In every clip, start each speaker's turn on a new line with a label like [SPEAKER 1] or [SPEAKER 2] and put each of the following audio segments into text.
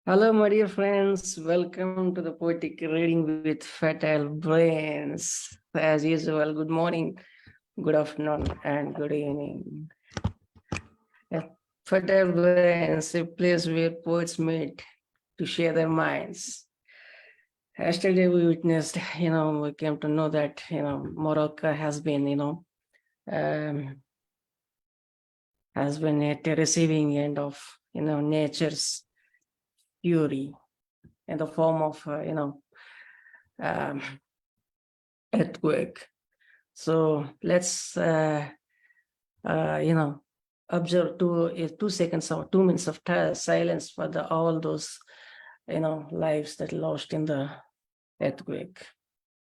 [SPEAKER 1] Hello, my dear friends. Welcome to the Poetic Reading with Fertile Brains. As usual, good morning, good afternoon, and good evening. Fertile Brains, a place where poets meet to share their minds. Yesterday, we witnessed, we came to know that, Morocco has been, has been at the receiving end of, nature's fury in the form of, um, earthquake. So let's, observe 2 seconds or 2 minutes of silence for all those, lives that lost in the earthquake.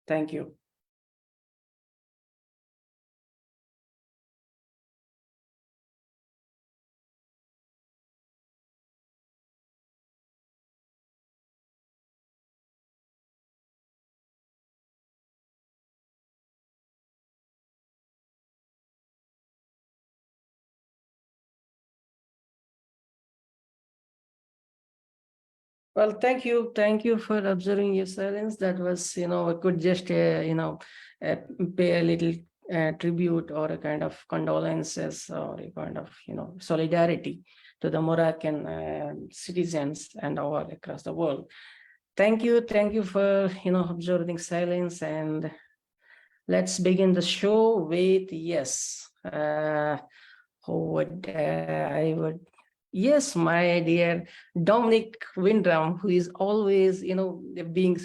[SPEAKER 1] Thank you. Well, thank you. Thank you for observing your silence. That was, I could just, pay a little tribute or a kind of condolences or a kind of, solidarity to the Moroccan citizens and all across the world. Thank you. Thank you for, observing silence. And let's begin the show with yes. Yes, my dear Dominic Windram, who is always, being,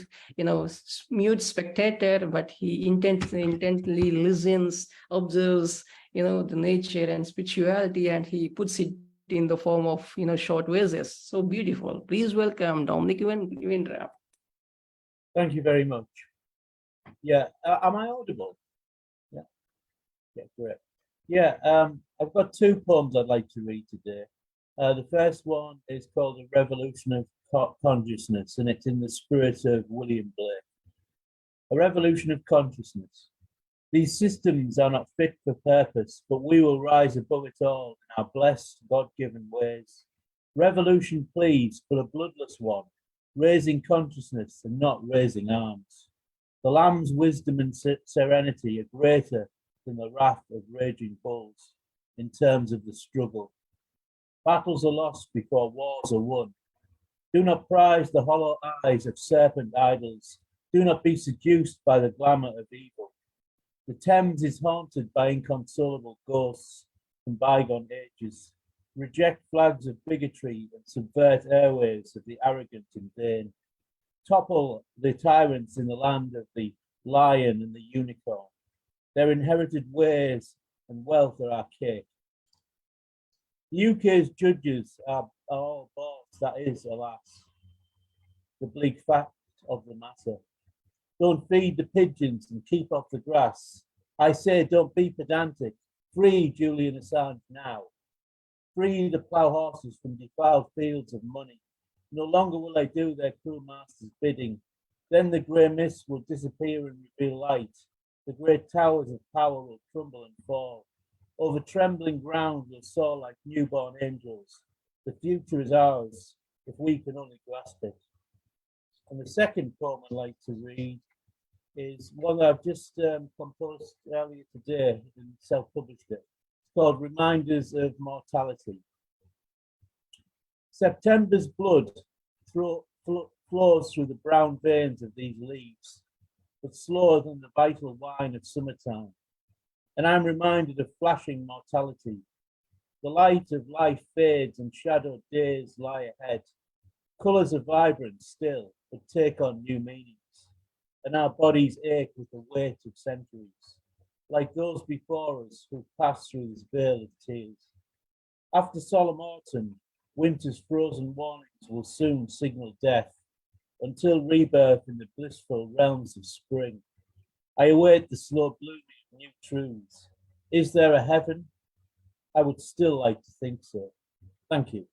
[SPEAKER 1] mute spectator, but he intently listens, observes, the nature and spirituality, and he puts it in the form of, short verses. So beautiful. Please welcome Dominic Windram.
[SPEAKER 2] Thank you very much. Yeah, am I audible? Yeah, great. Yeah, I've got two poems I'd like to read today. The first one is called A Revolution of Consciousness, and it's in the spirit of William Blake. A revolution of consciousness. These systems are not fit for purpose, but we will rise above it all in our blessed, God-given ways. Revolution, please, but a bloodless one, raising consciousness and not raising arms. The lamb's wisdom and serenity are greater than the wrath of raging bulls in terms of the struggle. Battles are lost before wars are won. Do not prize the hollow eyes of serpent idols. Do not be seduced by the glamour of evil. The Thames is haunted by inconsolable ghosts from bygone ages. Reject flags of bigotry and subvert airwaves of the arrogant and vain. Topple the tyrants in the land of the lion and the unicorn. Their inherited ways and wealth are archaic. The UK's judges are all bots, that is, alas, the bleak fact of the matter. Don't feed the pigeons and keep off the grass. I say, don't be pedantic. Free Julian Assange now. Free the plough horses from defiled fields of money. No longer will they do their cruel masters' bidding. Then the grey mist will disappear and reveal light. The great towers of power will crumble and fall. Over trembling ground will soar like newborn angels. The future is ours, if we can only grasp it. And the second poem I'd like to read is one that I've just composed earlier today and self-published it. It's called Reminders of Mortality. September's blood flows through the brown veins of these leaves, but slower than the vital wine of summertime. And I'm reminded of flashing mortality. The light of life fades and shadowed days lie ahead. Colours are vibrant still, but take on new meanings. And our bodies ache with the weight of centuries, like those before us who passed through this veil of tears. After solemn autumn, winter's frozen warnings will soon signal death, until rebirth in the blissful realms of spring. I await the slow blooming of new truths. Is there a heaven? I would still like to think so. Thank you.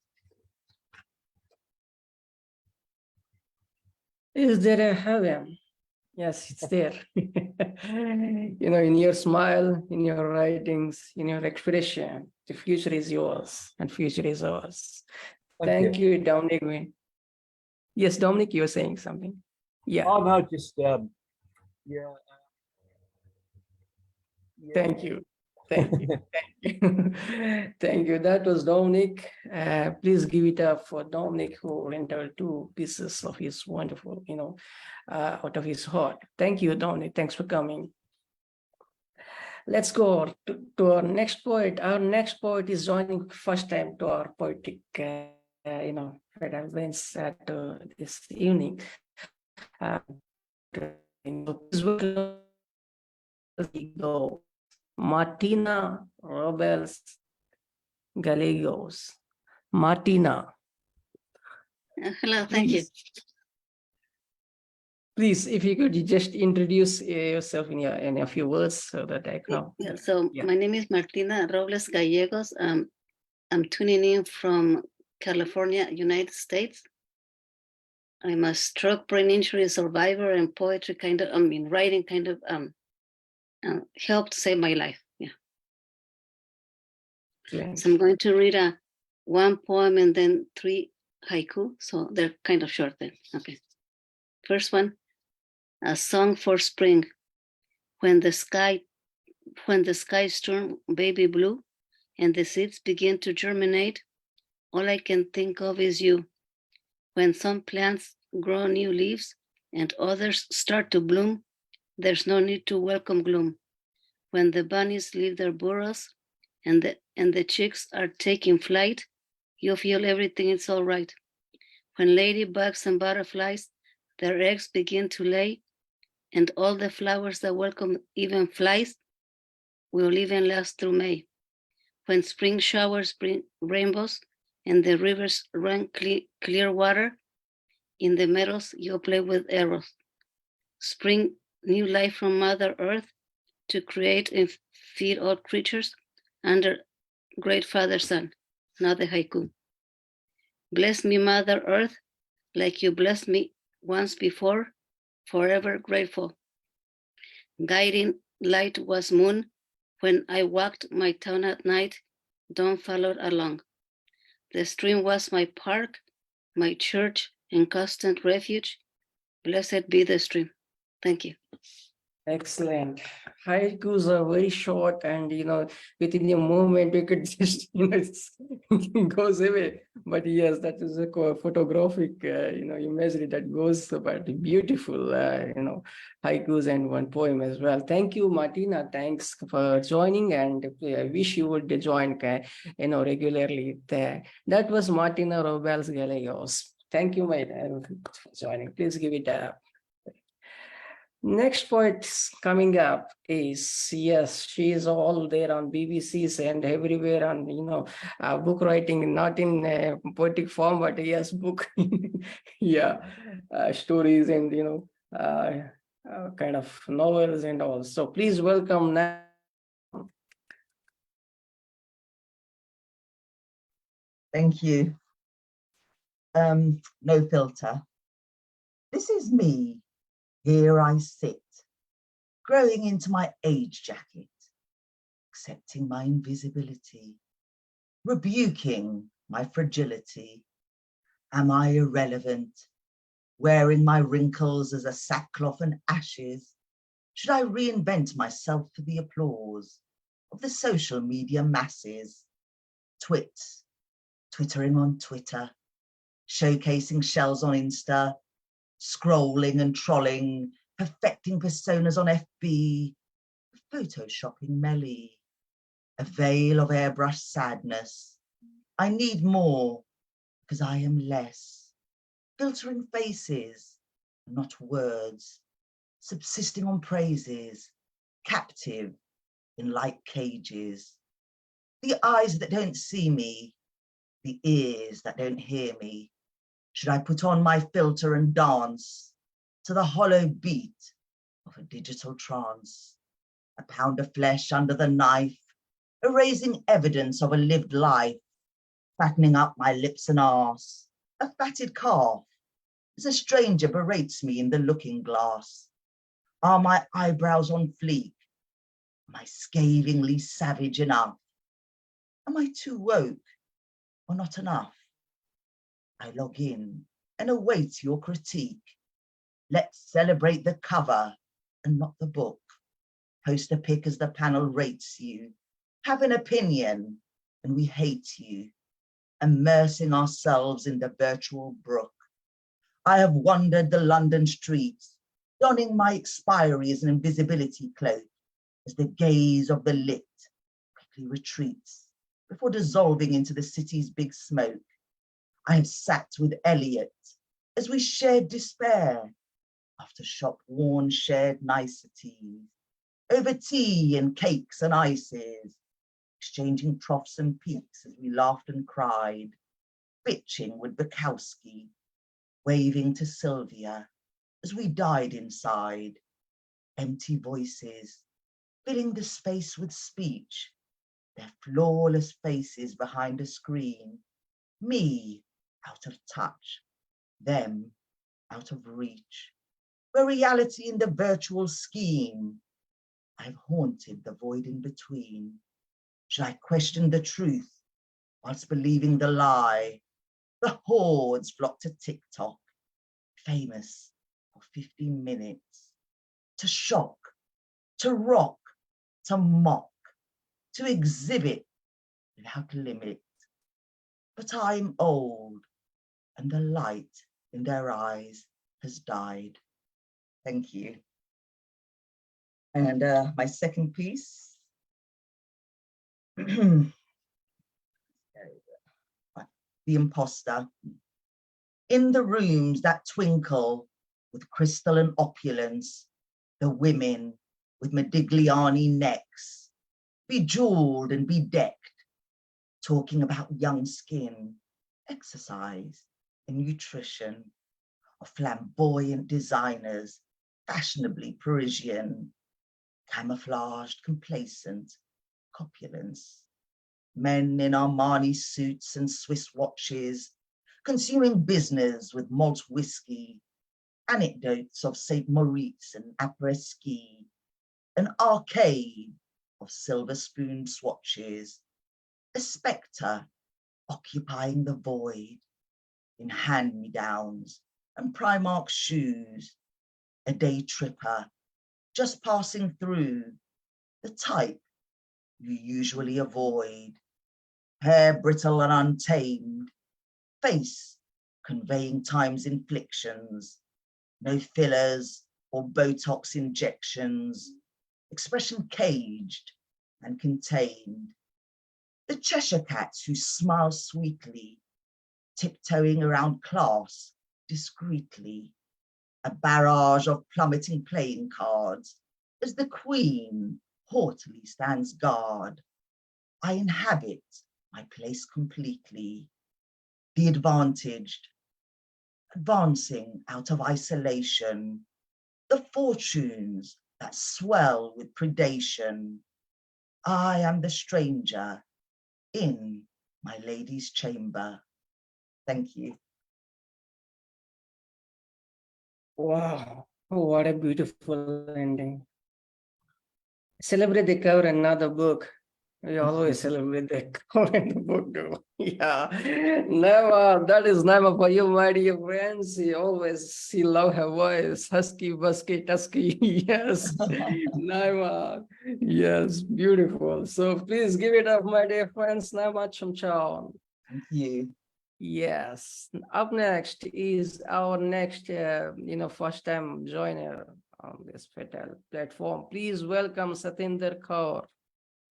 [SPEAKER 1] Is there a heaven? Yes, it's there. In your smile, in your writings, in your expression, the future is yours and future is ours. Thank you, Dominic. Yes, Dominic, you were saying something. Yeah.
[SPEAKER 2] Oh no, just yeah.
[SPEAKER 1] Thank you. Thank you. Thank you. Thank you. That was Dominic. Please give it up for Dominic, who rendered two pieces of his wonderful, out of his heart. Thank you, Dominic. Thanks for coming. Let's go to our next poet. Our next poet is joining first time to our poetic, events at this evening. Please welcome Martina Gallegos. Martina.
[SPEAKER 3] Hello, thank you.
[SPEAKER 1] Please, if you could just introduce yourself in a few words so that I can.
[SPEAKER 3] My name is Martina Robles Gallegos. I'm tuning in from California, United States. I'm a stroke brain injury survivor, and poetry writing helped save my life. Yeah. So I'm going to read one poem and then 3 haiku. So they're kind of short then. Okay. First one, a song for spring. When the skies turn baby blue and the seeds begin to germinate, all I can think of is you. When some plants grow new leaves and others start to bloom, there's no need to welcome gloom. When the bunnies leave their burrows and the chicks are taking flight, you feel everything is all right. When ladybugs and butterflies, their eggs begin to lay, and all the flowers that welcome even flies will even last through May. When spring showers bring rainbows and the rivers run clear water, in the meadows you'll play with arrows. Spring new life from Mother Earth to create and feed all creatures under Great Father Sun. Now the haiku. Bless me, Mother Earth, like you blessed me once before, forever grateful. Guiding light was moon when I walked my town at night, dawn followed along. The stream was my park, my church, and constant refuge. Blessed be the stream. Thank you.
[SPEAKER 1] Excellent. Haikus are very short, and within a moment we could just it goes away. But yes, that is a photographic imagery that goes about beautiful haikus and one poem as well. Thank you, Martina. Thanks for joining, and I wish you would join regularly there. That was Martina Robles Gallegos. Thank you, for joining. Please give it up. Next poet coming up is, yes, she is all there on BBCs and everywhere on, book writing, not in poetic form, but yes, book, stories and, kind of novels and all. So please welcome now.
[SPEAKER 4] Thank you. No filter. This is me. Here I sit, growing into my age jacket, accepting my invisibility, rebuking my fragility. Am I irrelevant, wearing my wrinkles as a sackcloth and ashes? Should I reinvent myself for the applause of the social media masses? Twittering on Twitter, showcasing shells on Insta, scrolling and trolling, perfecting personas on FB, photoshopping Melly, a veil of airbrush sadness. I need more because I am less, filtering faces, not words, subsisting on praises, captive in light cages. The eyes that don't see me, the ears that don't hear me. Should I put on my filter and dance to the hollow beat of a digital trance? A pound of flesh under the knife, erasing evidence of a lived life, fattening up my lips and arse, a fatted calf, as a stranger berates me in the looking glass. Are my eyebrows on fleek? Am I scathingly savage enough? Am I too woke or not enough? I log in and await your critique. Let's celebrate the cover and not the book. Post a pic as the panel rates you. Have an opinion and we hate you. Immersing ourselves in the virtual brook. I have wandered the London streets, donning my expiry as an invisibility cloak, as the gaze of the lit quickly retreats before dissolving into the city's big smoke. I have sat with Eliot as we shared despair, after shop-worn shared niceties, over tea and cakes and ices, exchanging troughs and peaks as we laughed and cried, bitching with Bukowski, waving to Sylvia as we died inside, empty voices filling the space with speech, their flawless faces behind a screen, me out of touch, them out of reach, where reality in the virtual scheme, I've haunted the void in between. Should I question the truth whilst believing the lie? The hordes flock to TikTok, famous for 15 minutes, to shock, to rock, to mock, to exhibit without limit. But I'm old and the light in their eyes has died. Thank you. And my second piece. The Imposter. In the rooms that twinkle with crystal and opulence, the women with Modigliani necks, bejeweled and bedecked, talking about young skin, exercise and nutrition, of flamboyant designers, fashionably Parisian, camouflaged, complacent, copulence, men in Armani suits and Swiss watches, consuming business with malt whiskey, anecdotes of St. Moritz and après-ski, an arcade of silver-spoon swatches, a spectre occupying the void in hand-me-downs and Primark shoes, a day tripper just passing through, the type you usually avoid, hair brittle and untamed, face conveying time's inflictions, no fillers or Botox injections, expression caged and contained. The Cheshire cats who smile sweetly, tiptoeing around class discreetly, a barrage of plummeting playing cards as the Queen haughtily stands guard. I inhabit my place completely, the advantaged, advancing out of isolation, the fortunes that swell with predation. I am the stranger in my lady's chamber. Thank you.
[SPEAKER 1] Wow, what a beautiful ending. Celebrate the cover and not the book. We always celebrate the cover and the book. Though. Yeah, Nyama, that is Nyama for you, my dear friends. She love her voice, husky, busky, tusky. Yes, Nyama. Yes, beautiful. So please give it up, my dear friends. Nyama Chamchoun.
[SPEAKER 4] Thank you.
[SPEAKER 1] Yes. Up next is our next, first time joiner on this fatal platform. Please welcome Satindar Kaur,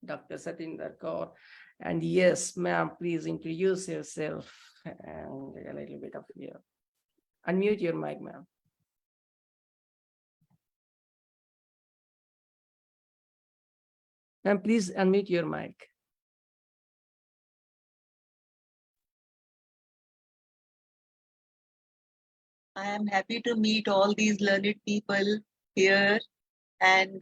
[SPEAKER 1] Dr. Satindar Kaur. And yes, ma'am, please introduce yourself and a little bit of here. Unmute your mic, ma'am. Ma'am, please unmute your mic.
[SPEAKER 5] I am happy to meet all these learned people here, and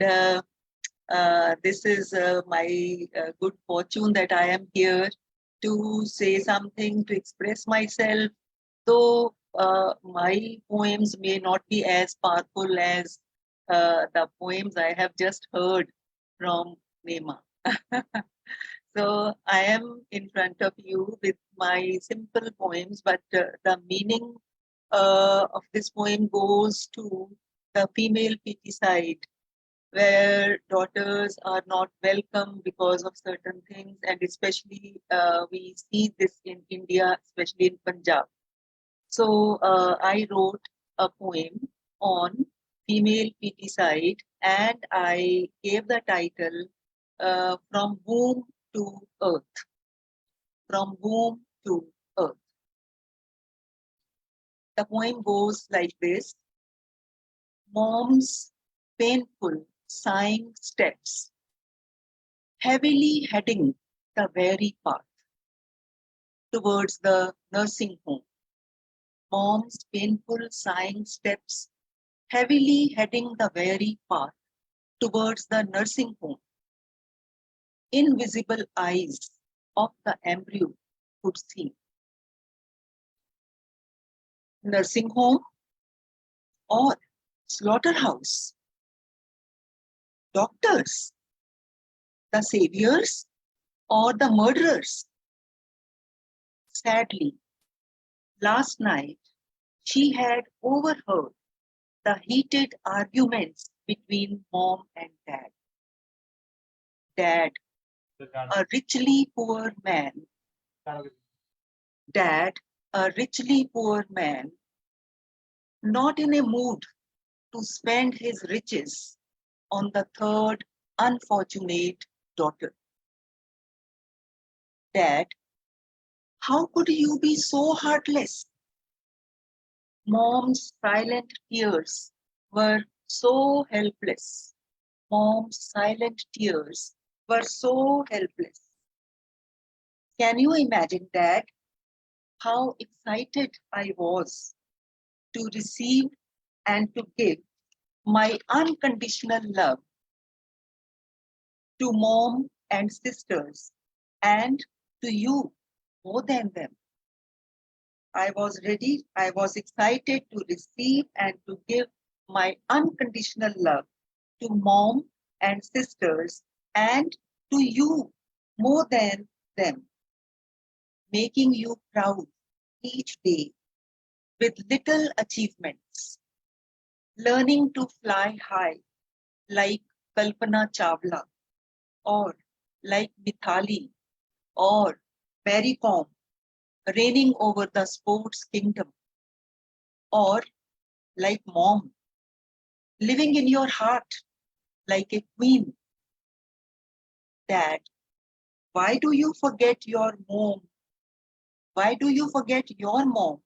[SPEAKER 5] this is my good fortune that I am here to say something, to express myself. Though my poems may not be as powerful as the poems I have just heard from Nema. So I am in front of you with my simple poems, but the meaning of this poem goes to the female pity side, where daughters are not welcome because of certain things, and especially we see this in India, especially in Punjab. So I wrote a poem on female pity side, and I gave the title From Womb to Earth. From Womb to Earth. The poem goes like this. Mom's painful sighing steps, heavily heading the very path towards the nursing home. Mom's painful sighing steps, heavily heading the very path towards the nursing home. Invisible eyes of the embryo could see. Nursing home or slaughterhouse. Doctors, the saviors or the murderers. Sadly, last night she had overheard the heated arguments between mom and dad. Dad, a richly poor man. Dad, a richly poor man, not in a mood to spend his riches on the third unfortunate daughter. Dad, how could you be so heartless? Mom's silent tears were so helpless. Mom's silent tears were so helpless. Can you imagine, Dad, how excited I was to receive and to give my unconditional love to mom and sisters and to you more than them. I was ready, I was excited to receive and to give my unconditional love to mom and sisters and to you more than them, making you proud each day with little achievements, learning to fly high like Kalpana Chawla or like Mithali or Mary Kom, reigning over the sports kingdom, or like mom, living in your heart like a queen. Dad, why do you forget your mom? Why do you forget your mom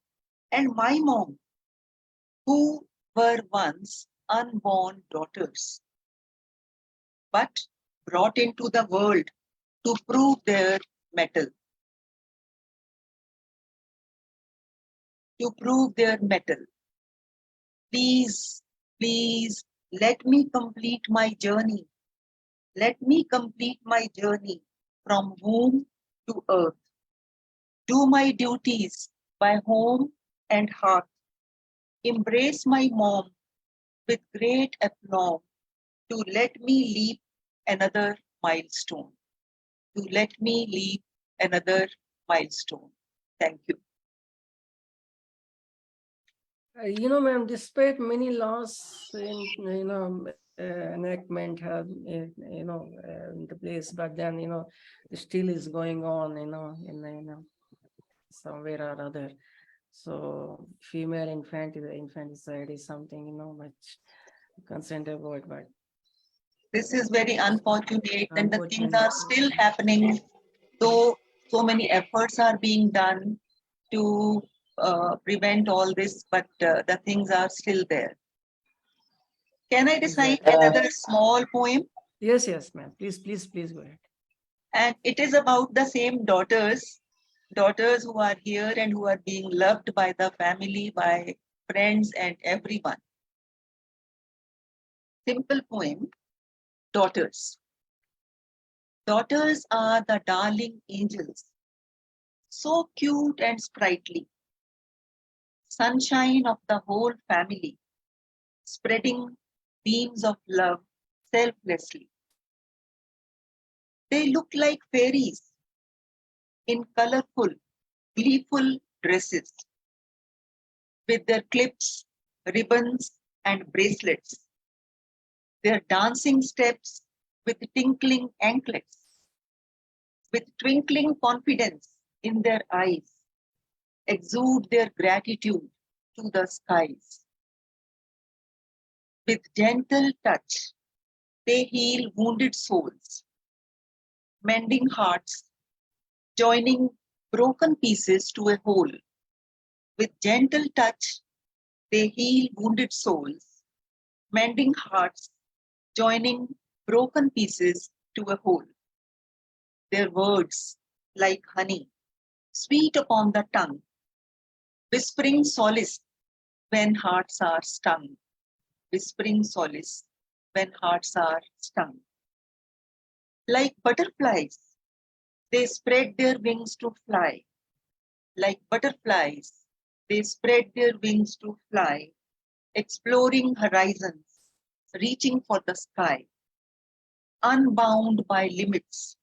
[SPEAKER 5] and my mom, who were once unborn daughters, but brought into the world to prove their mettle? To prove their mettle. Please, please, let me complete my journey. Let me complete my journey from womb to earth. Do my duties by home and heart. Embrace my mom with great aplomb to let me leap another milestone. To let me leap another milestone. Thank you.
[SPEAKER 1] Ma'am, despite many laws in, enactment have, in the place, but then, it still is going on, in, somewhere or other. So female infanticide is something, much concerned about, but
[SPEAKER 5] This is very unfortunate, and the things
[SPEAKER 1] unfortunately,
[SPEAKER 5] are still happening, though so many efforts are being done to prevent all this, but the things are still there. Can I recite
[SPEAKER 1] Exactly.
[SPEAKER 5] another small poem?
[SPEAKER 1] Yes, ma'am. Please go ahead.
[SPEAKER 5] And it is about the same daughters who are here and who are being loved by the family, by friends and everyone. Simple poem, Daughters. Daughters are the darling angels, so cute and sprightly, sunshine of the whole family, spreading beams of love selflessly. They look like fairies in colorful, gleeful dresses, with their clips, ribbons, and bracelets, their dancing steps with tinkling anklets, with twinkling confidence in their eyes, exude their gratitude to the skies. With gentle touch, they heal wounded souls, mending hearts, joining broken pieces to a whole. With gentle touch, they heal wounded souls, mending hearts, joining broken pieces to a whole. Their words, like honey, sweet upon the tongue, whispering solace when hearts are stung, whispering solace when hearts are stung. Like butterflies, they spread their wings to fly. Like butterflies, they spread their wings to fly, exploring horizons, reaching for the sky. Unbound by limits,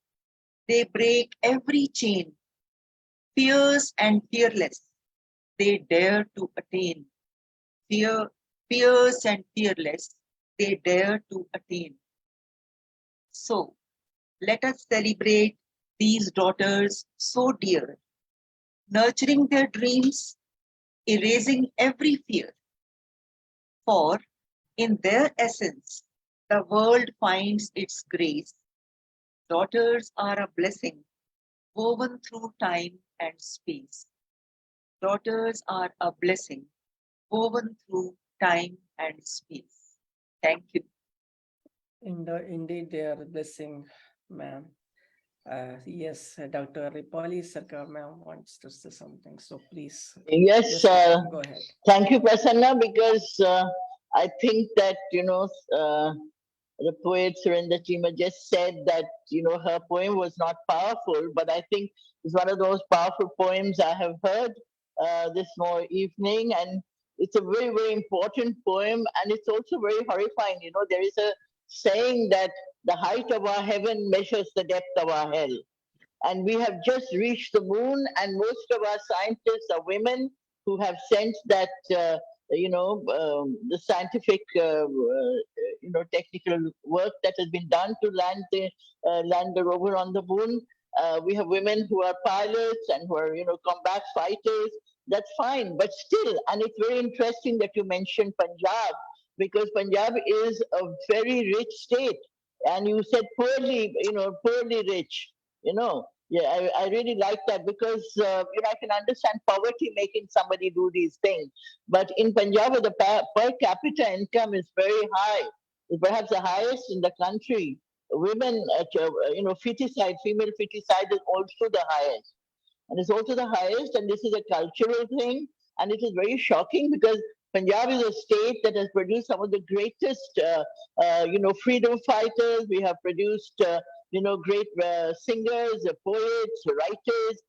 [SPEAKER 5] they break every chain. Fierce and fearless, they dare to attain. Fierce and fearless, they dare to attain. So, let us celebrate these daughters so dear, nurturing their dreams, erasing every fear. For in their essence, the world finds its grace. Daughters are a blessing woven through time and space. Daughters are a blessing woven through time and space. Thank you.
[SPEAKER 1] Indeed, they are a blessing, ma'am. Yes, Dr. Ripali Sarkar ma'am wants to say something, so please.
[SPEAKER 6] Yes,
[SPEAKER 1] Go ahead.
[SPEAKER 6] thank you, Prasanna, because I think that, the poet Surinder Chima just said that, her poem was not powerful, but I think it's one of those powerful poems I have heard this evening, and it's a very, very important poem, and it's also very horrifying. There is a saying that the height of our heaven measures the depth of our hell. And we have just reached the moon, and most of our scientists are women who have sent that, the scientific, technical work that has been done to land the rover on the moon. We have women who are pilots and who are, combat fighters. That's fine, but still, and it's very interesting that you mentioned Punjab, because Punjab is a very rich state, and you said poorly rich. Yeah, I really like that, because I can understand poverty making somebody do these things. But in Punjab, the per capita income is very high. It's perhaps the highest in the country. Women, feticide, female feticide is also the highest. And it's also the highest, and this is a cultural thing. And it is very shocking, because Punjab is a state that has produced some of the greatest, freedom fighters. We have produced, great singers, poets, writers,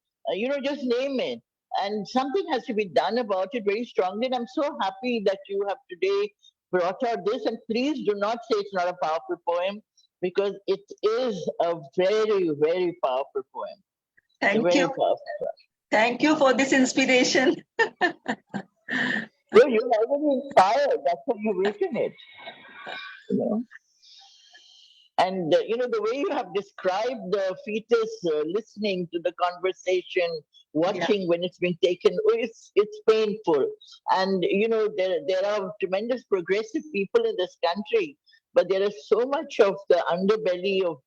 [SPEAKER 6] just name it. And something has to be done about it very strongly. And I'm so happy that you have today brought out this. And please do not say it's not a powerful poem, because it is a very, very powerful poem.
[SPEAKER 5] Thank you. Thank you for this inspiration.
[SPEAKER 6] You're already inspired. That's why you've written it. And the way you have described the fetus listening to the conversation, watching when it's been taken, it's painful. And there are tremendous progressive people in this country, but there is so much of the underbelly of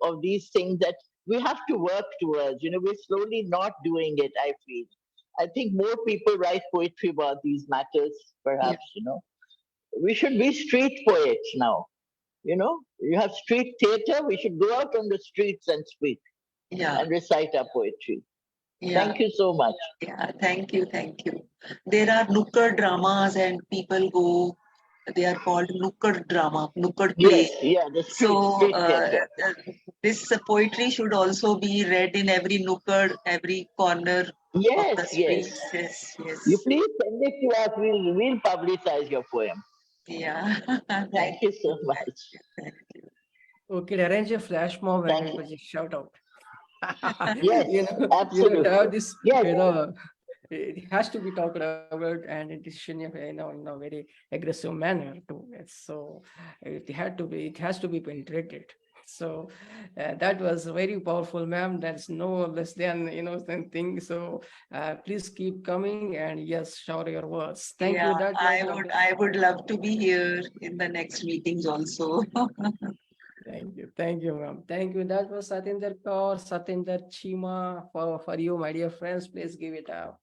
[SPEAKER 6] of these things that we have to work towards. We're slowly not doing it, I feel. I think more people write poetry about these matters, perhaps. We should be street poets now. You have street theater. We should go out on the streets and speak and recite our poetry. Thank you so much.
[SPEAKER 5] Yeah, thank you. There are nukkad dramas, and people go. They are called nukkad drama, nukkad play.
[SPEAKER 6] The street theater.
[SPEAKER 5] This poetry should also be read in every nukkad, every corner of the streets. Yes.
[SPEAKER 6] You please send it to us. We'll publicize your poem.
[SPEAKER 5] Yeah.
[SPEAKER 6] Thank you so much.
[SPEAKER 5] Thank you.
[SPEAKER 1] Okay, arrange a flash mob and just shout out.
[SPEAKER 6] Yes, absolutely.
[SPEAKER 1] You have this, it has to be talked about, and it is in a, in a very aggressive manner too. So it has to be penetrated. So that was very powerful, ma'am. That's no less than than thing. So please keep coming, and yes, shower your words. Thank you.
[SPEAKER 5] Yeah,
[SPEAKER 1] That was Dr.
[SPEAKER 5] I would love to be here in the next meetings also.
[SPEAKER 1] Thank you, ma'am. Thank you. That was Satindar Kaur, Satindar Chima for you, my dear friends. Please give it up.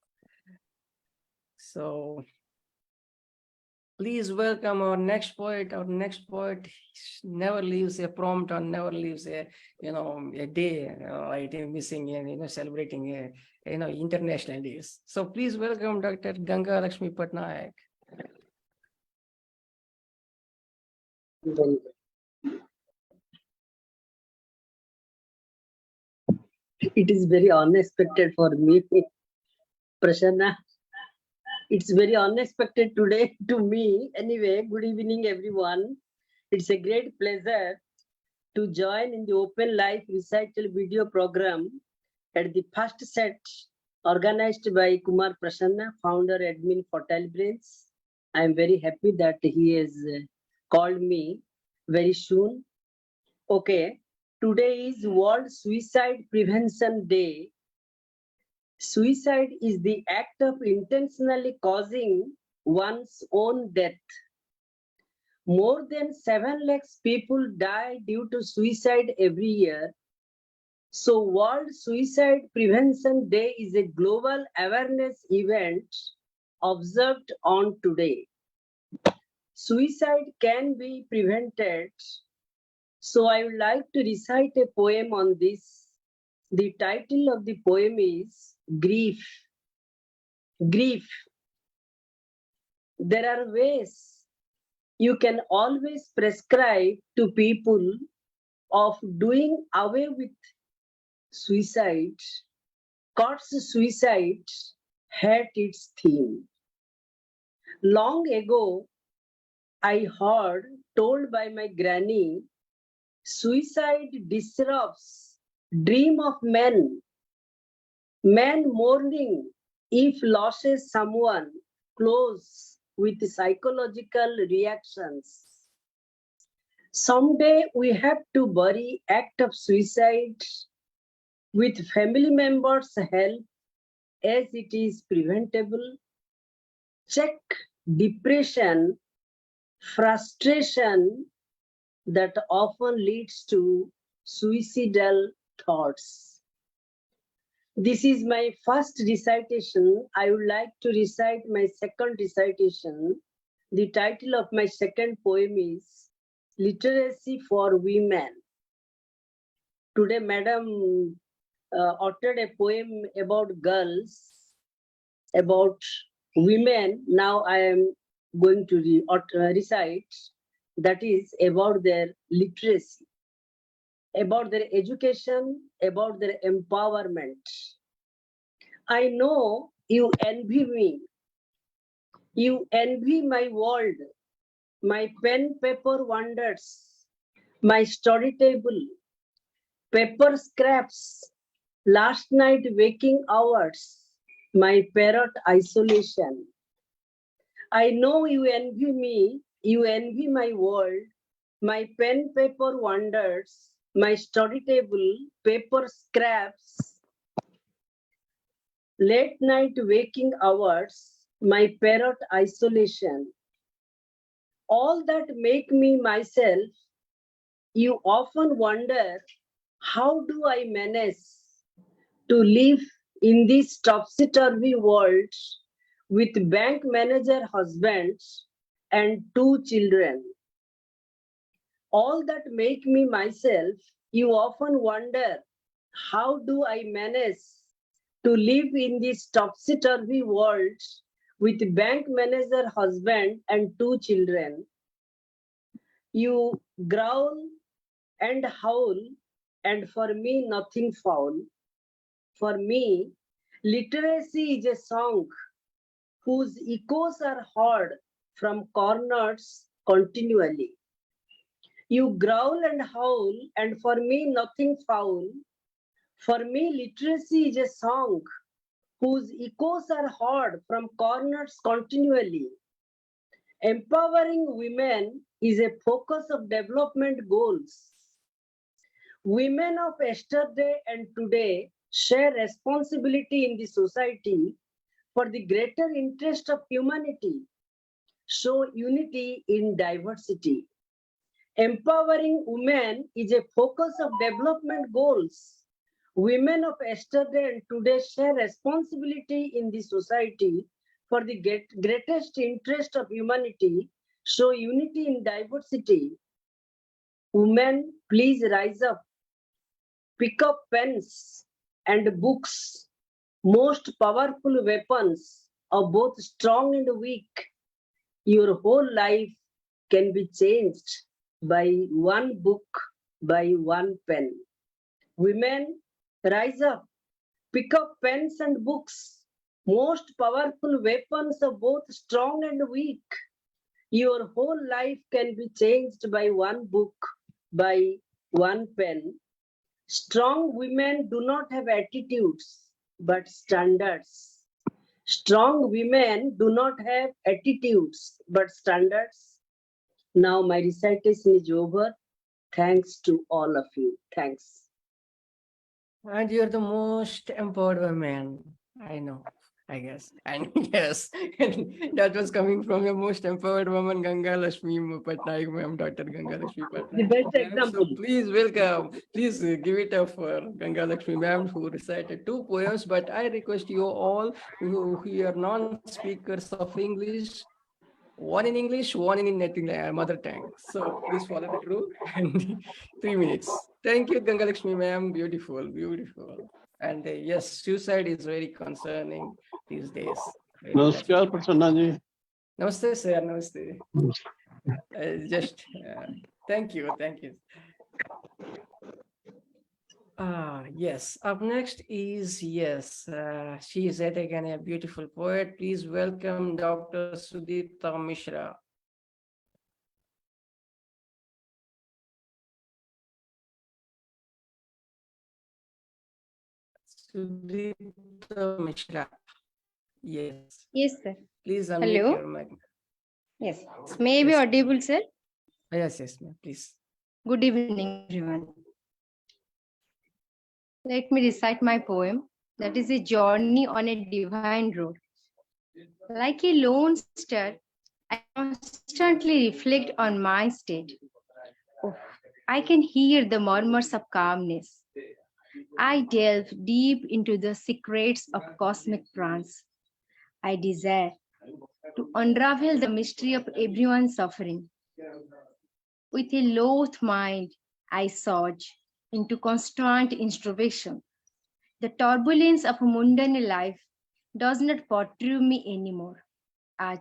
[SPEAKER 1] So please welcome our next poet. Our next poet never leaves a prompt or never leaves a day, right? Missing and celebrating international days. So please welcome Dr. Gangalaxmi Patnaik.
[SPEAKER 7] It is very unexpected for me, Prasanna. It's very unexpected today to me. Anyway, good evening, everyone. It's a great pleasure to join in the Open Life Recital video program at the first set organized by Kumar Prasanna, founder, admin for Brains. I am very happy that he has called me very soon. Okay, today is World Suicide Prevention Day. Suicide is the act of intentionally causing one's own death. More than 7 lakhs people die due to suicide every year. So World Suicide Prevention Day is a global awareness event observed on today. Suicide can be prevented. So I would like to recite a poem on this. The title of the poem is Grief. Grief. There are ways you can always prescribe to people of doing away with suicide. God's suicide had its theme. Long ago, I heard told by my granny, suicide disrupts dream of men. Man mourning if loses someone close with psychological reactions. Someday we have to bury act of suicide with family members' help as it is preventable. Check depression, frustration that often leads to suicidal thoughts. This is my first recitation. I would like to recite my second recitation. The title of my second poem is Literacy for Women. Today, Madam uttered a poem about girls, about women. Now I am going to recite, that is about their literacy, about their education, about their empowerment. I know you envy me. You envy my world, my pen paper wonders, my story table, paper scraps, last night waking hours, my parrot isolation. I know you envy me, you envy my world, my pen paper wonders, my story table, paper scraps, late night waking hours, my parrot isolation. All that make me myself, you often wonder, how do I manage to live in this topsy-turvy world with bank manager husband and 2 children? All that make me myself, you often wonder, how do I manage to live in this topsy-turvy world with bank manager husband and 2 children? You growl and howl, and for me nothing foul. For me, literacy is a song whose echoes are heard from corners continually. You growl and howl, and for me nothing foul. For me, literacy is a song whose echoes are heard from corners continually. Empowering women is a focus of development goals. Women of yesterday and today share responsibility in the society for the greater interest of humanity, show unity in diversity. Empowering women is a focus of development goals. Women of yesterday and today share responsibility in the society for the greatest interest of humanity, show unity in diversity. Women, please rise up. Pick up pens and books, most powerful weapons of both strong and weak. Your whole life can be changed by one book, by one pen. Women, rise up. Pick up pens and books, most powerful weapons of both strong and weak. Your whole life can be changed by one book, by one pen. Strong women do not have attitudes, but standards. Strong women do not have attitudes, but standards. Now my recitation is over. Thanks to all of you. Thanks.
[SPEAKER 1] And you're the most empowered woman. I know, I guess. And yes, and that was coming from your most empowered woman, Gangalaxmi Patnaik, ma'am, Dr. Gangalaxmi Patnaik.
[SPEAKER 7] The best
[SPEAKER 1] Ma'am,
[SPEAKER 7] example.
[SPEAKER 1] so please welcome, please give it up for Gangalaxmi ma'am, who recited 2 poems. But I request you all who are non-speakers of English, one in English, one in native mother tongue. So please follow the rule and 3 minutes. Thank you, Gangalaxmi ma'am. Beautiful, beautiful. And yes, suicide is very concerning these days. Very
[SPEAKER 8] Namaskar,
[SPEAKER 1] tragic.
[SPEAKER 8] Prasanna ji.
[SPEAKER 1] Namaste, sir. Namaste. Thank you, thank you. Yes. Up next is, yes, she is yet again a beautiful poet. Please welcome Dr. Sunita Mishra. Sunita Mishra. Yes.
[SPEAKER 9] Yes, sir.
[SPEAKER 1] Please unmute
[SPEAKER 9] Hello.
[SPEAKER 1] your mic.
[SPEAKER 9] Yes. May I be
[SPEAKER 1] Yes.
[SPEAKER 9] audible, sir?
[SPEAKER 1] Yes, yes, ma'am. Please.
[SPEAKER 9] Good evening, everyone. Let me recite my poem. That is a journey on a divine road. Like a lone star, I constantly reflect on my state. Oh, I can hear the murmurs of calmness. I delve deep into the secrets of cosmic trance. I desire to unravel the mystery of everyone's suffering. With a loath mind, I surge into constant introspection. The turbulence of a mundane life does not perturb me anymore. As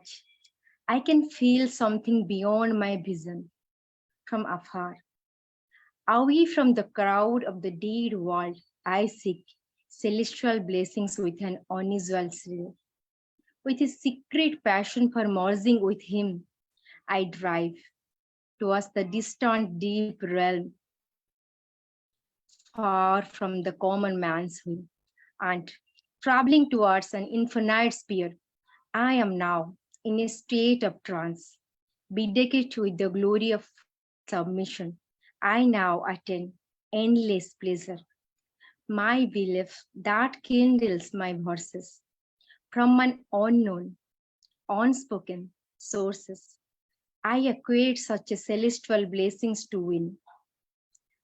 [SPEAKER 9] I can feel something beyond my vision from afar. Away from the crowd of the dead world, I seek celestial blessings with an unusual zeal. With a secret passion for merging with him, I drive towards the distant deep realm, far from the common man's will, and traveling towards an infinite sphere, I am now in a state of trance, bedecked with the glory of submission. I now attain endless pleasure. My belief that kindles my verses from an unknown, unspoken sources. I equate such a celestial blessings to win.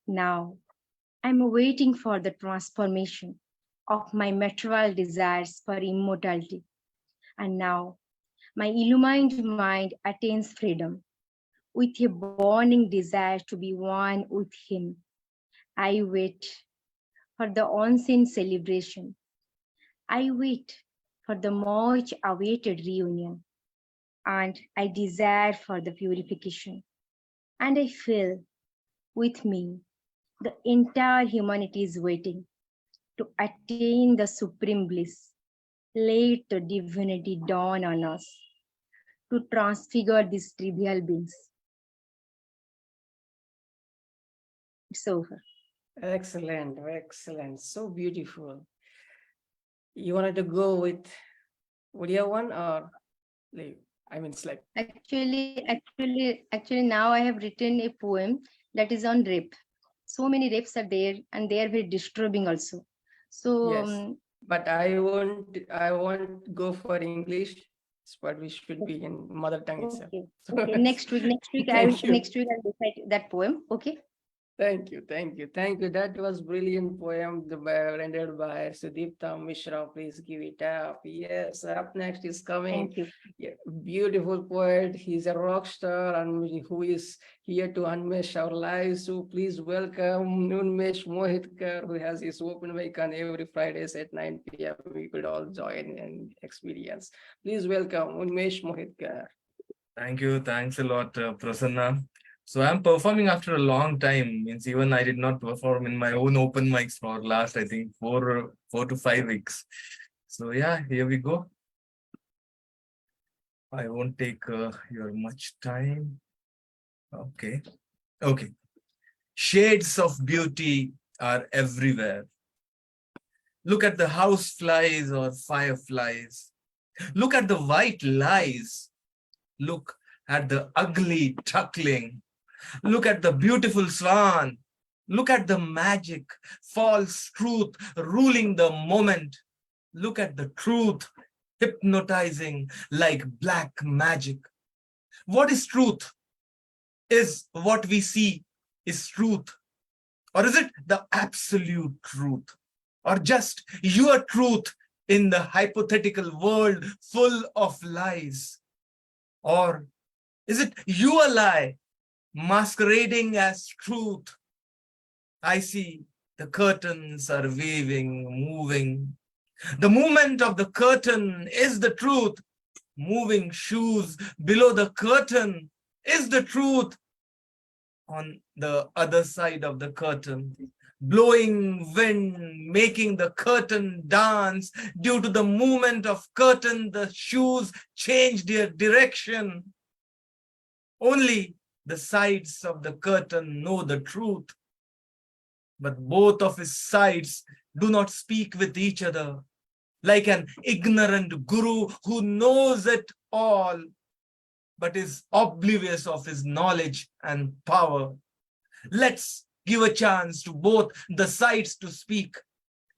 [SPEAKER 9] Now, I'm waiting for the transformation of my material desires for immortality. And now, my illumined mind attains freedom with a burning desire to be one with him. I wait for the unseen celebration. I wait for the much awaited reunion. And I desire for the purification. And I feel with me the entire humanity is waiting to attain the supreme bliss. Let the divinity dawn on us to transfigure these trivial beings. It's over.
[SPEAKER 1] Excellent, excellent. So beautiful. You wanted to go with Odia one or like, I mean, it's like,
[SPEAKER 9] Actually, now I have written a poem that is on rape. So many rapes are there, and they are very disturbing also. So
[SPEAKER 1] yes, but I won't go for English, but we should be in mother tongue itself.
[SPEAKER 9] okay,
[SPEAKER 1] So,
[SPEAKER 9] okay. Next week,
[SPEAKER 1] thank you.
[SPEAKER 9] I'll recite that poem. Okay.
[SPEAKER 1] Thank you, thank you, thank you. That was brilliant poem rendered by Sudipta Mishra. Please give it up. Yes, up next is coming.
[SPEAKER 9] Thank you.
[SPEAKER 1] Yeah, beautiful poet. He's a rock star and who is here to unmesh our lives. So please welcome Unmesh Mohitkar, who has his open mic on every Fridays at 9 p.m. We could all join and experience. Please welcome Unmesh Mohitkar.
[SPEAKER 8] Thank you. Thanks a lot, Prasanna. So I'm performing after a long time. Means even I did not perform in my own open mics for last, I think, 4 to 5 weeks. So yeah, here we go. I won't take your much time. Okay. Okay. Shades of beauty are everywhere. Look at the houseflies or fireflies. Look at the white lies. Look at the ugly tuckling. Look at the beautiful swan. Look at the magic, false truth ruling the moment. Look at the truth hypnotizing like black magic. What is truth? Is what we see is truth? Or is it the absolute truth? Or just your truth in the hypothetical world full of lies? Or is it your lie masquerading as truth? I see the curtains are waving, moving. The movement of the curtain is the truth. Moving shoes below the curtain is the truth. On the other side of the curtain, blowing wind, making the curtain dance. Due to the movement of curtain, the shoes change their direction. Only the sides of the curtain know the truth, but both of his sides do not speak with each other, like an ignorant guru who knows it all, but is oblivious of his knowledge and power. Let's give a chance to both the sides to speak.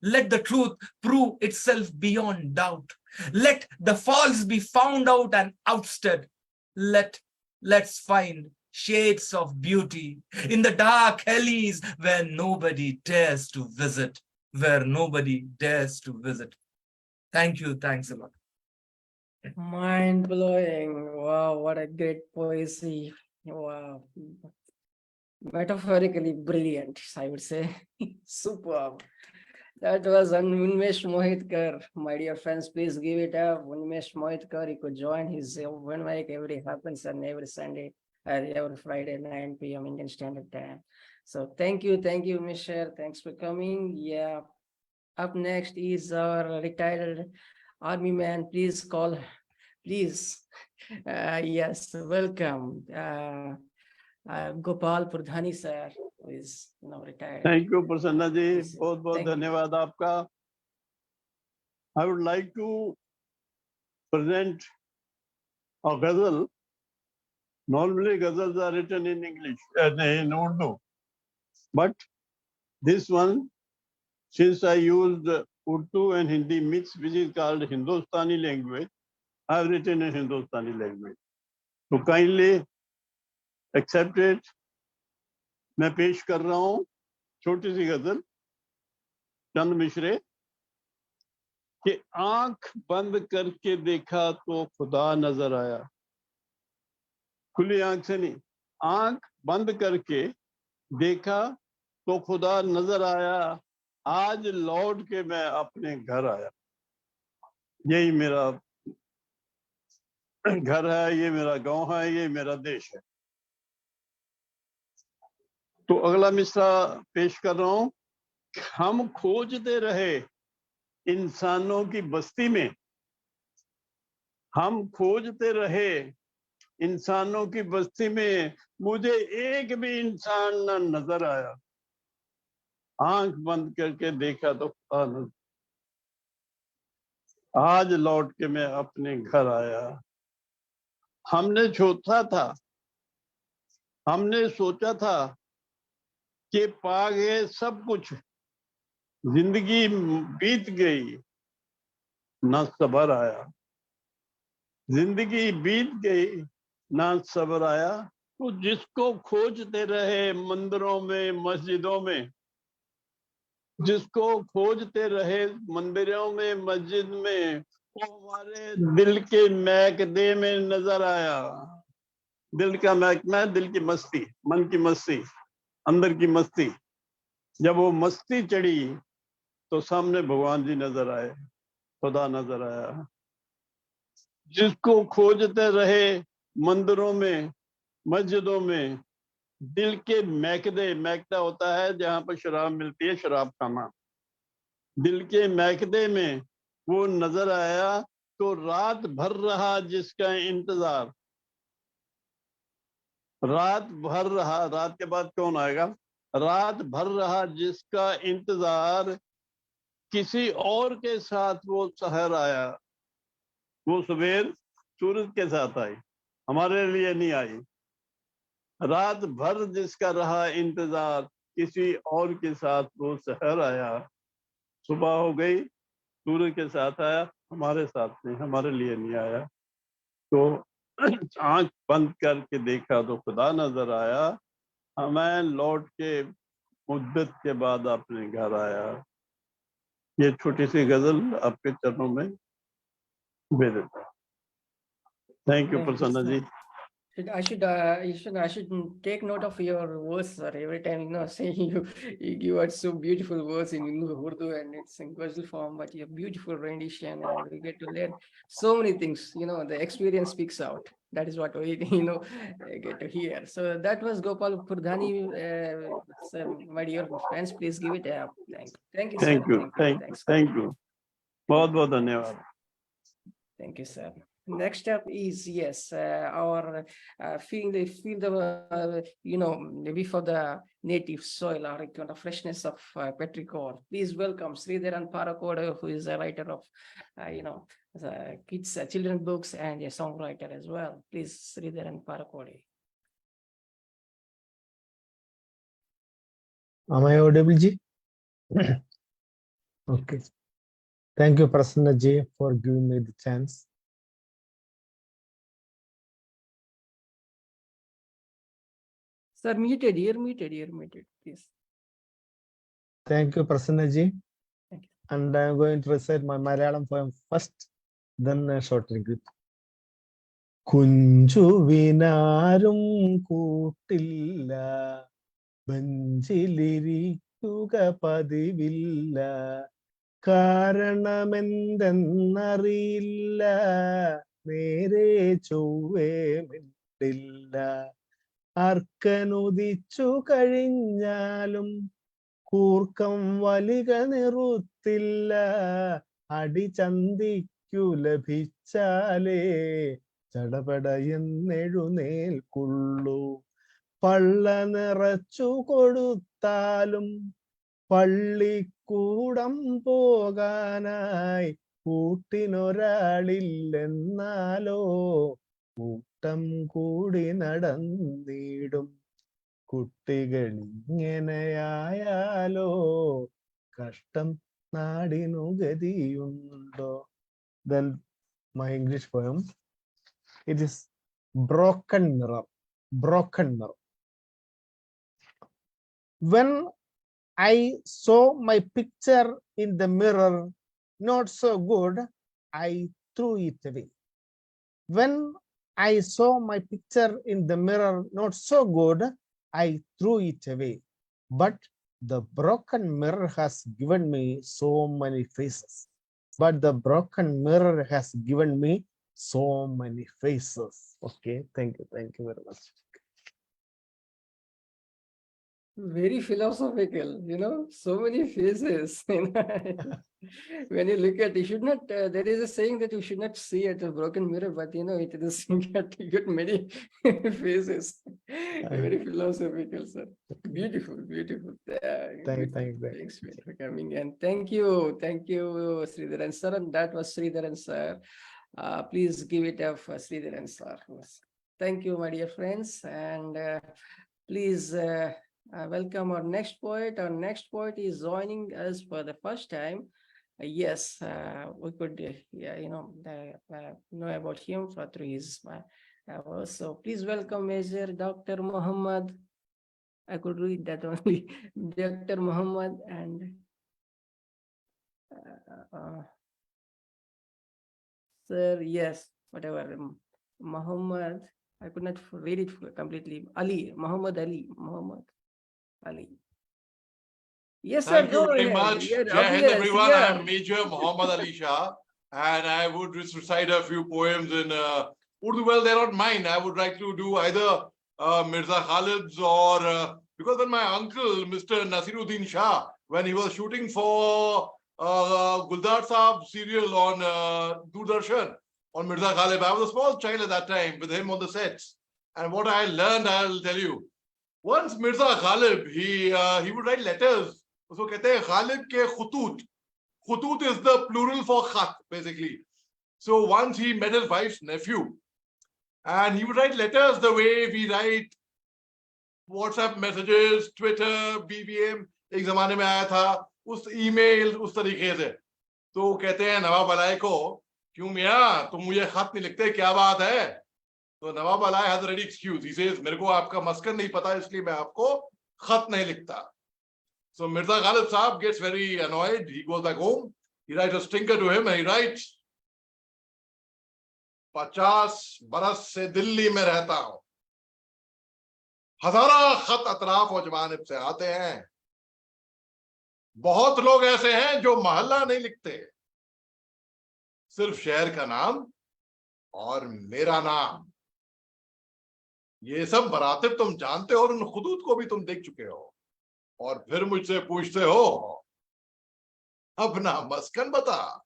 [SPEAKER 8] Let the truth prove itself beyond doubt. Let the false be found out and ousted. Let's find shades of beauty in the dark alleys where nobody dares to visit, Thank you. Thanks a lot.
[SPEAKER 1] Mind blowing. Wow, what a great poesy. Wow. Metaphorically brilliant, I would say. Superb. That was Unmesh Mohitkar. My dear friends, please give it up. Unmesh Mohitkar, you could join his open mic every happens on every Sunday, every Friday, 9 p.m. Indian Standard Time. So thank you, Mishra. Thanks for coming. Yeah. Up next is our retired army man. Please call, please. Yes, welcome. Gopal Purdhani sir, who is retired.
[SPEAKER 10] Thank you, Prasanna ji.
[SPEAKER 1] Yes,
[SPEAKER 10] बहुत बहुत
[SPEAKER 1] thank you.
[SPEAKER 10] धन्यवाद आपका. I would like to present a ghazal. Normally, ghazals are written in English, in Urdu. But this one, since I used Urdu and Hindi mix, which is called Hindustani language, I have written in Hindustani language. So kindly accept it. मैं पेश कर रहा हूँ छोटी सी गजल चंद मिश्रे कि आंख बंद करके देखा तो खुदा नजर आया. खुली आंख से नहीं, आंख बंद करके देखा तो खुदा नजर आया. आज लौट के मैं अपने घर आया. यही मेरा घर है, ये मेरा गांव है, ये मेरा देश है. तो अगला मिसरा पेश कर रहा हूं. हम खोजते रहे इंसानों की बस्ती में, हम खोजते रहे इंसानों की बस्ती में, मुझे एक भी इंसान न नजर आया. आंख बंद करके देखा तो आज लौट के मैं अपने घर आया। हमने सोचा था, हमने सोचा था कि पा गए सब कुछ, जिंदगी बीत गई ना सबर आया। जिंदगी बीत गई ना सबर आया। तो जिसको खोजते रहे मंदिरों में मस्जिदों में, जिसको खोजते रहे मंदिरों में मस्जिद में, वो हमारे दिल के महकदे में नजर आया। दिल का महकना, दिल की मस्ती, मन की मस्ती, अंदर की मस्ती। जब वो मस्ती चढ़ी तो सामने भगवान जी नजर आए, खुदा नजर आया। जिसको खोजते रहे मंदिरों में मस्जिदों में, दिल के महकदे, महकता होता है जहां पर शराब मिलती है, शराब खाना। दिल के महकदे में वो नजर आया। तो रात भर रहा जिसका इंतजार, रात भर रहा, रात के बाद कौन आएगा? रात भर रहा जिसका इंतजार, किसी और के साथ वो शहर आया। वो सवेर सूरज के साथ आई, हमारे लिए नहीं आई। रात भर जिसका रहा इंतजार, किसी और के साथ वो शहर आया। सुबह हो गई, सूरज के साथ आया, हमारे साथ नहीं, हमारे लिए नहीं आया। तो आंख बंद करके देखा तो खुदा नजर आया। मैं लौट के मुद्दत के बाद अपने घर आया। ये छोटी सी गजल आपके चरणों में भेज देता। Thank you
[SPEAKER 1] Thank you,
[SPEAKER 10] Prasanna
[SPEAKER 1] sir.
[SPEAKER 10] जी।
[SPEAKER 1] I should take note of your words, sir. Every time, saying you are so beautiful words in Urdu, and it's in ghazal form, but your beautiful rendition, and we get to learn so many things. The experience speaks out. That is what we, get to hear. So that was Gopal Purdhani, sir. My dear friends, please give it up. Thank you, sir.
[SPEAKER 10] Thank you,
[SPEAKER 1] Thank you. Thanks.
[SPEAKER 10] Thank you, बहुत बहुत धन्यवाद।
[SPEAKER 1] Thank you, sir. Next up is, yes, our feel the maybe for the native soil or kind of freshness of petrichor. Please welcome Sreedharan Parokode, who is a writer of kids children books and a songwriter as well. Please, Sreedharan Parokode.
[SPEAKER 11] Am I audible, Ji? Okay. Thank you, Prasanna Ji, for giving me the chance.
[SPEAKER 1] Sir, muted, please.
[SPEAKER 11] Thank you, Prasanna Ji.
[SPEAKER 1] Thank you.
[SPEAKER 11] And I'm going to recite my Malayalam poem first, then a short repeat. Kunju vinarum kootilla, ബഞ്ചിലിരിക്കുക പതിവില്ല, കാരണമെന്തെന്നറിയില്ല, നേരെ ചൊവ്വേ മിണ്ടില്ല. അർക്കനുദിച്ചു കഴിഞ്ഞാലും കൂർക്കം വലിക നിറുത്തില്ല, അടിചന്തിക്കു ലഭിച്ചാലേ ചടപടയെന്നെഴുന്നേൽക്കുള്ളൂ. പള്ള നിറച്ചു കൊടുത്താലും പള്ളിക്കൂടം പോകാനായി കൂട്ടിനൊരാളില്ലെന്നാലോ കൂട്ടം കൂടി നടന്നിടും. കുട്ടികളിങ്ങനെയായാലോ കഷ്ടം നാടിനു ഗതിയുണ്ടോ. Then my English poem, it is broken mirror. Broken mirror. When I saw my picture in the mirror not so good, I threw it away. When I saw my picture in the mirror not so good, I threw it away. But the broken mirror has given me so many faces. But the broken mirror has given me so many faces. Okay, thank you very much.
[SPEAKER 1] Very philosophical, so many phases. When you look at, you should not, there is a saying that you should not see at a broken mirror, but it is you get many phases. Very philosophical, sir. Beautiful, beautiful.
[SPEAKER 11] Thank you very
[SPEAKER 1] Thanks
[SPEAKER 11] much.
[SPEAKER 1] for coming, and thank you, Sreedharan sir. And that was Sreedharan sir. Please give it up for Sreedharan sir. Thank you, my dear friends, and please welcome our next poet. Our next poet is joining us for the first time. Yes, we could, know about him through his work. So please welcome Major Dr. Muhammad. I could read that only. Dr. Muhammad and sir, yes, whatever. Muhammad, I could not read it completely. Muhammad Ali. Yes, sir.
[SPEAKER 12] Thank you
[SPEAKER 1] Go
[SPEAKER 12] very
[SPEAKER 1] ahead.
[SPEAKER 12] much.
[SPEAKER 1] You're
[SPEAKER 12] Jai Hind,
[SPEAKER 1] obvious,
[SPEAKER 12] everyone.
[SPEAKER 1] yeah.
[SPEAKER 12] I'm Major Mohammed Ali Shah, and I would just recite a few poems in Urdu. Well, they're not mine. I would like to do either Mirza Khalid's or because when my uncle, Mr. Nasiruddin Shah, when he was shooting for Guldar Saab serial on Doordarshan on Mirza Khalid, I was a small child at that time with him on the sets. And what I learned, I'll tell you. Once Mirza Khalid, he would write letters. उसको कहते हैं Khalid के khutut. Khutut is the plural for khat, basically. So once he met his wife's nephew, and he would write letters the way we write WhatsApp messages, Twitter, BBM. एक जमाने में आया था उस email उस तरीके से. तो कहते हैं नवाब अलाई को, क्यों मियाँ तुम मुझे खत नहीं लिखते, क्या बात है? तो नवाब Alai has a ready excuse. He says, मेरे को आपका मस्कन नहीं पता इसलिए मैं आपको खत नहीं लिखता. So Mirza Khalid Saab gets very annoyed. He goes back home. He writes a stinker to him and he writes, 50 बरस से दिल्ली में रहता हूं. हजारों खत अतराफ और जवानिब से आते हैं. बहुत लोग ऐसे हैं जो मोहल्ला नहीं लिखते, सिर्फ शहर का नाम और मेरा नाम. ये सब मरातिब तुम जानते हो और उन खुदूत को भी तुम देख चुके हो, और फिर मुझसे पूछते हो अपना मस्कन बता.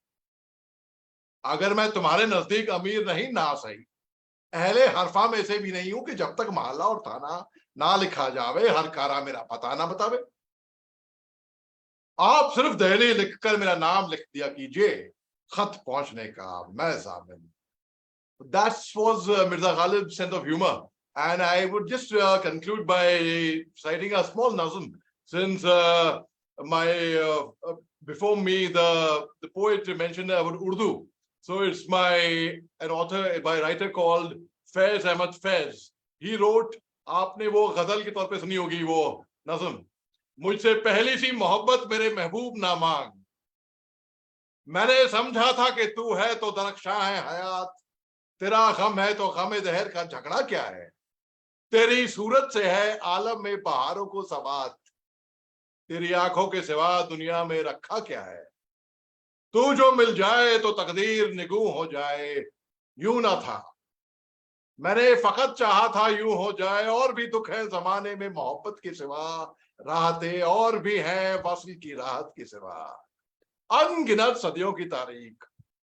[SPEAKER 12] अगर मैं तुम्हारे नजदीक अमीर नहीं ना सही, अहले हरफा में से भी नहीं हूं कि जब तक मोहल्ला और थाना ना लिखा जावे हर कारा मेरा पता ना बतावे. आप सिर्फ दहली लिखकर मेरा नाम लिख दिया कीजिए, खत पहुंचने का मैं जामिन. That was Mirza Khalid's sense of humor, and I would just conclude by citing a small nazm. Since before me the poet mentioned about Urdu, so it's an author by writer called Faiz Ahmad Faiz. He wrote, आपने वो गजल के तौर पे सुनी होगी वो नज़म, मुझसे पहली सी मोहब्बत मेरे महबूब ना मांग. मैंने समझा था कि तू है तो दरख्शां है हयात, तेरा गम है तो गम जहर का झगड़ा क्या है. तेरी सूरत से है आलम में बहारों को सवात, तेरी आंखों के सिवा दुनिया में रखा क्या है. तू जो मिल जाए तो तकदीर निगू हो जाए, यूं ना था मैंने फकत चाहा था यूं हो जाए. और भी दुख है जमाने में मोहब्बत के सिवा, राहतें और भी हैं वस्ल की राहत के सिवा. अनगिनत सदियों की तारीख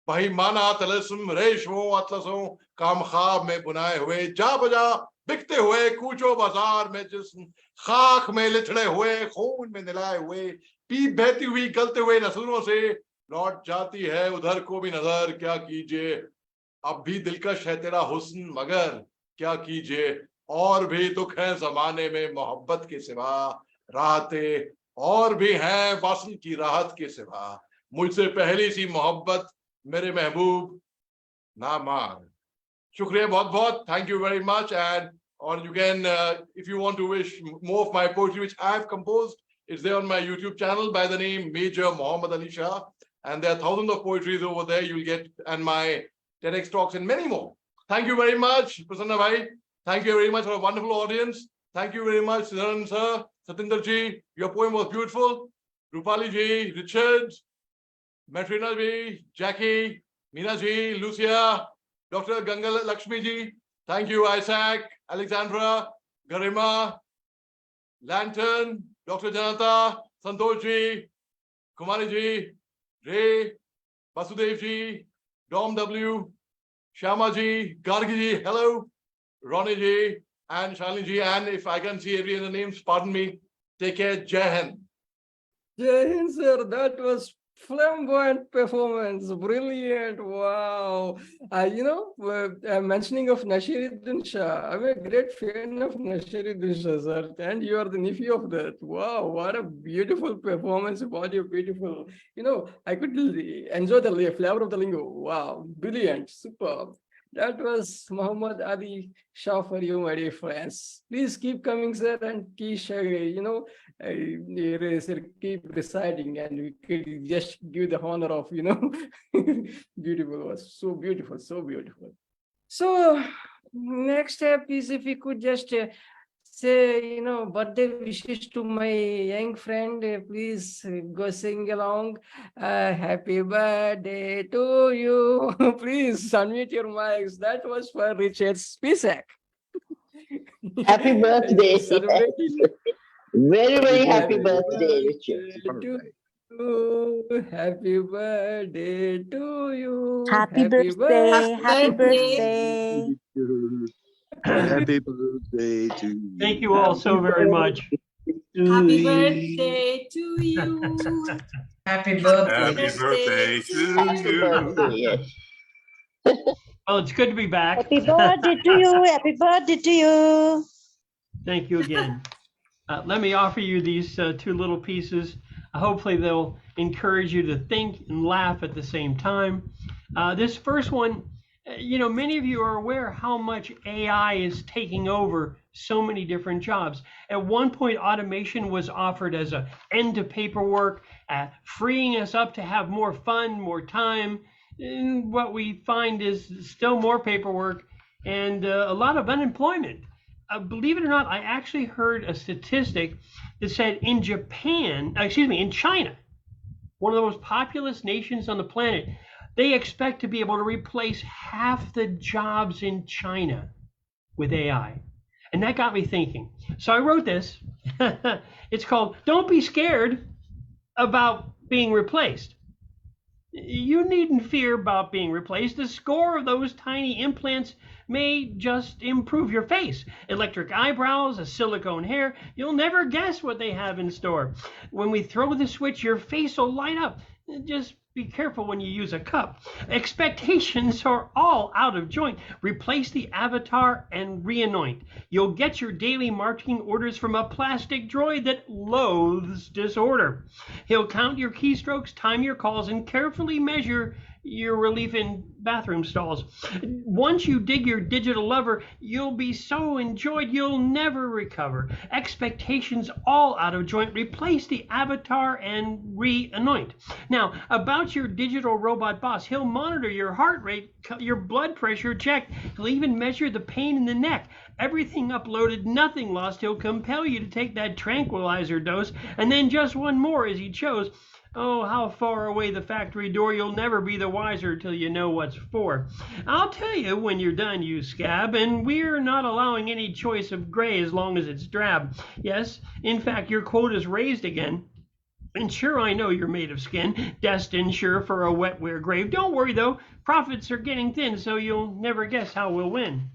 [SPEAKER 12] वही माना तलस्म रेशमों अतलसों काम ख्वाब में बुनाए हुए, जा बजा बिकते हुए कूचो बाजार में जिस्म, खाक में लिथड़े हुए खून में निलाए हुए, पीप बहती हुई गलते हुए नसूरों से लौट जाती है उधर को भी नजर. क्या कीजिए अब भी दिलकश है तेरा हुस्न मगर क्या कीजिए. और भी दुख है जमाने में मोहब्बत के सिवा, राहतें और भी हैं वस्ल की राहत के सिवा. मुझसे पहली सी मोहब्बत मेरे महबूब ना मांग. शुक्रिया बहुत बहुत. Thank you very much. And or you can if you want to wish more of my poetry which I have composed, it's there on my YouTube channel by the name Major Mohammed Ali Shah, and there are thousands of poetries over there you'll get, and my TEDx talks and many more. Thank you very much, Prasanna Bhai. Thank you very much for a wonderful audience. Thank you very much, Sreedharan sir, Satindar ji. Your poem was beautiful. Rupali ji, Richard, Martina ji, Jackie, Meena ji, Lucia, Dr. Gangalaxmi ji. Thank you, Isaac, Alexandra, Garima, Lantern, Dr. Janatha, Santosh ji, Kumari ji, Ray, Basudevl ji, Dom W, Shyama ji, Gargi ji, hello, Ronnie ji, and Shalini ji, and if I can see every other names, pardon me. Take care, Jai Hind.
[SPEAKER 1] Jai Hind, sir, that was flamboyant performance, brilliant, wow. Mentioning of Nashiruddin Shah, I'm a great fan of Nashiruddin Shah, sir, and you are the nephew of that. Wow, what a beautiful performance, what a beautiful, I could enjoy the flavor of the lingo. Wow, brilliant, superb. That was Muhammad Ali Shah for you, my dear friends. Please keep coming, sir, and keep keep reciting, and we could just give the honor of, beautiful, was so beautiful, so beautiful. So next step is if we could just say, birthday wishes to my young friend, please go sing along. Happy birthday to you. Please unmute your mics. That was for Richard Spisak.
[SPEAKER 6] Happy birthday.
[SPEAKER 1] Celebrating.
[SPEAKER 6] Very, very happy birthday, Richard.
[SPEAKER 1] Happy birthday to you.
[SPEAKER 13] Happy birthday. Happy birthday.
[SPEAKER 14] Happy birthday to you.
[SPEAKER 15] Thank you all so very much.
[SPEAKER 16] Happy birthday to you.
[SPEAKER 17] Happy birthday.
[SPEAKER 14] Happy birthday to you.
[SPEAKER 15] Well, it's good to be back.
[SPEAKER 13] Happy birthday to you. Happy birthday to you.
[SPEAKER 15] Thank you again. Let me offer you these two little pieces. Hopefully they'll encourage you to think and laugh at the same time. This first one, many of you are aware how much AI is taking over so many different jobs. At one point, automation was offered as an end to paperwork, freeing us up to have more fun, more time. And what we find is still more paperwork and a lot of unemployment. Believe it or not, I actually heard a statistic that said in China, one of the most populous nations on the planet, they expect to be able to replace half the jobs in China with AI. And that got me thinking. So I wrote this. It's called, Don't Be Scared About Being Replaced. You needn't fear about being replaced. The score of those tiny implants may just improve your face. Electric eyebrows, a silicone hair, you'll never guess what they have in store. When we throw the switch, your face will light up. Just be careful when you use a cup. Expectations are all out of joint. Replace the avatar and re-anoint. You'll get your daily marketing orders from a plastic droid that loathes disorder. He'll count your keystrokes, time your calls, and carefully measure your relief in bathroom stalls. Once you dig your digital lover, you'll be so enjoyed you'll never recover. Expectations all out of joint. Replace the avatar and re-anoint. Now, about your digital robot boss, he'll monitor your heart rate, your blood pressure checked. He'll even measure the pain in the neck. Everything uploaded, nothing lost. He'll compel you to take that tranquilizer dose, and then just one more as he chose. Oh, how far away the factory door, you'll never be the wiser till you know what's for. I'll tell you when you're done, you scab, and we're not allowing any choice of gray as long as it's drab. Yes, in fact, your quota's raised again. And sure, I know you're made of skin, destined sure for a wetware grave. Don't worry though, profits are getting thin, so you'll never guess how we'll win.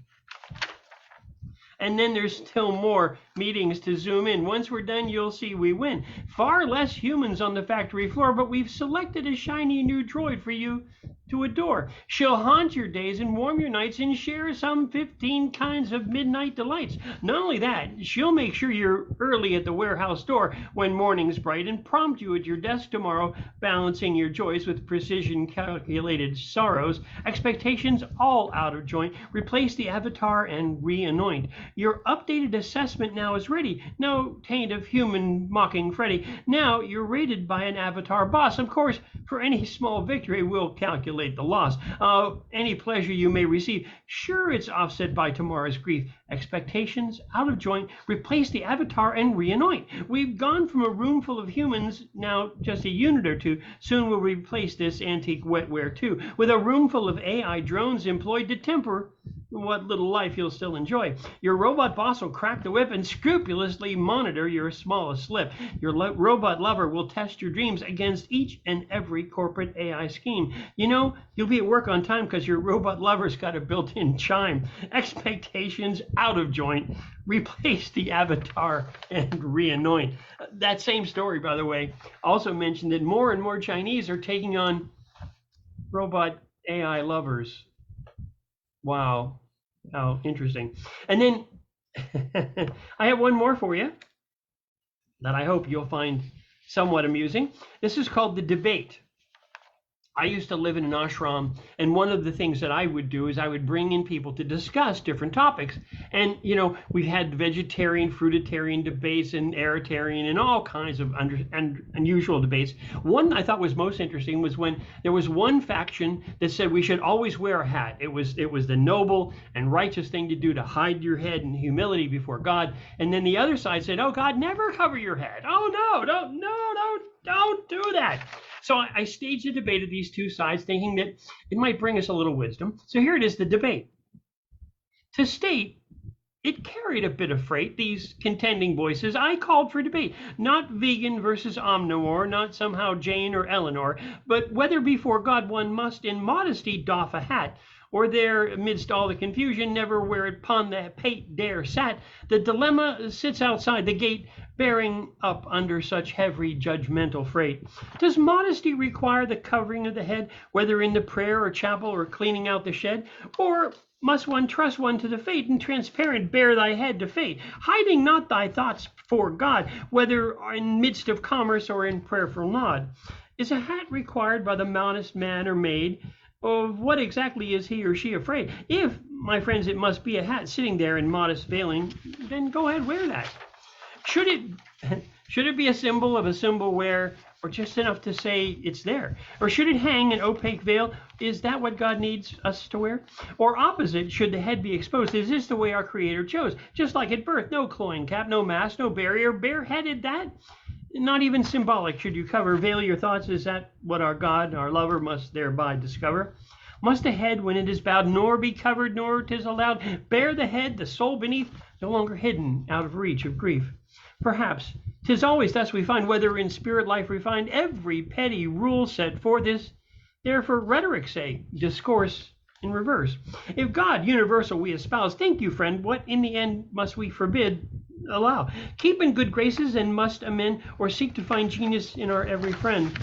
[SPEAKER 15] And then there's still more meetings to zoom in. Once we're done, you'll see we win. Far less humans on the factory floor, but we've selected a shiny new droid for you to adore. She'll haunt your days and warm your nights and share some 15 kinds of midnight delights. Not only that, she'll make sure you're early at the warehouse door when morning's bright and prompt you at your desk tomorrow, balancing your joys with precision calculated sorrows. Expectations all out of joint. Replace the avatar and re-anoint. Your updated assessment now is ready. No taint of human mocking Freddy. Now you're rated by an avatar boss. Of course, for any small victory, we'll calculate the loss. Any pleasure you may receive, sure, it's offset by tomorrow's grief. Expectations out of joint. Replace the avatar and re-anoint. We've gone from a room full of humans, now just a unit or two. Soon we'll replace this antique wetware too, with a room full of AI drones employed to temper what little life you'll still enjoy. Your robot boss will crack the whip and scrupulously monitor your smallest slip. Your robot lover will test your dreams against each and every corporate AI scheme. You know, you'll be at work on time because your robot lover's got a built-in chime. Expectations out of joint. Replace the avatar and re-anoint. That same story, by the way, also mentioned that more and more Chinese are taking on robot AI lovers. Wow, how interesting. And then I have one more for you that I hope you'll find somewhat amusing. This is called The Debate. I used to live in an ashram, and one of the things that I would do is I would bring in people to discuss different topics. And, you know, we had vegetarian, fruitarian debates and aritarian and all kinds of unusual debates. One I thought was most interesting was when there was one faction that said we should always wear a hat. It was the noble and righteous thing to do to hide your head in humility before God. And then the other side said, oh, God, never cover your head. Oh, no, don't do that. So I staged a debate of these two sides, thinking that it might bring us a little wisdom. So here it is, the debate. To state it carried a bit of freight, these contending voices, I called for debate. Not vegan versus omnivore, not somehow Jane or Eleanor, but whether before God one must in modesty doff a hat, or there, amidst all the confusion, never where it pun the pate dare sat. The dilemma sits outside the gate, bearing up under such heavy judgmental freight. Does modesty require the covering of the head, whether in the prayer or chapel or cleaning out the shed? Or must one trust one to the fate and transparent bear thy head to fate, hiding not thy thoughts for God, whether in midst of commerce or in prayerful nod? Is a hat required by the modest man or maid? Of what exactly is he or she afraid? If, my friends, it must be a hat sitting there in modest veiling, then go ahead, wear that. Should it be a symbol of a symbol wear, or just enough to say it's there? Or should it hang an opaque veil? Is that what God needs us to wear? Or opposite, should the head be exposed? Is this the way our Creator chose? Just like at birth, no clothing cap, no mask, no barrier, bareheaded that? Not even symbolic should you cover, veil your thoughts. Is that what our God, our lover, must thereby discover? Must the head, when it is bowed, nor be covered, nor 'tis allowed, bear the head, the soul beneath, no longer hidden, out of reach of grief? Perhaps 'tis always thus we find, whether in spirit life refined, every petty rule set forth is there for rhetoric's sake, discourse in reverse. If God universal we espouse, think you, friend, what in the end must we forbid, allow? Keep in good graces and must amend, or seek to find genius in our every friend.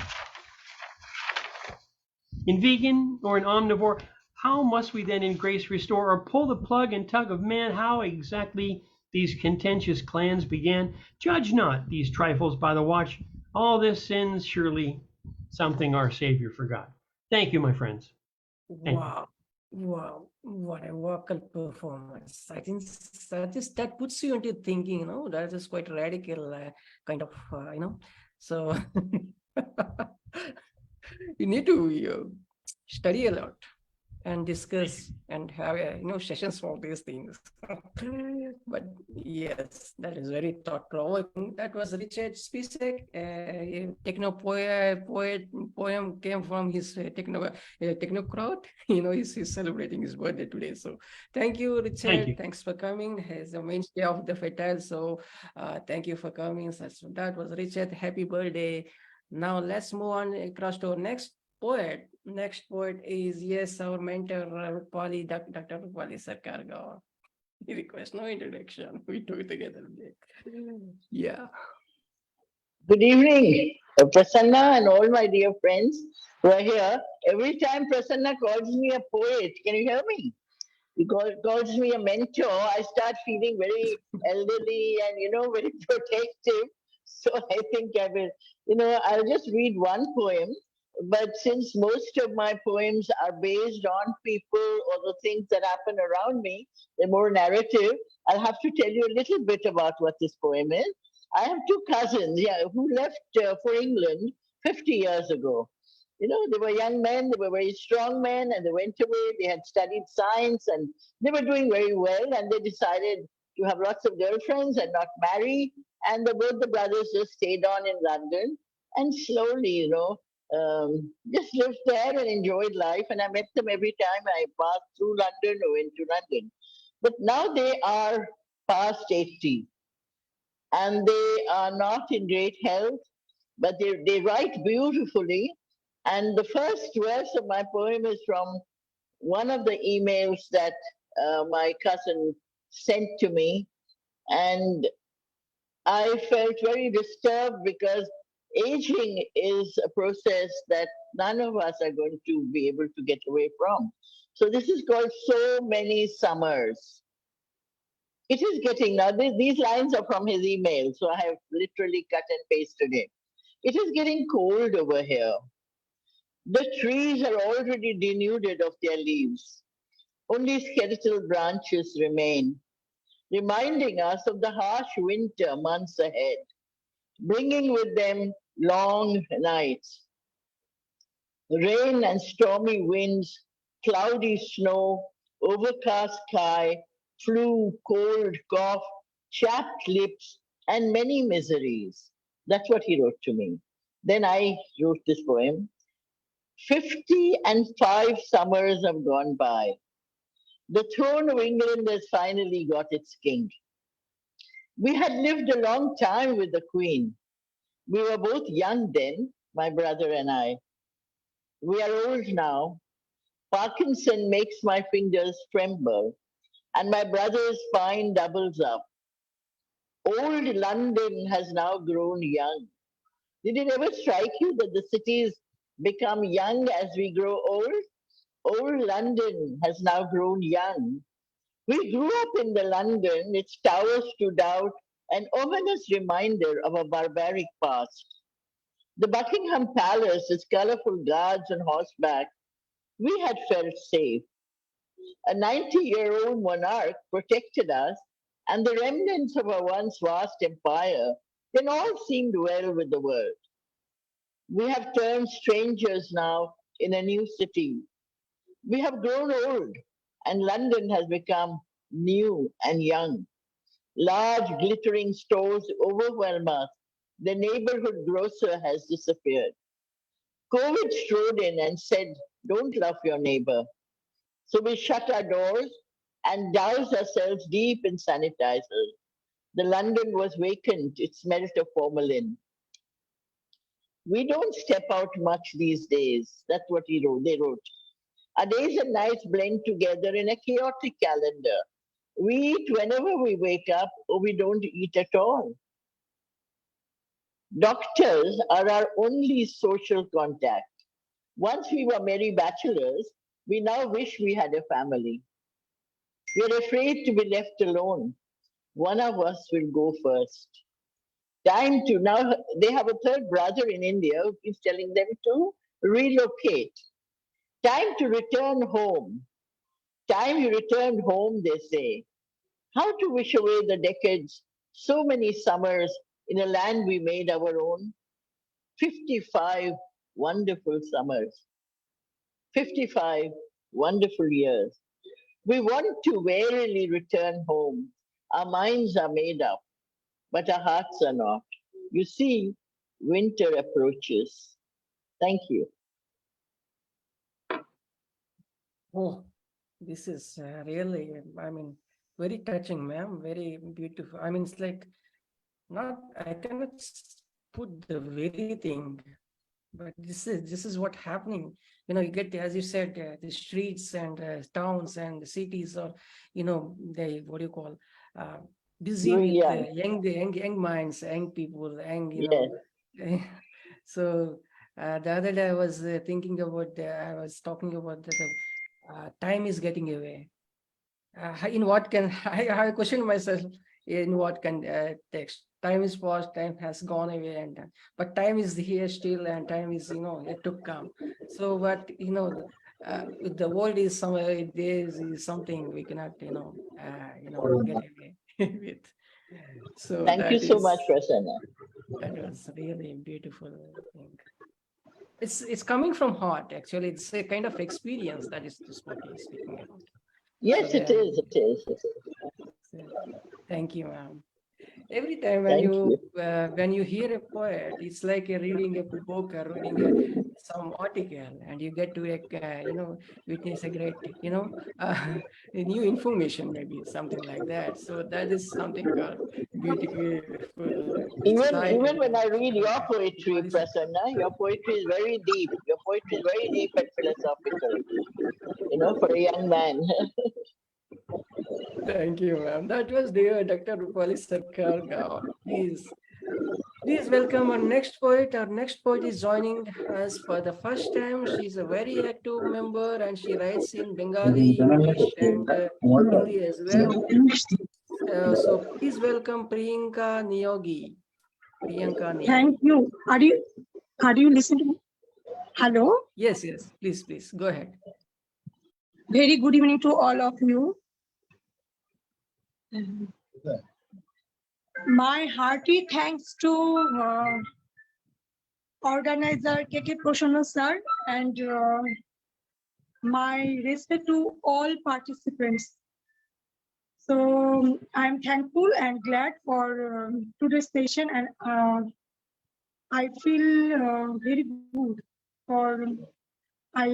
[SPEAKER 15] In vegan or in omnivore, how must we then in grace restore, or pull the plug and tug of man? How exactly these contentious clans began? Judge not these trifles by the watch. All this sin's surely something our Savior forgot. Thank you, my friends. Thank
[SPEAKER 1] Wow. Wow, what a vocal performance. I think that puts you into thinking, you know, that is quite radical kind of, you know. So you need to study a lot and discuss and have, sessions for these things. But yes, that is very thought-provoking. That was Richard Spisek, a poem came from his technocrat. He's celebrating his birthday today. So thank you, Richard.
[SPEAKER 15] Thank you.
[SPEAKER 1] Thanks for coming. He's the mainstay of the Fertile. So thank you for coming. So that was Richard. Happy birthday. Now let's move on across to our next poet. Next poet is, yes, our mentor, Dr. Rupali Sarkar Gaur. He requests no introduction. We do it together. Yeah.
[SPEAKER 6] Good evening, Prasanna and all my dear friends who are here. Every time Prasanna calls me a poet, can you hear me? He calls me a mentor, I start feeling very elderly and, very protective. So I think I will, I'll just read one poem. But since most of my poems are based on people or the things that happen around me, they're more narrative, I'll have to tell you a little bit about what this poem is. I have two cousins, who left for England 50 years ago. They were young men, they were very strong men, and they went away. They had studied science and they were doing very well, and they decided to have lots of girlfriends and not marry. And both the brothers just stayed on in London. And slowly, just lived there and enjoyed life. And I met them every time I passed through London or went to London. But now they are past 80 and they are not in great health, but they write beautifully. And the first verse of my poem is from one of the emails that my cousin sent to me. And I felt very disturbed because aging is a process that none of us are going to be able to get away from. So this is called So Many Summers. It is getting, now these lines are from his email, so I have literally cut and pasted it. It is getting cold over here. The trees are already denuded of their leaves. Only skeletal branches remain, reminding us of the harsh winter months ahead, bringing with them long nights, rain and stormy winds, cloudy snow, overcast sky, flu, cold, cough, chapped lips, and many miseries. That's what he wrote to me. Then I wrote this poem. 55 summers have gone by. The throne of England has finally got its king. We had lived a long time with the Queen. We were both young then, my brother and I. We are old now. Parkinson makes my fingers tremble, and my brother's spine doubles up. Old London has now grown young. Did it ever strike you that the cities become young as we grow old? Old London has now grown young. We grew up in the London, its towers stood out, an ominous reminder of a barbaric past. The Buckingham Palace, its colorful guards on horseback, we had felt safe. A 90-year-old monarch protected us, and the remnants of our once vast empire, then all seemed well with the world. We have turned strangers now in a new city. We have grown old, and London has become new and young. Large glittering stores overwhelm us. The neighborhood grocer has disappeared. COVID strode in and said, don't love your neighbor. So we shut our doors and doused ourselves deep in sanitizers. The London was vacant. It smelt of formalin. We don't step out much these days. That's what they wrote. Our days and nights blend together in a chaotic calendar. We eat whenever we wake up, or we don't eat at all. Doctors are our only social contact. Once we were merry bachelors, we now wish we had a family. We're afraid to be left alone. One of us will go first. Time to now, they have a third brother in India who is telling them to relocate. Time to return home. Time you return home, they say. How to wish away the decades, so many summers in a land we made our own. 55 wonderful summers. 55 wonderful years. We want to wearily return home. Our minds are made up, but our hearts are not. You see, winter approaches. Thank you.
[SPEAKER 1] Oh, this is really, I mean, very touching, ma'am. Very beautiful. I mean, it's like not, I cannot put the very thing, but this is what happening. You know, you get, as you said, the streets and towns and the cities are, you know, they, what do you call, busy with young minds, young people, young, you know. So the other day I was thinking about, I was talking about that time is getting away. In what can, I questioned myself, in what can text. Time is past, time has gone away, and but time is here still, and time is, you know, yet to come. So what, you know, the world is somewhere, there is something we cannot, you know, get away with. So
[SPEAKER 6] Thank you so much, Prasanna.
[SPEAKER 1] That was really beautiful thing. It's coming from heart, actually. It's a kind of experience that is just what he's speaking about.
[SPEAKER 6] Yes,
[SPEAKER 1] So
[SPEAKER 6] it is. It is.
[SPEAKER 1] Thank you, ma'am. Every time when you hear a poet, it's like reading a book or reading some article, and you get to witness a great a new information, maybe something like that. So that is something beautiful insight.
[SPEAKER 6] Even when I read your poetry, Prasanna, your poetry is very deep. Your poetry is very deep and philosophical, for a young man.
[SPEAKER 1] Thank you, ma'am. That was dear Dr. Rupali Sarkar. Please welcome our next poet. Our next poet is joining us for the first time. She's a very active member and she writes in Bengali, English, and Hindi as well. So please welcome Priyanka Neyogi. Priyanka Neyogi.
[SPEAKER 18] Thank you. Are you listening to me? Hello?
[SPEAKER 1] Yes. Please, go ahead.
[SPEAKER 18] Very good evening to all of you. My hearty thanks to organizer KK Prasanna sir and my respect to all participants. So I'm thankful and glad for today's session, and I feel very good for I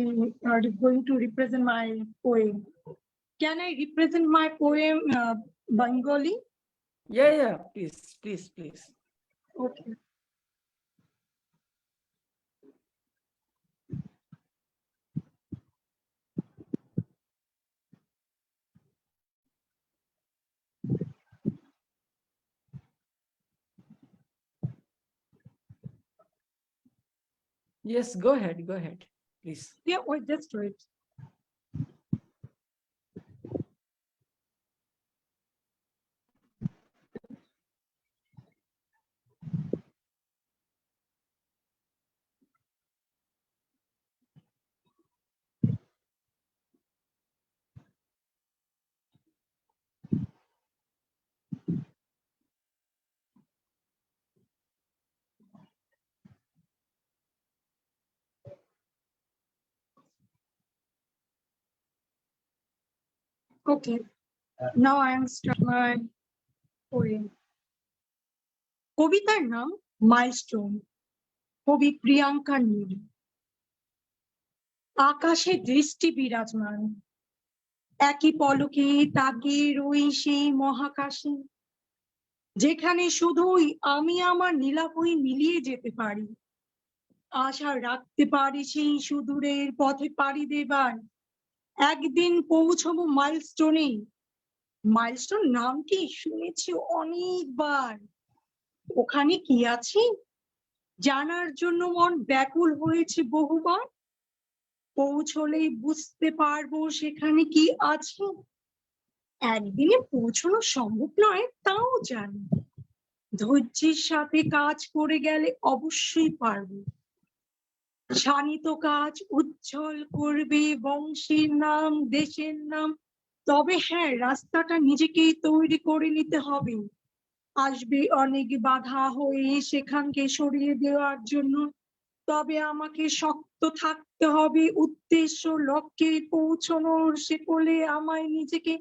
[SPEAKER 18] going to represent my poem. Can I represent my poem Bengali?
[SPEAKER 1] Yeah. Please.
[SPEAKER 18] Okay.
[SPEAKER 1] Yes, go ahead, please.
[SPEAKER 18] Yeah, wait, just wait. Okay, now I am starting my poem. কবিতার নাম milestone, কবি প্রিয়াঙ্কা নিয়োগী। আকাশে দৃষ্টি বিরাজমান, একই পলকে তাকে রই সেই মহাকাশে, যেখানে শুধুই আমি আমার নীলাভই মিলিয়ে যেতে পারি, আশা রাখতে পারি সেই সুদূরের পথে পাড়ি দেবার একদিন পৌঁছবো মাইলস্টোনে। মাইলস্টোন নামটি শুনেছি অনেকবার, ওখানে কি আছে জানার জন্য মন ব্যাকুল হয়েছে বহুবার। পৌঁছলেই বুঝতে পারবো সেখানে কি আছে, একদিনে পৌঁছানো সম্ভব নয় তাও জানি, ধৈর্যের সাথে কাজ করে গেলে অবশ্যই পারবো। শানিত কাজ উজ্জ্বল করবে বংশের নাম, দেশের নাম, তবে হ্যাঁ রাস্তাটা নিজেকেই তৈরি করে নিতে হবে। আসবে অনেক বাধা হয়ে সেখানকে সরিয়ে দেওয়ার জন্য, তবে আমাকে শক্ত থাকতে হবে উদ্দেশ্য লক্ষ্যে পৌঁছানোর শেকলে আমায় নিজেকে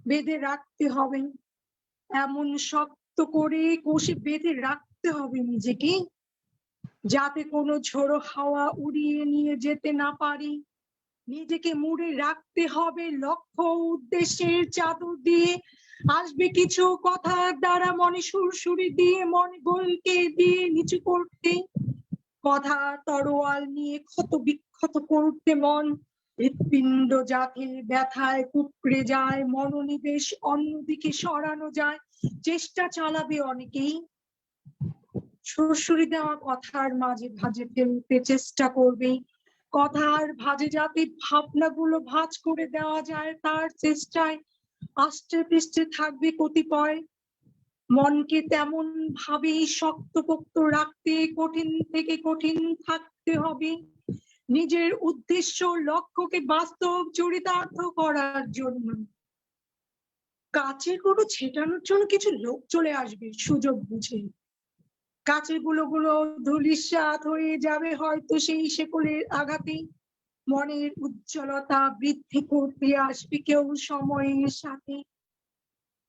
[SPEAKER 18] বেঁধে রাখতে হবে, এমন শক্ত করে কষে বেঁধে রাখতে হবে নিজেকে যাতে কোনো ঝোড়ো হাওয়া উড়িয়ে নিয়ে যেতে না পারি। নিজেকে মুড়ে রাখতে হবে লক্ষ্য উদ্দেশ্যের চাদর দিয়ে, আসবে কিছু কথার দ্বারা মনে সুরসুরি দিয়ে মনে গোলকে দিয়ে নিচু করতে, কথা তরোয়াল নিয়ে ক্ষত বিক্ষত করতে মন, হৃৎপিণ্ড যাতে ব্যথায় কুকড়ে যায়, মনোনিবেশ অন্যদিকে সরানো যায়, চেষ্টা চালাবে অনেকেই। সুরসুরি দেওয়া কথার মাঝে ভাজে ফেলতে চেষ্টা করবে, কথার ভাজে যাতে ভাবনাগুলো ভাঁজ করে দেওয়া যায় তার চেষ্টায় আষ্টে পৃষ্ঠে থাকবে কতিপয়। মনকে তেমন ভাবে শক্তপোক্ত রাখতে কঠিন থেকে কঠিন থাকতে হবে, নিজের উদ্দেশ্য লক্ষ্যকে বাস্তব চরিতার্থ করার জন্য। কাচের গুলো ছেটানোর জন্য কিছু লোক চলে আসবে সুযোগ বুঝে, কাচের গুলো ধূলিসাৎ হয়ে যাবে হয়তো সেই শেকলের আঘাতে, মনের উজ্জ্বলতা বৃদ্ধি করতে আসবে কেউ সময়ের সাথে।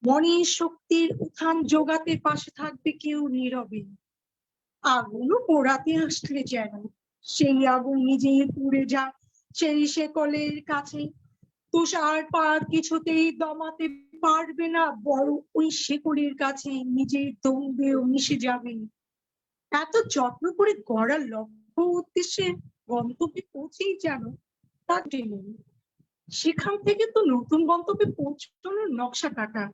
[SPEAKER 18] মনের শক্তির উত্থান যোগাতে পাশে থাকবে কেউ নীরবে। আগুনও পোড়াতে আসলে যেন সেই আগুন নিজেই পুড়ে যায় সেই শেকলের কাছে। তুষারপাত কিছুতেই দমাতে পারবে না, বড় ওই শেকলের কাছে নিজের দৌড়েও মিশে যাবে। এত যত্ন করে গড়ার লক্ষ্য উদ্দেশ্যে গন্তব্যে পৌঁছেই যেন তা টেনে। সেখান থেকে তো নতুন গন্তব্যে পৌঁছানোর নকশা কাটা,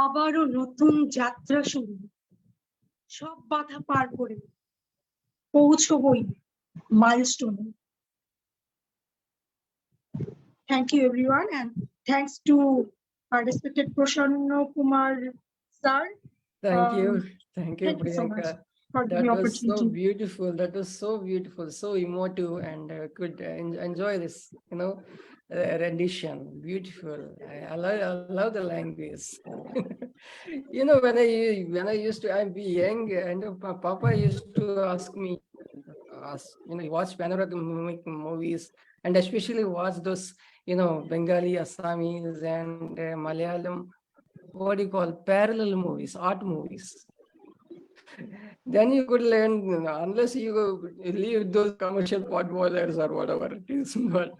[SPEAKER 18] আবারও নতুন যাত্রা শুরু। সব বাধা পার করে পৌঁছবই মাইলস্টোনে। Thank you everyone, and thanks to our respected Prasanna Kumar sir.
[SPEAKER 1] Thank you
[SPEAKER 18] Thank you so much
[SPEAKER 1] Priyanka.
[SPEAKER 18] for
[SPEAKER 1] That
[SPEAKER 18] the
[SPEAKER 1] was so
[SPEAKER 18] opportunity.
[SPEAKER 1] beautiful. That was so beautiful, so emotive, and could enjoy this, rendition. Beautiful. I love the language. When I used to be young, and Papa used to ask me, watch panoramic movies, and especially watch those, Bengali, Assamese, and Malayalam. What do you call parallel movies, art movies? Then you could learn, unless you leave those commercial pot boilers or whatever it is. But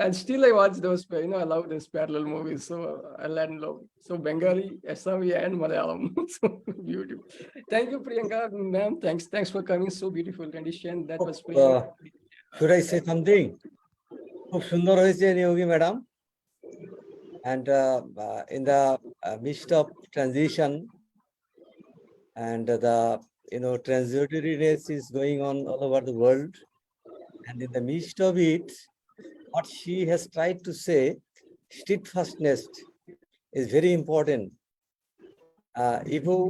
[SPEAKER 1] and still I watch those. I love those parallel movies. So I learn love. So Bengali, Assami, and Malayalam. So beautiful. Thank you, Priyanka, ma'am. Thanks for coming. So beautiful rendition. That was Priyanka.
[SPEAKER 19] Should I say something? খুব সুন্দর হয়েছে Niyogi madam. And in the midst of transition, and the transitoriness is going on all over the world, and in the midst of it, what she has tried to say, steadfastness is very important. If you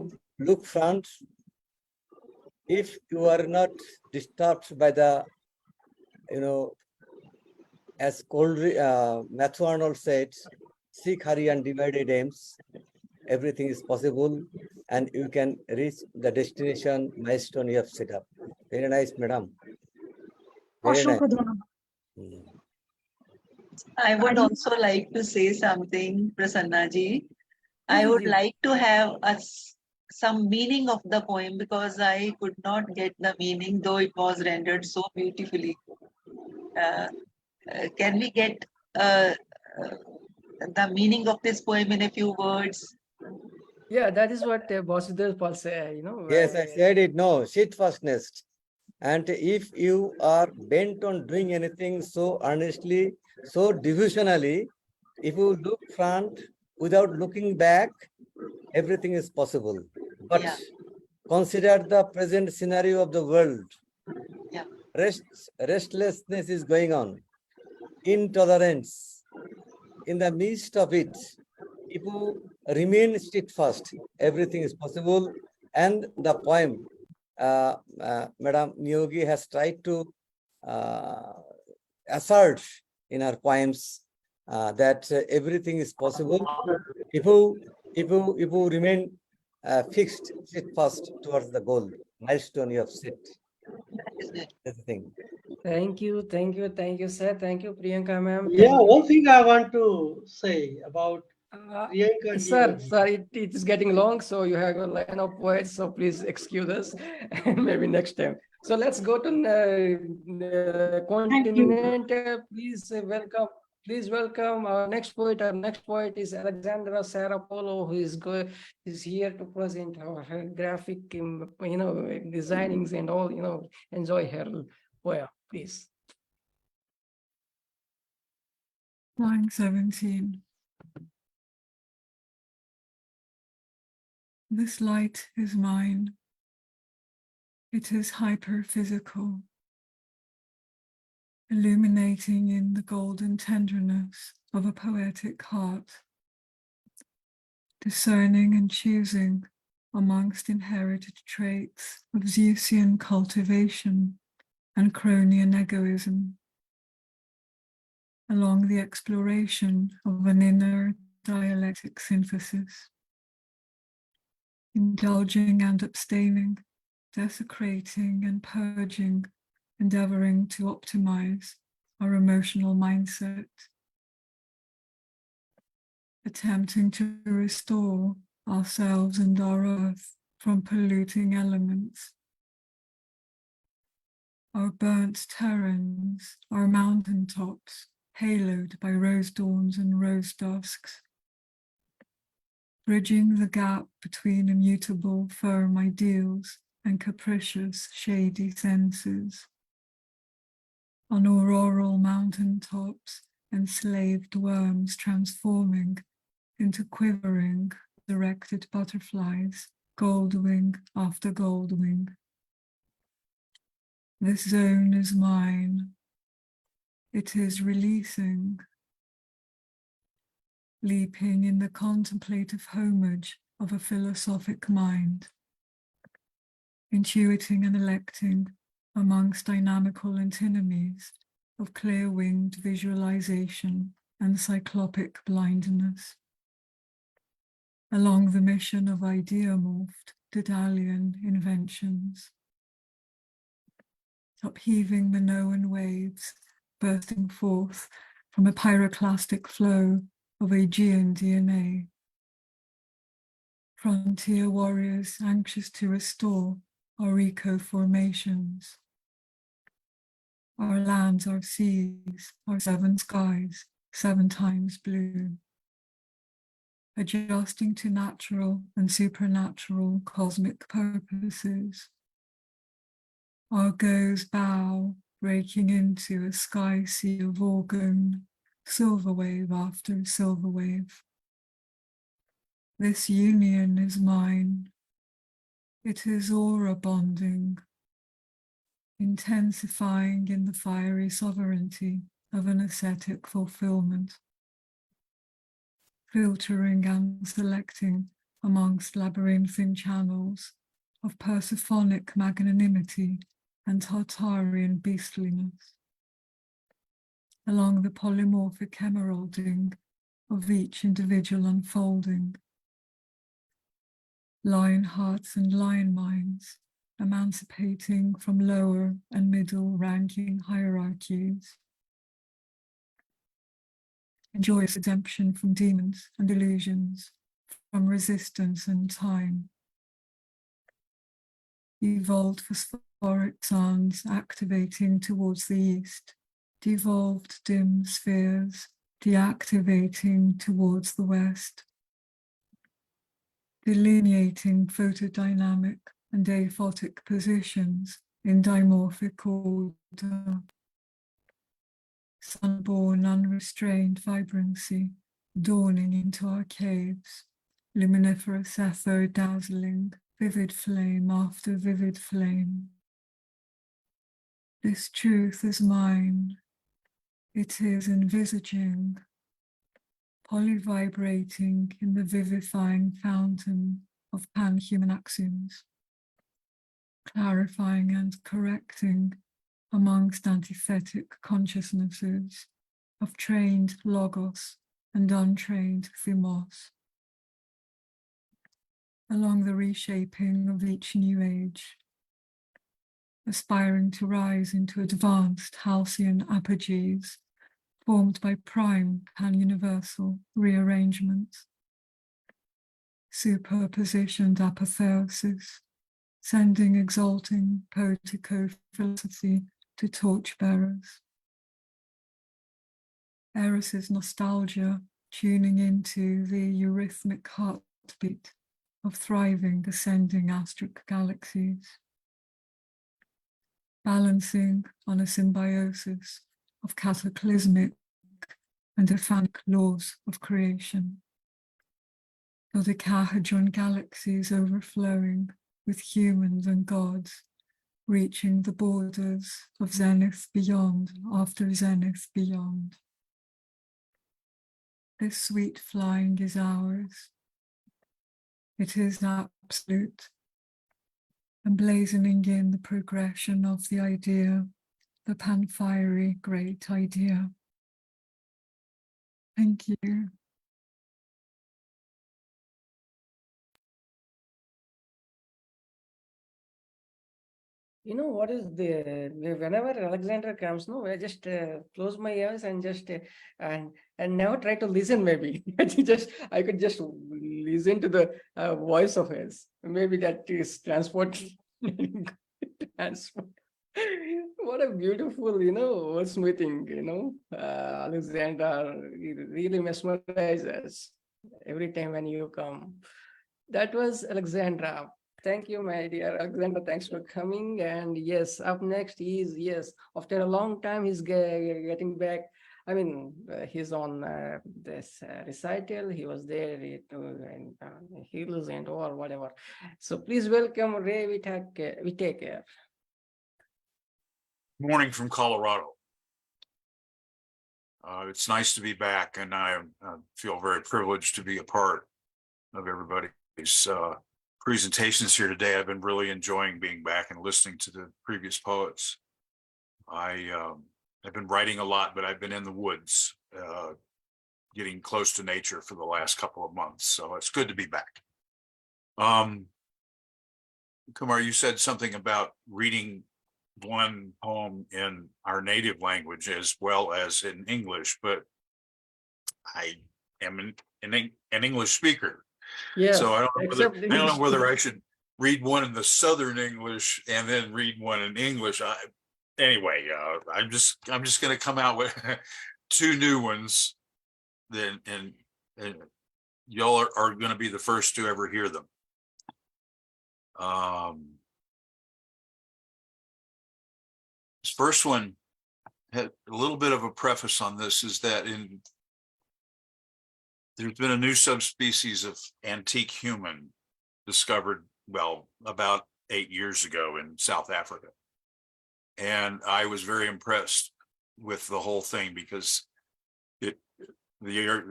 [SPEAKER 19] look front, if you are not disturbed by the as Matthew Arnold said, seek, hurry, and divided aims, everything is possible, and you can reach the destination milestone you have set up. Very nice, madam. Very nice.
[SPEAKER 5] I would also like to say something, Prasanna ji. I would like to have some meaning of the poem, because I could not get the meaning, though it was rendered so beautifully. Can we get the meaning of this poem in a few words?
[SPEAKER 1] Yeah, that is what Basudevl Paul said,
[SPEAKER 19] Yes, I said it. No, steadfastness. And if you are bent on doing anything so earnestly, so devotionally, if you look front without looking back, everything is possible. But consider the present scenario of the world.
[SPEAKER 5] Yeah.
[SPEAKER 19] Restlessness is going on. Intolerance. In the midst of it, if you remain steadfast, everything is possible. And the poem, Madam Neyogi has tried to assert in her poems that everything is possible if you remain fixed, steadfast towards the goal, milestone you have set. That's the thing.
[SPEAKER 1] Thank you, sir. Thank you, Priyanka, ma'am.
[SPEAKER 20] Yeah, one thing I want to say about Priyanka.
[SPEAKER 1] Sir, it is getting long, so you have a line of words, so please excuse us, and maybe next time. So let's go to continent. Please welcome our next poet. Our next poet is Alexandra Psaropoulou, who is here to present her graphic, designings and all. Enjoy her poem, please.
[SPEAKER 21] Line 17. This light is mine. It is hyperphysical, illuminating in the golden tenderness of a poetic heart, discerning and choosing amongst inherited traits of Zeusian cultivation and Cronian egoism, along the exploration of an inner dialectic synthesis, indulging and abstaining, desecrating and purging, endeavoring to optimize our emotional mindset. attempting to restore ourselves and our earth from polluting elements. Our burnt terrains, our mountaintops, haloed by rose dawns and rose dusks, bridging the gap between immutable, firm ideals and capricious, shady senses. On auroral mountaintops, enslaved worms transforming into quivering, directed butterflies, goldwing after goldwing. This zone is mine. It is releasing, leaping in the contemplative homage of a philosophic mind, intuiting and electing amongst dynamical antinomies of clear-winged visualization and cyclopic blindness. Along the mission of idea-morphed Daedalian inventions, upheaving Minoan waves bursting forth from a pyroclastic flow of Aegean DNA. Frontier warriors anxious to restore our eco-formations, our lands, our seas, our seven skies, 7 times blue, adjusting to natural and supernatural cosmic purposes. Our goes bow, breaking into a sky sea of orgone, silver wave after silver wave. This union is mine. It is aura bonding, intensifying in the fiery sovereignty of an ascetic fulfillment, filtering and selecting amongst labyrinthine channels of Persephonic magnanimity and Tartarian beastliness, along the polymorphic emeralding of each individual unfolding. Lion hearts and lion minds, emancipating from lower and middle ranking hierarchies. Joyous redemption from demons and illusions, from resistance and time. Evolved phosphoric suns activating towards the east, devolved dim spheres deactivating towards the west, delineating photodynamic and aphotic positions in dimorphic order. Sunborn unrestrained vibrancy dawning into our caves, luminiferous ether dazzling, vivid flame after vivid flame. This truth is mine. It is envisaging, polyvibrating in the vivifying fountain of pan-human axioms, clarifying and correcting amongst antithetic consciousnesses of trained logos and untrained thumos, along the reshaping of each new age, aspiring to rise into advanced halcyon apogees formed by prime pan-universal rearrangements, superpositioned apotheosis, sending exalting poetico philosophy to torchbearers. Eris's nostalgia tuning into the eurythmic heartbeat of thriving ascending astric galaxies, balancing on a symbiosis of cataclysmic and ephanic laws of creation. Dodecahedron galaxies overflowing with humans and gods, reaching the borders of zenith beyond after zenith beyond. This sweet flying is ours. It is absolute, emblazoning in the progression of the idea, the pan-fiery great idea. Thank you.
[SPEAKER 1] You know what is whenever Alexandra comes, no, I just close my ears and just and never try to listen. Maybe I could just listen to the voice of his. Maybe that is transport. Transport. What a beautiful, wordsmithing. Alexandra really mesmerizes every time when you come. That was Alexandra. Thank you, my dear Alexandra. Thanks for coming. And yes, up next is, yes, after a long time, he's getting back. I mean, he's on this recital. He was there in Hills and or whatever. So please welcome Ray. We take care.
[SPEAKER 2] Morning from Colorado. It's nice to be back, and I feel very privileged to be a part of everybody's presentations here today. I've been really enjoying being back and listening to the previous poets. I've been writing a lot, but I've been in the woods, getting close to nature for the last couple of months. So it's good to be back. Kumar, you said something about reading one poem in our native language as well as in English, but I am an English speaker.
[SPEAKER 1] Yes,
[SPEAKER 2] so I don't know whether I
[SPEAKER 1] English.
[SPEAKER 2] should read one in the Southern English and then read one in English. Anyway, I'm just going to come out with two new ones. Then and y'all are going to be the first to ever hear them. This first one had a little bit of a preface on this, is that there's been a new subspecies of antique human discovered, well, about 8 years ago in South Africa. And I was very impressed with the whole thing because the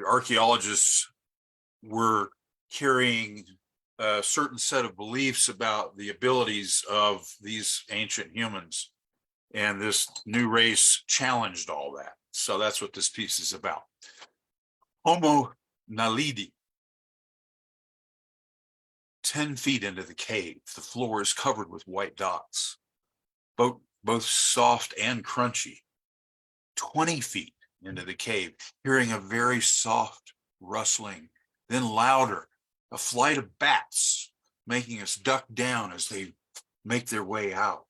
[SPEAKER 2] archaeologists were carrying a certain set of beliefs about the abilities of these ancient humans. And this new race challenged all that. So that's what this piece is about. Homo naledi. 10 feet into the cave, the floor is covered with white dots, both soft and crunchy. 20 feet into the cave, hearing a very soft rustling, then louder, a flight of bats making us duck down as they make their way out.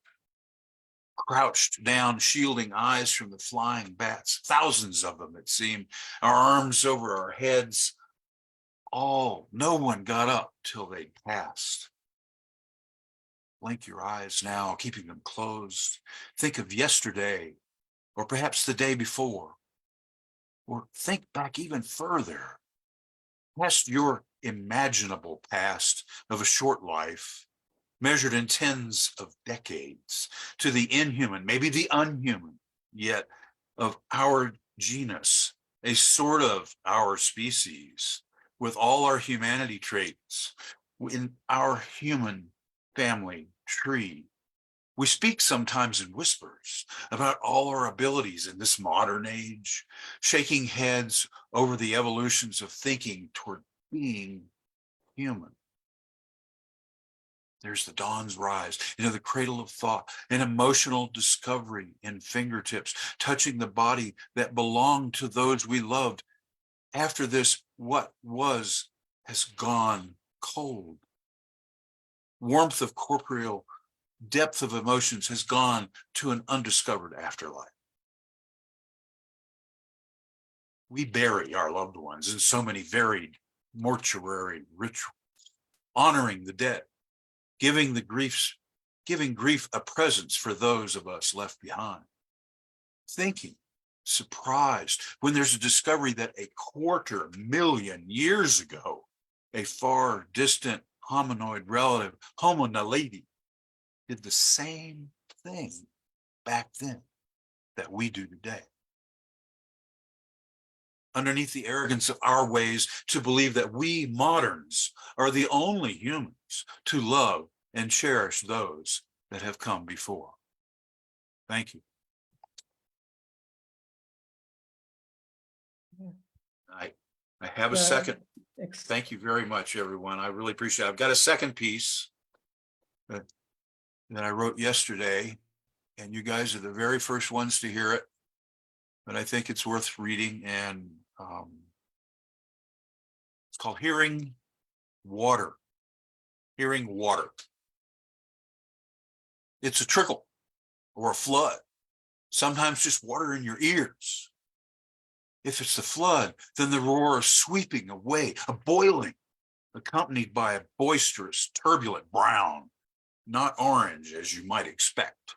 [SPEAKER 2] Crouched down, shielding eyes from the flying bats, thousands of them, it seemed, our arms over our heads. No one got up till they passed. Blink your eyes now, keeping them closed. Think of yesterday, or perhaps the day before, or think back even further, past your imaginable past of a short life, measured in tens of decades, to the inhuman, maybe the unhuman, yet of our genus, a sort of our species, with all our humanity traits, in our human family tree. We speak sometimes in whispers about all our abilities in this modern age, shaking heads over the evolutions of thinking toward being human. There's the dawn's rise into the cradle of thought, an emotional discovery in fingertips, touching the body that belonged to those we loved. After this, what was has gone cold. Warmth of corporeal, depth of emotions has gone to an undiscovered afterlife. We bury our loved ones in so many varied mortuary rituals, honoring the dead, giving grief a presence for those of us left behind. Thinking, surprised, when there's a discovery that 250,000 years ago, a far distant hominoid relative, Homo naledi, did the same thing back then that we do today. Underneath the arrogance of our ways to believe that we moderns are the only humans to love and cherish those that have come before. Thank you. I have a second. Thank you very much, everyone. I really appreciate it. I've got a second piece. that I wrote yesterday, and you guys are the very first ones to hear it, but I think it's worth reading. And it's called Hearing Water. Hearing water. It's a trickle or a flood, sometimes just water in your ears. If it's the flood, then the roar is sweeping away, a boiling, accompanied by a boisterous, turbulent brown, not orange as you might expect.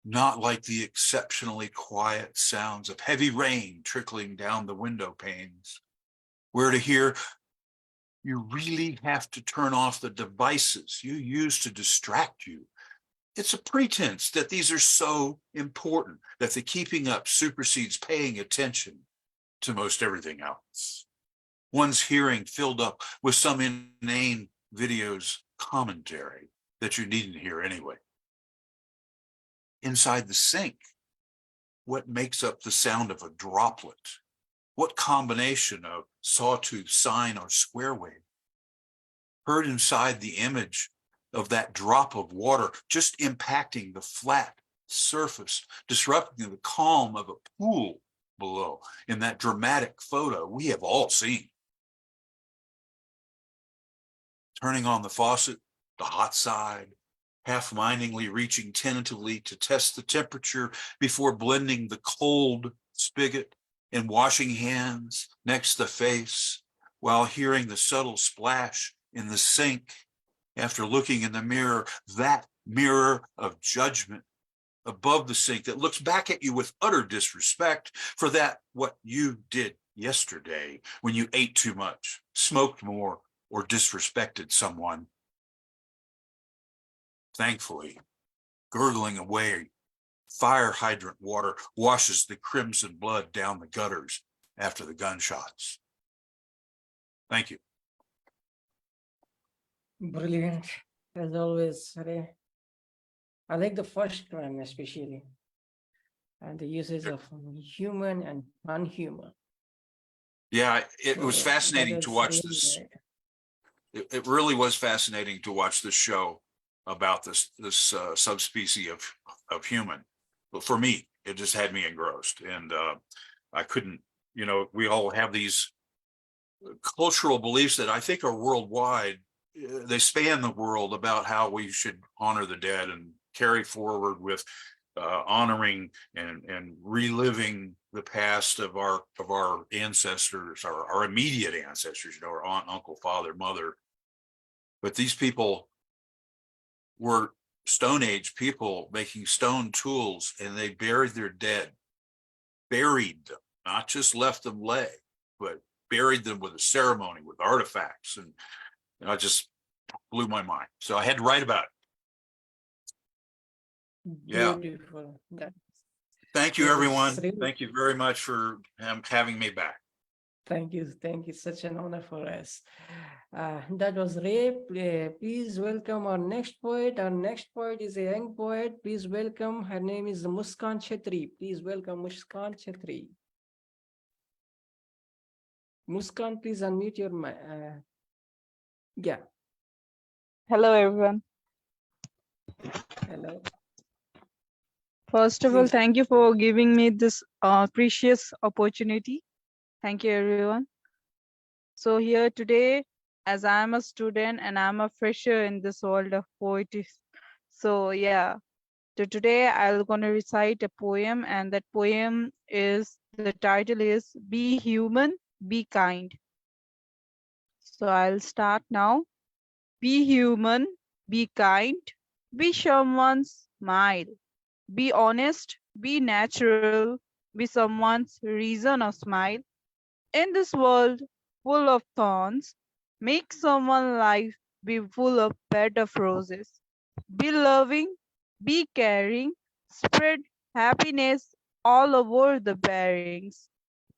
[SPEAKER 2] Not like the exceptionally quiet sounds of heavy rain trickling down the window panes, where to hear, you really have to turn off the devices you use to distract you. It's a pretense that these are so important that the keeping up supersedes paying attention to most everything else. One's hearing filled up with some inane video's commentary that you needn't hear anyway. Inside the sink, what makes up the sound of a droplet? What combination of sawtooth, sine, or square wave? Heard inside the image of that drop of water just impacting the flat surface, disrupting the calm of a pool below in that dramatic photo we have all seen. Turning on the faucet, the hot side, half-mindedly reaching tentatively to test the temperature before blending the cold spigot and washing hands next the face while hearing the subtle splash in the sink after looking in the mirror, that mirror of judgment above the sink that looks back at you with utter disrespect for that what you did yesterday when you ate too much, smoked more, or disrespected someone. Thankfully, gurgling away, fire hydrant water washes the crimson blood down the gutters after the gunshots. Thank you.
[SPEAKER 1] Brilliant, as always, Ray. I like the first one especially, and the usage of human and unhuman.
[SPEAKER 2] Yeah, it was
[SPEAKER 1] So
[SPEAKER 2] fascinating
[SPEAKER 1] that
[SPEAKER 2] to
[SPEAKER 1] is
[SPEAKER 2] watch
[SPEAKER 1] really
[SPEAKER 2] this.
[SPEAKER 1] great.
[SPEAKER 2] It really was fascinating to watch this show about this subspecies of human. But for me, it just had me engrossed, and I couldn't. We all have these cultural beliefs that I think are worldwide. They span the world about how we should honor the dead and carry forward with honoring and reliving the past of our ancestors, our immediate ancestors, our aunt, uncle, father, mother. But these people were Stone Age people making stone tools, and they buried their dead, buried them, not just left them lay, but buried them with a ceremony, with artifacts. And I just blew my mind. So I had to write about it. Yeah.
[SPEAKER 1] Beautiful.
[SPEAKER 2] Thank you,
[SPEAKER 1] That is
[SPEAKER 2] everyone.
[SPEAKER 1] really-
[SPEAKER 2] Thank you very much for having me back.
[SPEAKER 1] Thank you. Thank you. Such an honor for us. That was Ray. Please welcome our next poet. Our next poet is a young poet. Please welcome. Her name is Muskan Chhetri. Please welcome Muskan Chhetri. Muskan, please unmute your mic. Yeah.
[SPEAKER 3] Hello, everyone.
[SPEAKER 1] Hello.
[SPEAKER 3] First of all,
[SPEAKER 1] Please.
[SPEAKER 3] thank you for giving me this precious opportunity. Thank you, everyone. So here today, as I'm a student and I'm a fresher in this world of poetry. So yeah, today I'm gonna recite a poem, and that poem is, the title is Be Human, Be Kind. So I'll start now. Be human, be kind, be someone's smile. Be honest, be natural, be someone's reason of smile. In this world full of thorns, make someone's life be full of bed of roses. Be loving, be caring, spread happiness all over the bearings.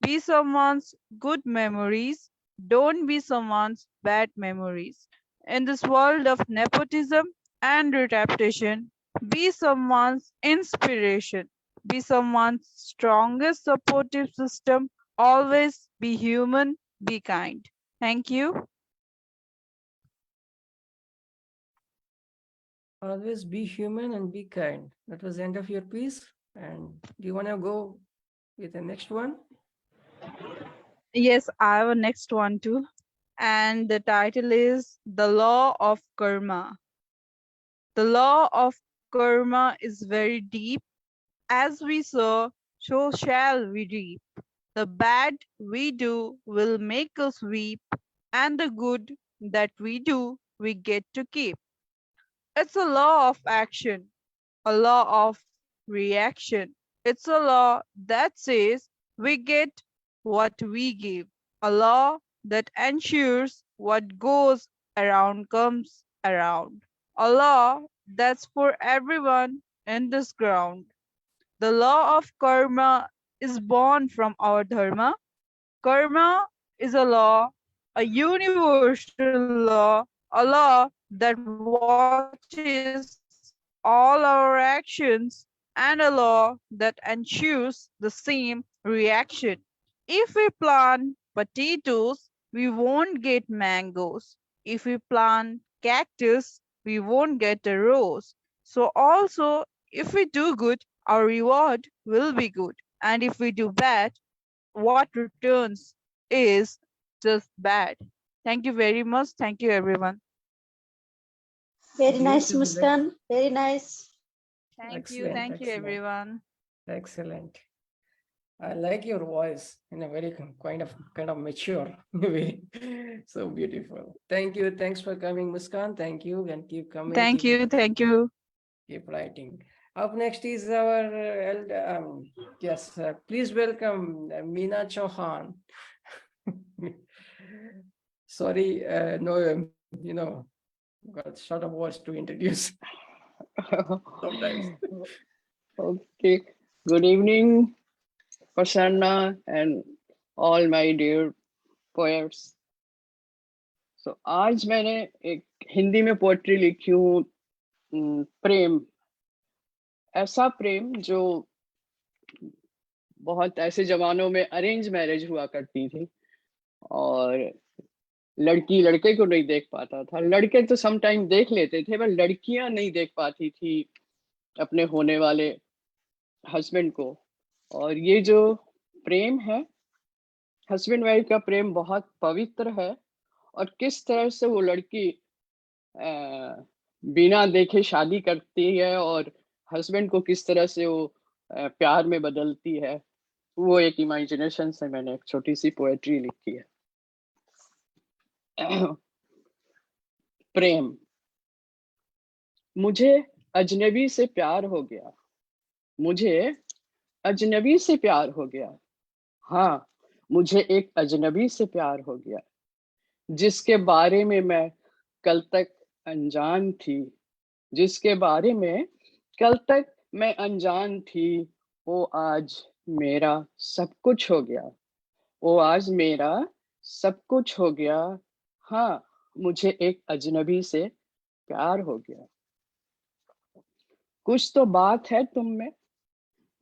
[SPEAKER 3] Be someone's good memories, don't be someone's bad memories. In this world of nepotism and reputation, be someone's inspiration. Be someone's strongest supportive system. Always be human, be kind. Thank you.
[SPEAKER 1] Always be human and be kind. That was the end of your piece. And do you want to go with the next one?
[SPEAKER 3] Yes, I have a next one too. And the title is The Law of Karma. The law of karma is very deep. As we sow, so shall we reap. The bad we do will make us weep, and the good that we do, we get to keep. It's a law of action, a law of reaction. It's a law that says we get what we give, a law that ensures what goes around comes around, a law that's for everyone in this ground. The law of karma is born from our dharma. Karma is a law, a universal law, a law that watches all our actions, and a law that ensures the same reaction. If we plant potatoes, we won't get mangoes. If we plant cactus, we won't get a rose. So also, if we do good, our reward will be good. And if we do bad, what returns is just bad. Thank you very much. Thank you, everyone.
[SPEAKER 13] Very nice, Muskan. Very nice.
[SPEAKER 3] Thank you.
[SPEAKER 1] Excellent,
[SPEAKER 3] Thank you,
[SPEAKER 1] excellent.
[SPEAKER 3] everyone.
[SPEAKER 1] Excellent. I like your voice in a very kind of mature way. So beautiful. Thank you. Thanks for coming, Muskan. Thank you, and keep coming.
[SPEAKER 3] Thank you. Thank you.
[SPEAKER 1] Keep writing. Up next is our yes. Please welcome Meena Chauhan. Sorry, no, got short of words to introduce. Sometimes.
[SPEAKER 4] Okay. Good evening, Prasanna and all my dear poets. So आज मैंने एक हिंदी में poetry लिखी हूँ, प्रेम, ऐसा प्रेम जो बहुत ऐसे जमानों में अरेंज मैरिज हुआ करती थी और लड़की लड़के को नहीं देख पाता था, लड़के तो सम टाइम देख लेते थे पर लड़कियां नहीं देख पाती थी अपने होने वाले हस्बैंड को। और ये जो प्रेम है, हस्बैंड वाइफ का प्रेम बहुत पवित्र है और किस तरह से वो लड़की बिना देखे शादी करती है और हस्बैंड को किस तरह से वो प्यार में बदलती है, वो एक इमेजिनेशन से मैंने एक छोटी सी पोएट्री लिखी है। प्रेम। मुझे अजनबी से प्यार हो गया, मुझे अजनबी से प्यार हो गया, हाँ मुझे एक अजनबी से प्यार हो गया, जिसके बारे में मैं कल तक अनजान थी, जिसके बारे में कल तक मैं अनजान थी, वो आज मेरा सब कुछ हो गया, वो आज मेरा सब कुछ हो गया, हाँ मुझे एक अजनबी से प्यार हो गया। कुछ तो बात है तुम में,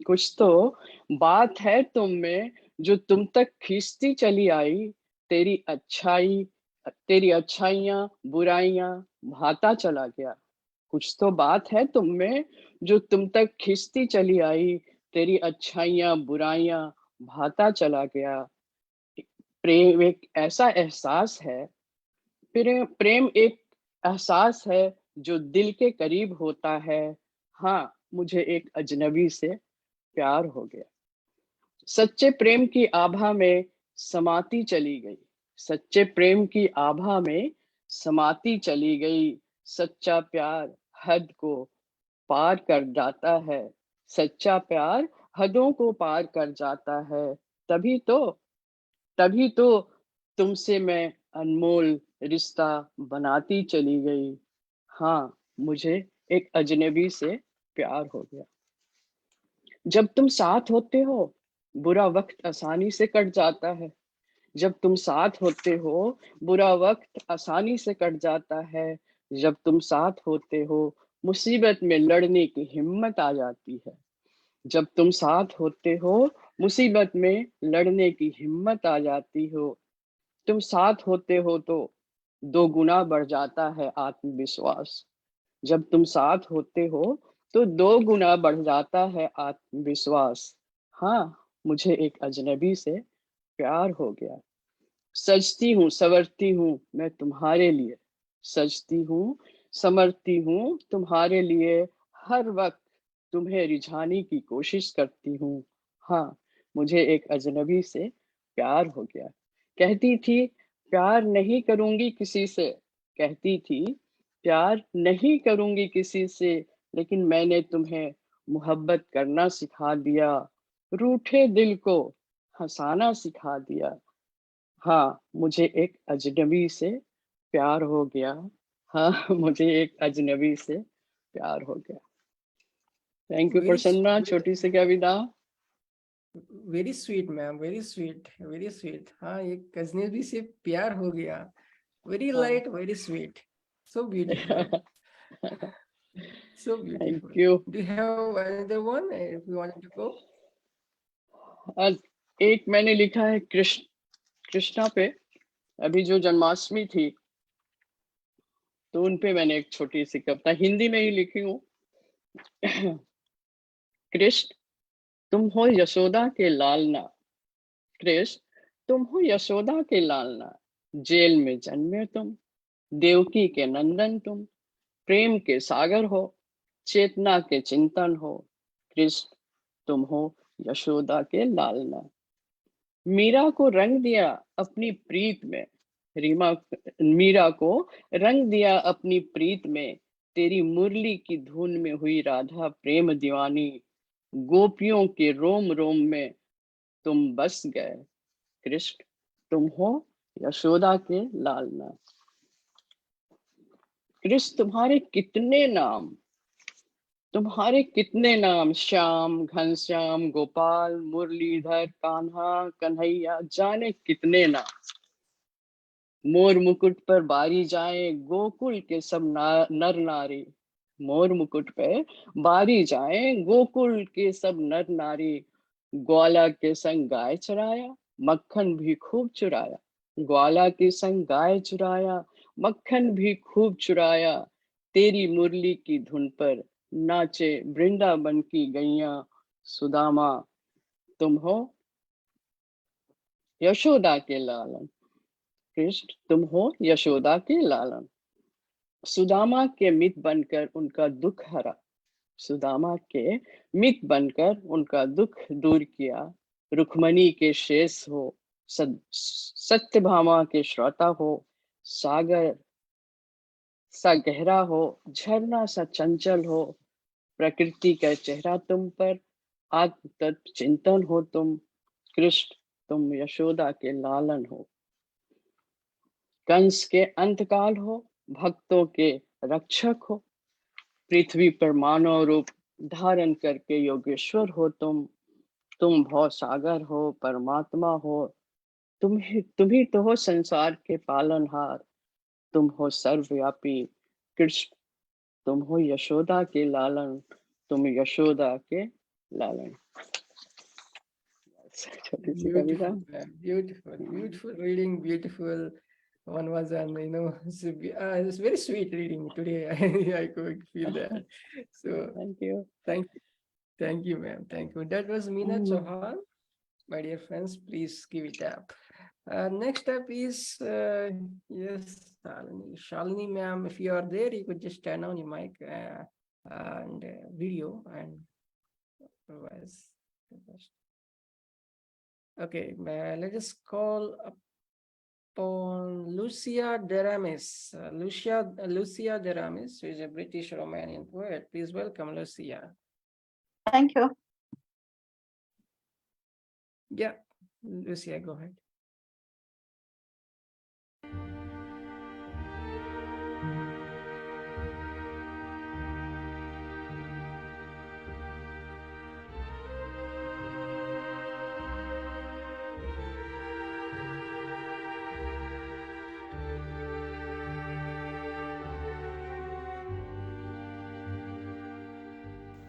[SPEAKER 4] कुछ तो बात है तुम में जो तुम तक खींचती चली आई, तेरी अच्छाइयाँ बुराइयां भाता चला गया। कुछ तो बात है तुम में जो तुम तक खींचती चली आई, तेरी अच्छाइयाँ बुराइयां भाता चला गया। प्रेम एक ऐसा एहसास है, प्रेम एक एहसास है जो दिल के करीब होता है, हाँ मुझे एक अजनबी से प्यार हो गया। सच्चे प्रेम की आभा में समाती चली गई, सच्चे प्रेम की आभा में समाती चली गई, सच्चा प्यार हद को पार कर जाता है, सच्चा प्यार हदों को पार कर जाता है। तभी तो तुमसे मैं अनमोल रिश्ता बनाती चली गई, हाँ मुझे एक अजनबी से प्यार हो गया। जब तुम साथ होते हो बुरा वक्त आसानी से कट जाता है, जब तुम साथ होते हो बुरा वक्त आसानी से कट जाता है, जब तुम साथ होते हो मुसीबत में लड़ने की हिम्मत आ जाती है, जब तुम साथ होते हो मुसीबत में लड़ने की हिम्मत आ जाती हो, तुम साथ होते हो तो 2 गुना बढ़ जाता है आत्मविश्वास, जब तुम साथ होते हो तो 2 गुना बढ़ जाता है आत्मविश्वास। हाँ, मुझे एक अजनबी से प्यार हो गया। सजती हूँ संवरती हूँ मैं तुम्हारे लिए, सजती हूँ संवरती हूँ तुम्हारे लिए, हर वक्त तुम्हें रिझाने की कोशिश करती हूँ। हाँ, मुझे एक अजनबी से प्यार हो गया। कहती थी प्यार नहीं करूंगी किसी से, कहती थी प्यार नहीं करूंगी किसी से, लेकिन मैंने तुम्हें मोहब्बत करना सिखा दिया, रूठे दिल को हंसाना सिखा दिया। हाँ, मुझे एक अजनबी से प्यार हो गया। हाँ, मुझे एक अजनबी से प्यार हो गया। Thank you
[SPEAKER 1] Very
[SPEAKER 4] Prasanna,
[SPEAKER 1] sweet,
[SPEAKER 4] छोटी सी कविता।
[SPEAKER 1] very sweet, ma'am. Very sweet, very sweet. हाँ, एक अजनबी से प्यार हो गया. Very
[SPEAKER 4] हाँ।
[SPEAKER 1] light, very sweet. So beautiful. So beautiful.
[SPEAKER 4] Thank you.
[SPEAKER 1] Do you have another one if you wanted to go?
[SPEAKER 4] एक मैंने लिखा है कृष्णा पे। अभी जो जन्माष्टमी थी तो उन पे मैंने एक छोटी सी कविता हिंदी में ही लिखी हूँ। कृष्ण तुम हो यशोदा के लालना, कृष्ण तुम हो यशोदा के लालना, जेल में जन्मे तुम, देवकी के नंदन तुम, प्रेम के सागर हो, चेतना के चिंतन हो, कृष्ण तुम हो यशोदा के लालना। मीरा को रंग दिया अपनी प्रीत में, मीरा को रंग दिया अपनी प्रीत में, तेरी मुरली की धुन में हुई राधा प्रेम दीवानी, गोपियों के रोम रोम में तुम बस गए, कृष्ण तुम हो यशोदा के लालना। कृष्ण तुम्हारे कितने नाम, तुम्हारे कितने नाम, श्याम घनश्याम गोपाल मुरलीधर कान्हा कन्हैया, जाने कितने नाम। मोर मुकुट पर बारी जाए गोकुल के सब नर नारी, मोर मुकुट पे बारी जाए गोकुल के सब नर नारी, ग्वाला के संग गाय चराया मक्खन भी खूब चुराया, ग्वाला के संग गाय चुराया मक्खन भी खूब चुराया, तेरी मुरली की धुन पर नाचे वृंदावन की गैया, सुदामा तुम हो यशोदा के लालन, कृष्ण तुम हो यशोदा के लालन। सुदामा के मित बनकर उनका दुख हरा, सुदामा के मित बनकर उनका दुख दूर किया, रुक्मणी के शेष हो, सत्यभामा के श्रोता हो, सागर सा गहरा हो, झरना सा चंचल हो, प्रकृति का चेहरा तुम पर, आत्म तत्व चिंतन हो तुम, कृष्ण तुम यशोदा के लालन हो। कंस के अंतकाल हो, भक्तों के रक्षक हो, पृथ्वी पर मानव रूप धारण करके योगेश्वर हो तुम भव सागर हो, परमात्मा हो, तुम ही तो हो संसार के पालनहार, तुम हो सर्वव्यापी, कृष्ण तुम हो यशोदा के लालन, तुम यशोदा के लालन। छोटी सी कविता।
[SPEAKER 1] Beautiful, beautiful reading, beautiful. One was on, it's very sweet reading today. I could feel that. So
[SPEAKER 4] Thank you.
[SPEAKER 1] Thank you, ma'am. Thank you. That was Meena Chauhan. My dear friends, please give it up. Next up is, yes, Shalini ma'am. If you are there, you could just turn on your mic and video and otherwise. Okay, let us call upon Lucia Daramus. Lucia Daramus, who is a British Romanian poet. Please welcome Lucia.
[SPEAKER 7] Thank you.
[SPEAKER 1] Yeah, Lucia, go ahead.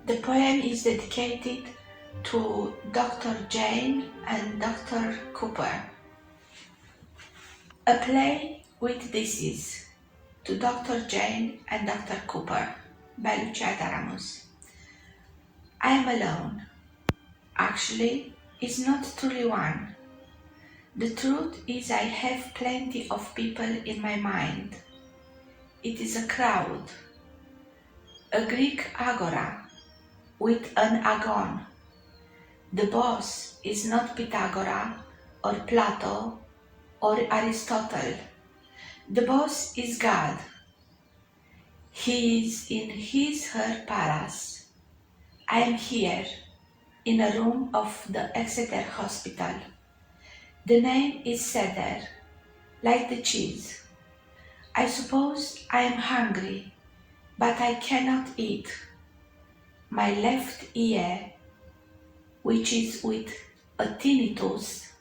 [SPEAKER 22] The poem is dedicated to Dr. Jane and Dr. Cooper. A play with disease to Dr. Jane and Dr. Cooper. by Lucia Daramus. I am alone. Actually, it's not truly one. The truth is I have plenty of people in my mind. It is a crowd, a Greek agora with an agon. The boss is not Pythagoras or Plato or Aristotle. The boss is God. He is in his/her palace. I am here in a room of the Exeter Hospital. The name is Cedar, like the cheese. I suppose I am hungry, but I cannot eat. My left ear, which is with a tinnitus,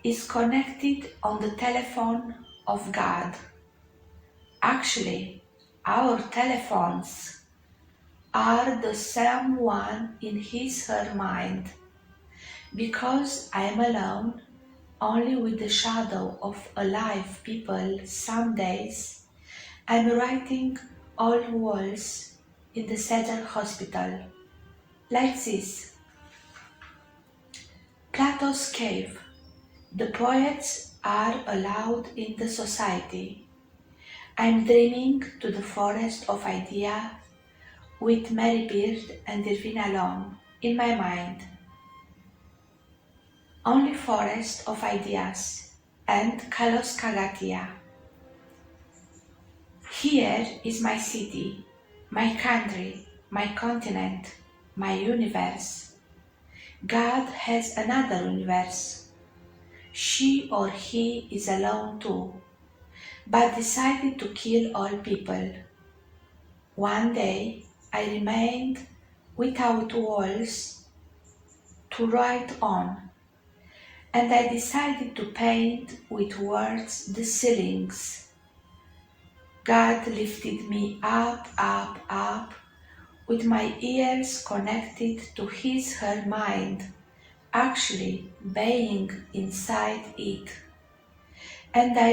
[SPEAKER 22] is connected on the telephone of God. Actually, our telephones are the same one in his/her mind. Because I am alone, only with the shadow of alive people some days, I am writing old walls in the Cedar Hospital, like this. Plato's cave. The poets are allowed in the society. I am dreaming to the forest of idea with Mary Beard and Irvina Long in my mind. Only forest of ideas and Kalos Kagatia. Here is my city, my country, my continent, my universe. God has another universe. She or he is alone too, but decided to kill all people. One day I remained without walls to write on, and I decided to paint with words the ceilings. God lifted me up, up, up, with my ears connected to his/her mind, actually being inside it. And I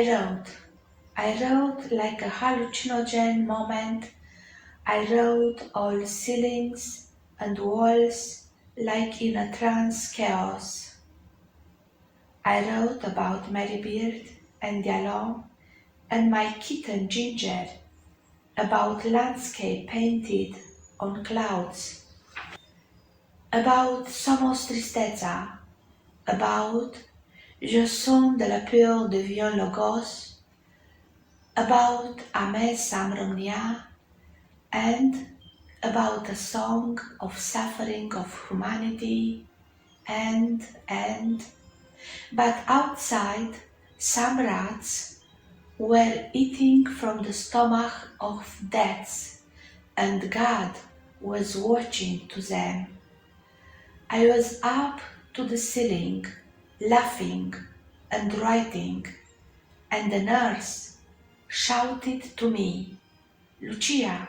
[SPEAKER 22] wrote like a hallucinogen moment. I wrote all ceilings and walls like in a trance chaos. I wrote about Mary Beard and Dialon and my kitten Ginger, about landscape painted on clouds, about Somos Tristeza, about Je sens de la peur de vieux logos, about Amel Samromnia, and about a song of suffering of humanity, but outside some rats were eating from the stomach of deaths, and God was watching to them. I was up to the ceiling, laughing and writing, and the nurse shouted to me, "Lucia,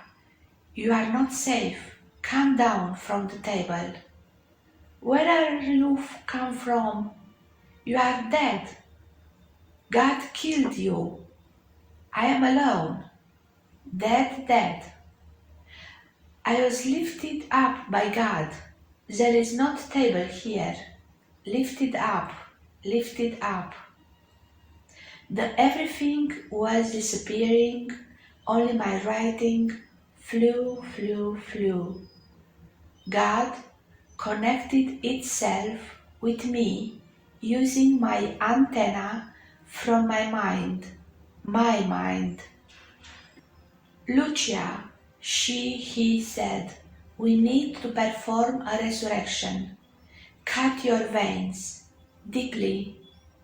[SPEAKER 22] you are not safe. Come down from the table." "Where are you come from? You are dead. God killed you. I am alone. Dead, dead." I was lifted up by God. There is not table here. Lifted up, lifted up. The everything was disappearing, only my writing flew, flew, flew. God connected itself with me using my antenna from my mind, my mind. "Lucia," he said, "we need to perform a resurrection. Cut your veins, deeply,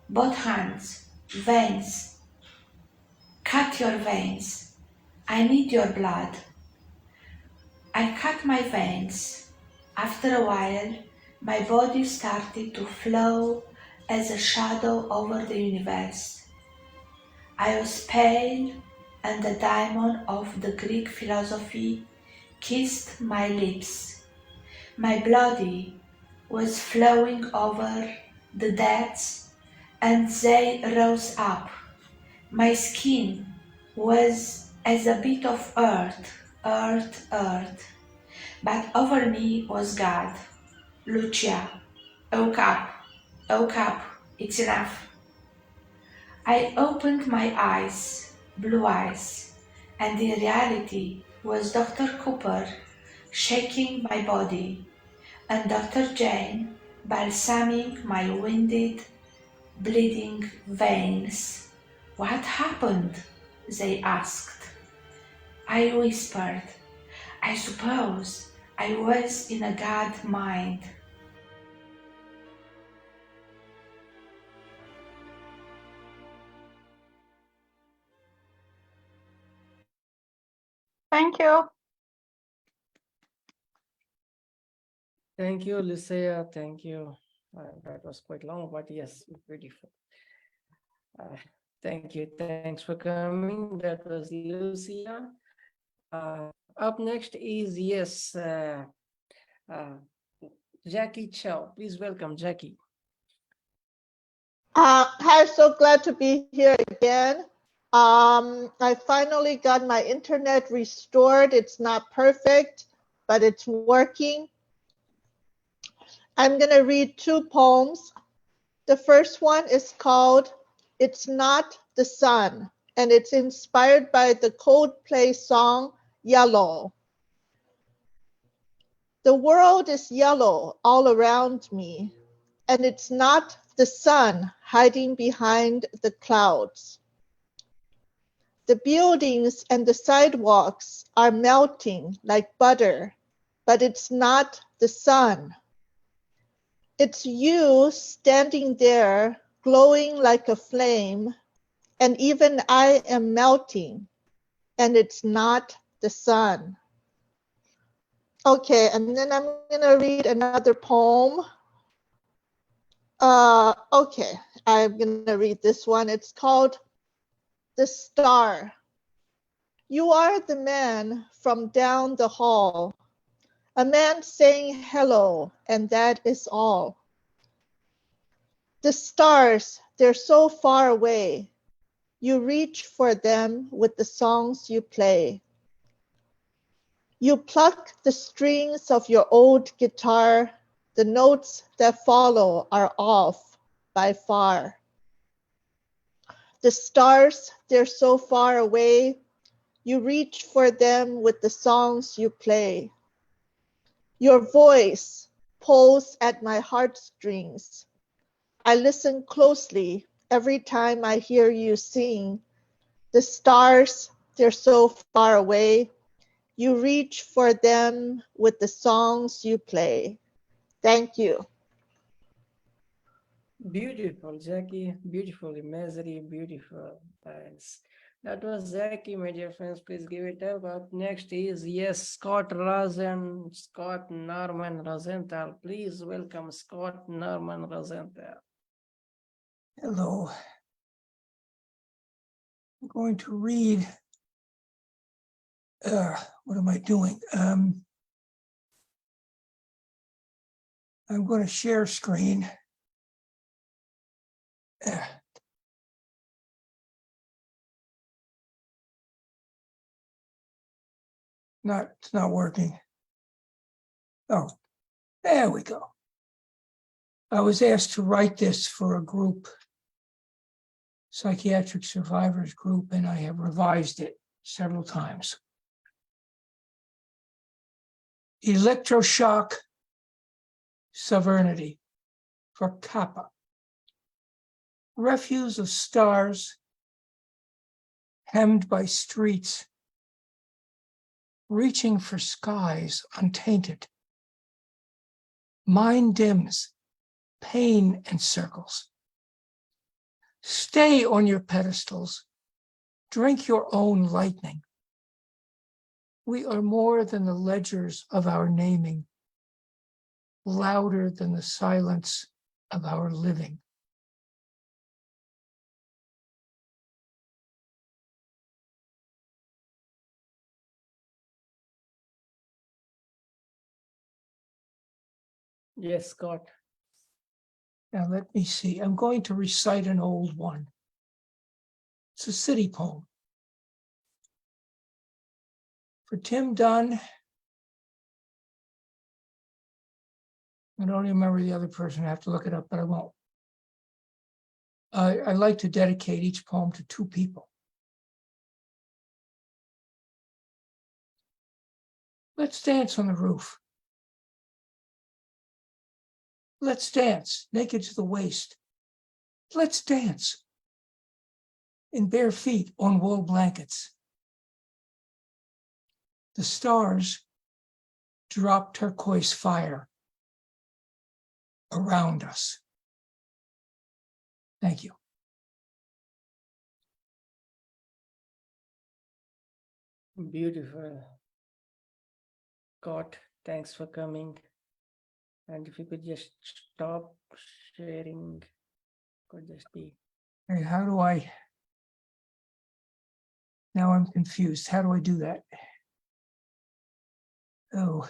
[SPEAKER 22] both hands, veins. Cut your veins. I need your blood." I cut my veins. After a while, my body started to flow as a shadow over the universe. I was pale, and the diamond of the Greek philosophy kissed my lips. My body was flowing over the deaths, and they rose up. My skin was as a bit of earth earth, earth. But over me was God. Lucia, woke up, it's enough. I opened my eyes, blue eyes, and in reality was Dr. Cooper shaking my body and Dr. Jane balsaming my winded, bleeding veins. What happened? They asked. I whispered, I suppose I was in a God mind.
[SPEAKER 3] Thank you.
[SPEAKER 1] Thank you, Lucia. Thank you. That was quite long, but yes, beautiful. Thank you. Thanks for coming. That was Lucia. Up next is, yes, Jackie Chow. Please welcome Jackie.
[SPEAKER 7] Hi, so glad to be here again. I finally got my internet restored. It's not perfect, but it's working. I'm going to read two poems. The first one is called It's Not the Sun, and it's inspired by the Coldplay song Yellow. The world is yellow all around me, and it's not the sun hiding behind the clouds. The buildings and the sidewalks are melting like butter, but it's not the sun. It's you standing there, glowing like a flame, and even I am melting, and it's not the sun. Okay, and then I'm gonna read another poem. Okay, I'm gonna read this one. It's called The Star. You are the man from down the hall, a man saying hello, and that is all. The stars, they're so far away. You reach for them with the songs you play. You pluck the strings of your old guitar. The notes that follow are off by far. The stars, they're so far away. You reach for them with the songs you play. Your voice pulls at my heartstrings. I listen closely every time I hear you sing. The stars, they're so far away. You reach for them with the songs you play. Thank you.
[SPEAKER 1] Beautiful, Jackie. Beautiful imagery. Beautiful. Thanks. That was Jackie, my dear friends. Please give it up. Up next is, yes, Scott Norman Rosenthal. Please welcome Scott Norman Rosenthal.
[SPEAKER 9] Hello. I'm going to read. What am I doing? I'm going to share screen. It's not working. Oh, there we go. I was asked to write this for a group, psychiatric survivors group, and I have revised it several times. Electroshock sovereignty for Kappa. Refuse of stars hemmed by streets, reaching for skies untainted. Mind dims, pain encircles. Stay on your pedestals, drink your own lightning. We are more than the ledgers of our naming, louder than the silence of our living.
[SPEAKER 1] Yes, Scott.
[SPEAKER 9] Now let me see. I'm going to recite an old one. It's a city poem. For Tim Dunn, I don't remember the other person. I have to look it up, but I won't. I'd like to dedicate each poem to two people. Let's dance on the roof. Let's dance naked to the waist. Let's dance in bare feet on wool blankets. The stars drop turquoise fire around us. Thank you.
[SPEAKER 1] Beautiful. Scott, thanks for coming. And if you could just stop sharing, could just be.
[SPEAKER 9] Hey, how do I? Now I'm confused. How do I do that? Oh.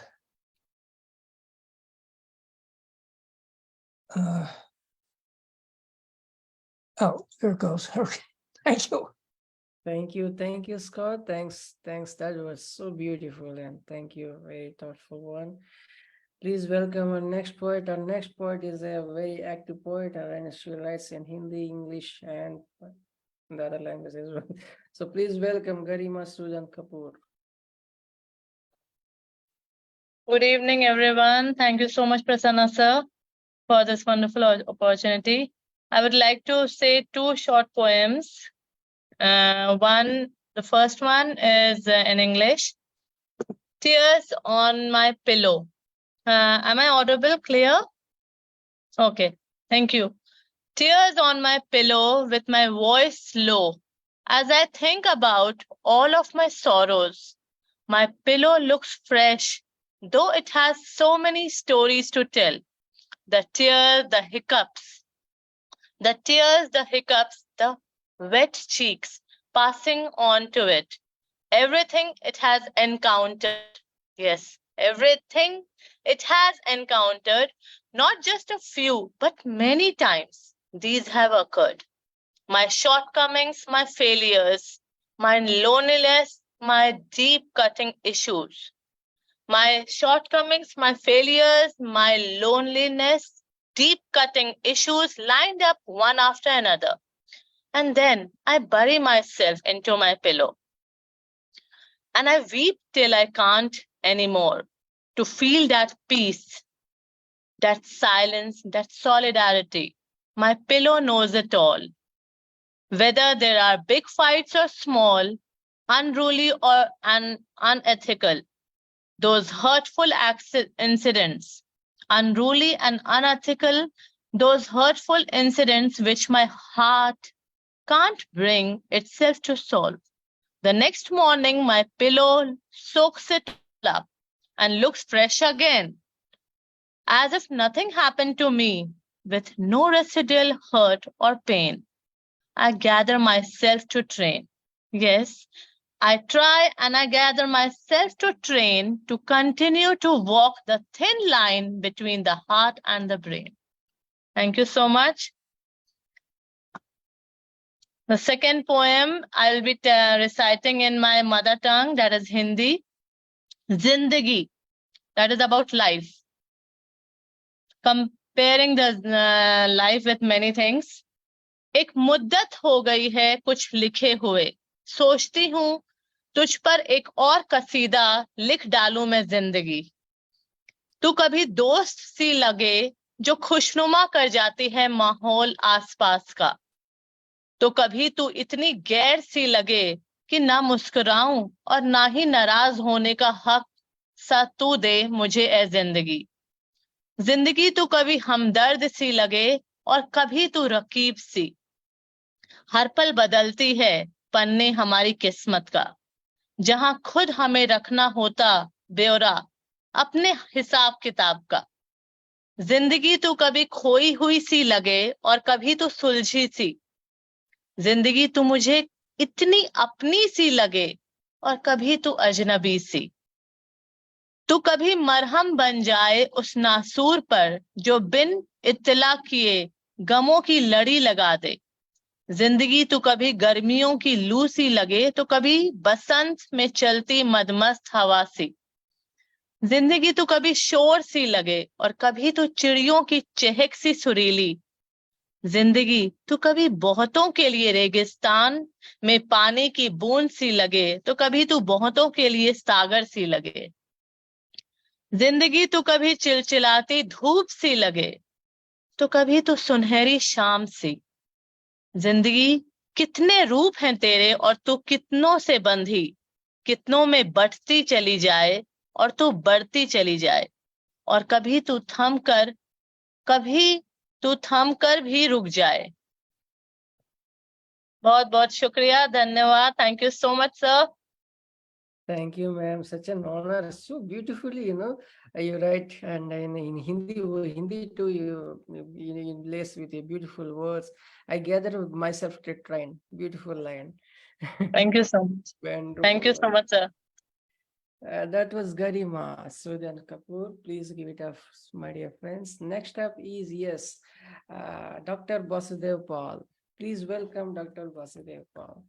[SPEAKER 9] Oh, there it goes. Okay. Thank you.
[SPEAKER 1] Thank you, Scott. Thanks. That was so beautiful, and thank you. Very thoughtful one. Please welcome our next poet. Our next poet is a very active poet, and she writes in Hindi, English, and the other languages as well. So please welcome Garima Sujan Kapoor.
[SPEAKER 8] Good evening, everyone. Thank you so much, Prasanna sir, for this wonderful opportunity. I would like to say two short poems. The first one is in English. Tears on my pillow. Am I audible, clear? Okay, thank you. Tears on my pillow with my voice low. As I think about all of my sorrows, my pillow looks fresh, though it has so many stories to tell. The tears, the hiccups, the wet cheeks passing on to it. Everything it has encountered. Yes, everything it has encountered, not just a few, but many times. These have occurred. My shortcomings, my failures, my loneliness, my deep cutting issues. My shortcomings, my failures, my loneliness, deep cutting issues lined up one after another. And then I bury myself into my pillow. And I weep till I can't anymore, to feel that peace, that silence, that solidarity. My pillow knows it all. Whether there are big fights or small, unruly or unethical, those hurtful incidents, unruly and unethical, those hurtful incidents which my heart can't bring itself to solve. The next morning, my pillow soaks it up and looks fresh again, as if nothing happened to me, with no residual hurt or pain. I gather myself to train. Yes, I try and I gather myself to train to continue to walk the thin line between the heart and the brain. Thank you so much. The second poem I'll be reciting in my mother tongue, that is Hindi. Zindagi, that is about life. Comparing the life with many things. एक मुद्दत हो गई है कुछ लिखे हुए, सोचती हूँ तुझ पर एक और कसीदा लिख डालूं मैं जिंदगी. तू कभी दोस्त सी लगे जो खुशनुमा कर जाती है माहौल आसपास का, तो कभी तू इतनी गैर सी लगे कि ना मुस्कुराऊं और ना ही नाराज होने का हक सा तू दे मुझे ए जिंदगी. जिंदगी तू कभी हमदर्द सी लगे और कभी तू रकीब सी. हर पल बदलती है पन्ने हमारी किस्मत का, जहां खुद हमें रखना होता ब्यौरा अपने हिसाब किताब का. जिंदगी तू कभी खोई हुई सी लगे और कभी तू सुलझी सी. जिंदगी तू मुझे इतनी अपनी सी लगे और कभी तू अजनबी सी. तू कभी मरहम बन जाए उस नासूर पर जो बिन इत्तला किए गमों की लड़ी लगा दे. जिंदगी तो कभी गर्मियों की लू सी लगे तो कभी बसंत में चलती मदमस्त हवा सी। जिंदगी तो कभी शोर सी लगे और कभी तो चिड़ियों की चहक सी सुरीली। जिंदगी तो कभी बहुतों के लिए रेगिस्तान में पानी की बूंद सी लगे तो कभी तो बहुतों के लिए सागर सी लगे। जिंदगी तो कभी चिलचिलाती धूप सी लगे तो कभी तो सुनहरी शाम सी। जिंदगी कितने रूप हैं तेरे और तू कितनों से बंधी, कितनों में बंटती चली जाए और तू बढ़ती चली जाए, और कभी तू थम कर भी रुक जाए। बहुत बहुत शुक्रिया, धन्यवाद। Thank you so much sir.
[SPEAKER 1] Thank you, ma'am. Such an honor. So beautifully, you write, and in Hindi too, you lace with your beautiful words. I gather myself to train. Beautiful line.
[SPEAKER 8] Thank you so much. Thank you so much, sir.
[SPEAKER 1] That was Garima Sreedharan Kapoor. Please give it up, my dear friends. Next up is, yes, Dr. Basudevl Paul. Please welcome Dr. Basudevl Paul.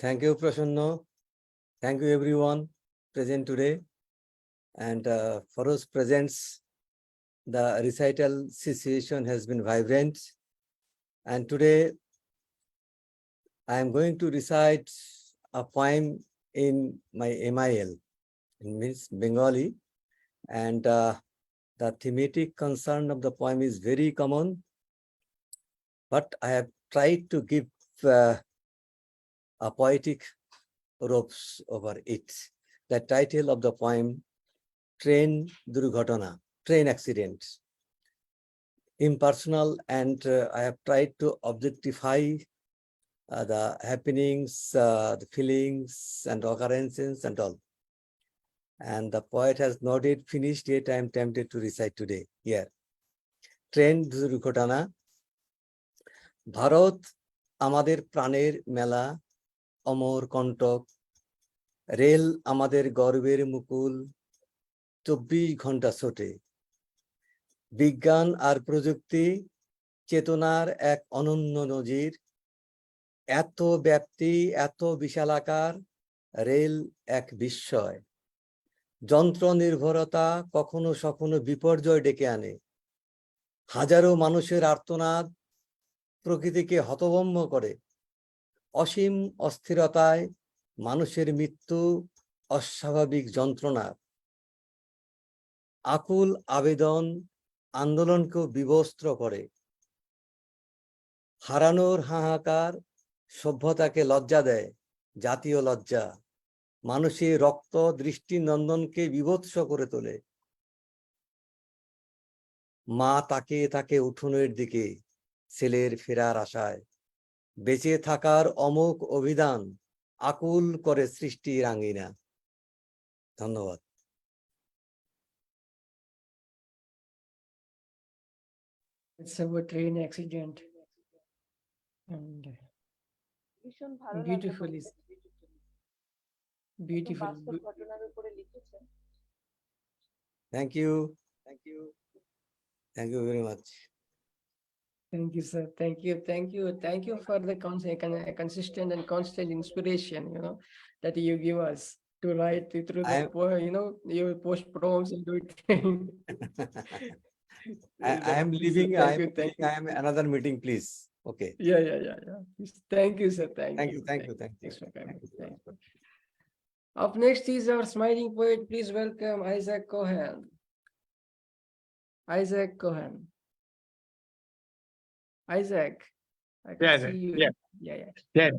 [SPEAKER 19] Thank you, Prasanna. Thank you, everyone present today. And for us presents, the recital situation has been vibrant. And today, I am going to recite a poem in my MIL, it means Bengali. And the thematic concern of the poem is very common, but I have tried to give a poetic ropes over it. The title of the poem, Train Durghatana, Train Accident. Impersonal, and I have tried to objectify the happenings, the feelings and occurrences and all. And the poet has not yet finished, yet I am tempted to recite today here. Train Durghatana. Bharat আমাদের প্রাণের মেলা, অমর কণ্টক, rail আমাদের গর্বের মুকুল, 24 ঘন্টা ছোটে। বিজ্ঞান আর প্রযুক্তি চেতনার এক অনন্য নজির, এত ব্যাপ্তি, এত বিশালাকার, রেল এক বিস্ময়। যন্ত্র নির্ভরতা কখনো সখনো বিপর্যয় ডেকে আনে, হাজারো মানুষের আর্তনাদ প্রকৃতিকে হতভম্ব করে। অসীম অস্থিরতায় মানুষের মৃত্যু, অস্বাভাবিক যন্ত্রণা, আকুল আবেদন আন্দোলনকেও বিবস্ত্র করে। হারানোর হাহাকার সভ্যতাকে লজ্জা দেয়, জাতীয় লজ্জা। মানুষের রক্ত দৃষ্টিনন্দনকে বিভৎস করে তোলে। মা তাকে তাকে উঠোনের দিকে, ছেলের ফেরার আশায়। বেঁচে থাকার অমোঘ অভিধান আকুল করে সৃষ্টির আঙ্গিনা। ধন্যবাদ।
[SPEAKER 1] It's a train accident. And
[SPEAKER 3] ভীষণ ভালো লাগলো
[SPEAKER 1] beautifully, beautiful.
[SPEAKER 3] বাস্তব ঘটনার উপরে লিখেছেন।
[SPEAKER 19] Thank you. Thank you. Thank you very much.
[SPEAKER 1] Thank you, sir. Thank you. Thank you. Thank you for the consistent and constant inspiration, that you give us to write through the, you post prompts and do it.
[SPEAKER 19] I am leaving. I am another meeting, please. Okay.
[SPEAKER 1] Yeah. Thank you, sir. Thank you.
[SPEAKER 19] Thank you.
[SPEAKER 1] Thanks for coming. Thank you. Up next is our smiling poet. Please welcome Isaac Cohen. Isaac Cohen. Isaac, I can see you.
[SPEAKER 10] Yes.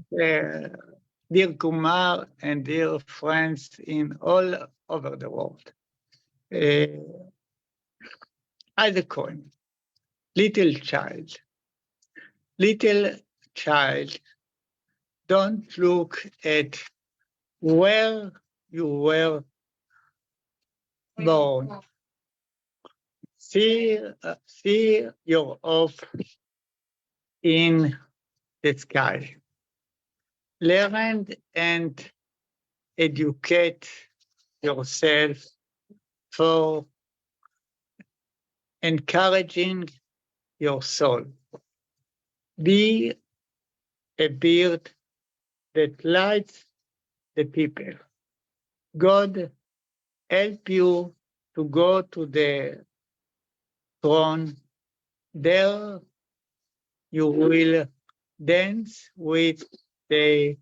[SPEAKER 10] Dear Kumar and dear friends in all over the world. Isaac Cohen, little child, don't look at where you were born. See your hope in the sky. Learn and educate yourself for encouraging your soul. Be a beard that lights the people. God help you to go to the throne. There you will dance with the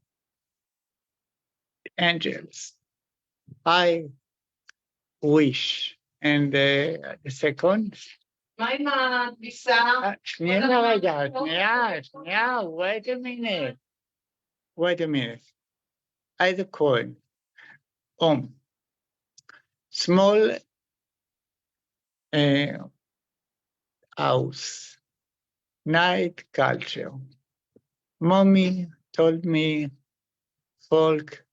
[SPEAKER 10] angels. I wish. And the second. Wait a minute. Wait a minute. I the coin. Small house. Night culture. Mommy told me folk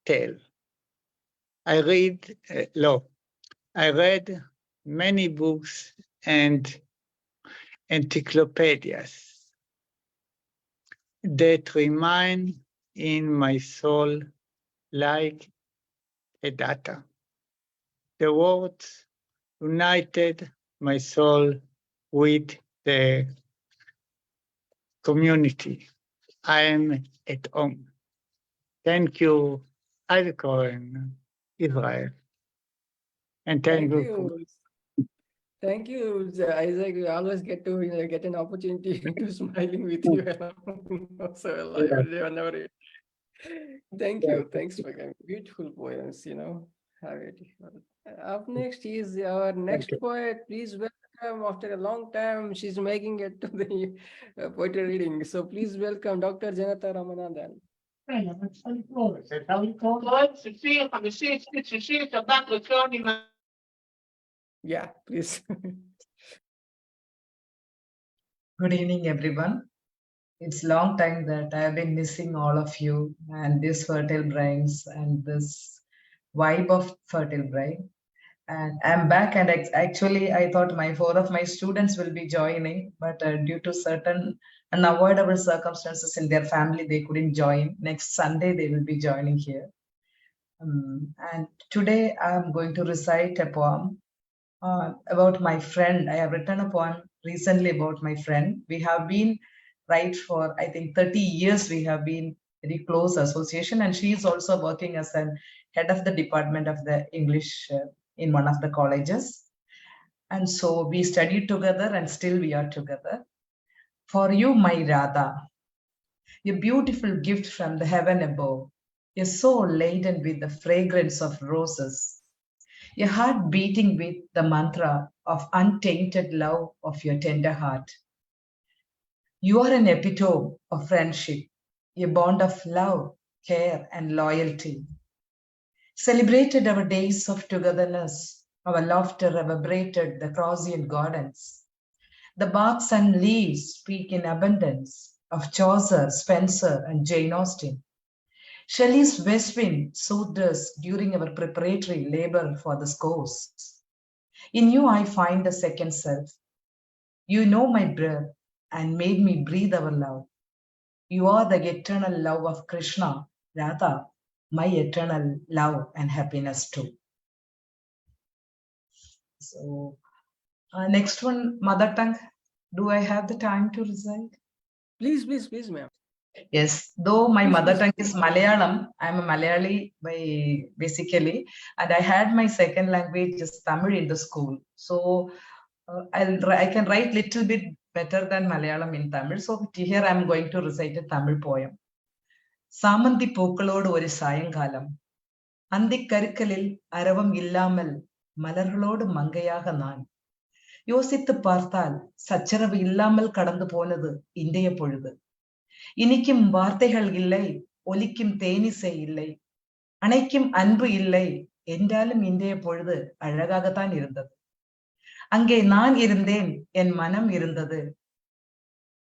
[SPEAKER 10] tale. I read many books and encyclopedias that remain in my soul like a data. The words united my soul with the community. I am at home. Thank you, Alcoin, Israel. And thank you.
[SPEAKER 1] Thank you, Isaac. We always get to get an opportunity to smiling with you. So whenever thank you. Thanks for coming. Beautiful poems, How beautiful. Up next is our next poet. Please welcome. After a long time, she's making it to the poetry reading. So please welcome Dr. Janatha Ramanathan. Yeah, please.
[SPEAKER 17] Good evening, everyone. It's long time that I have been missing all of you and this fertile brains and this vibe of fertile brain. And I'm back, and actually I thought four of my students will be joining, but due to certain unavoidable circumstances in their family, they couldn't join. Next Sunday, they will be joining here. And today I'm going to recite a poem about my friend. I have written a poem recently about my friend. We have been for, I think, 30 years. We have been very close association, and she is also working as an head of the department of the English in one of the colleges. And so we studied together, and still we are together. For you, my Radha, a beautiful gift from the heaven above, a soul laden with the fragrance of roses, your heart beating with the mantra of untainted love of your tender heart. You are an epitome of friendship, a bond of love, care, and loyalty. Celebrated our days of togetherness, our laughter reverberated the Crosian gardens. The barks and leaves speak in abundance of Chaucer, Spenser, and Jane Austen. Shelley's West Wind soothed us during our preparatory labor for the scores. In you I find a second self. You know my breath and made me breathe our love. You are the eternal love of Krishna, Radha, my eternal love and happiness too. So, next one, mother tongue. Do I have the time to recite?
[SPEAKER 1] Please, ma'am.
[SPEAKER 17] Yes, though my mother tongue is Malayalam, I'm a Malayali basically, and I had my second language is Tamil in the school. So I can write little bit better than Malayalam in Tamil. So here I'm going to recite a Tamil poem. Samanthi Pookalodu oru Sayangalam. Anthi Karikkalil Aravam Illamal Malargalodu Mangayaga Naan. Yosithu Parthaal Sacharavu Illamal Kadandu Ponathu Indiya Poluthu. இனிக்கும் வார்த்தைகள் இல்லை, ஒலிக்கும் தேனிசை இல்லை, அணைக்கும் அன்பு இல்லை என்றாலும் இன்றைய பொழுது அழகாகத்தான் இருந்தது. அங்கே நான் இருந்தேன், என் மனம் இருந்தது,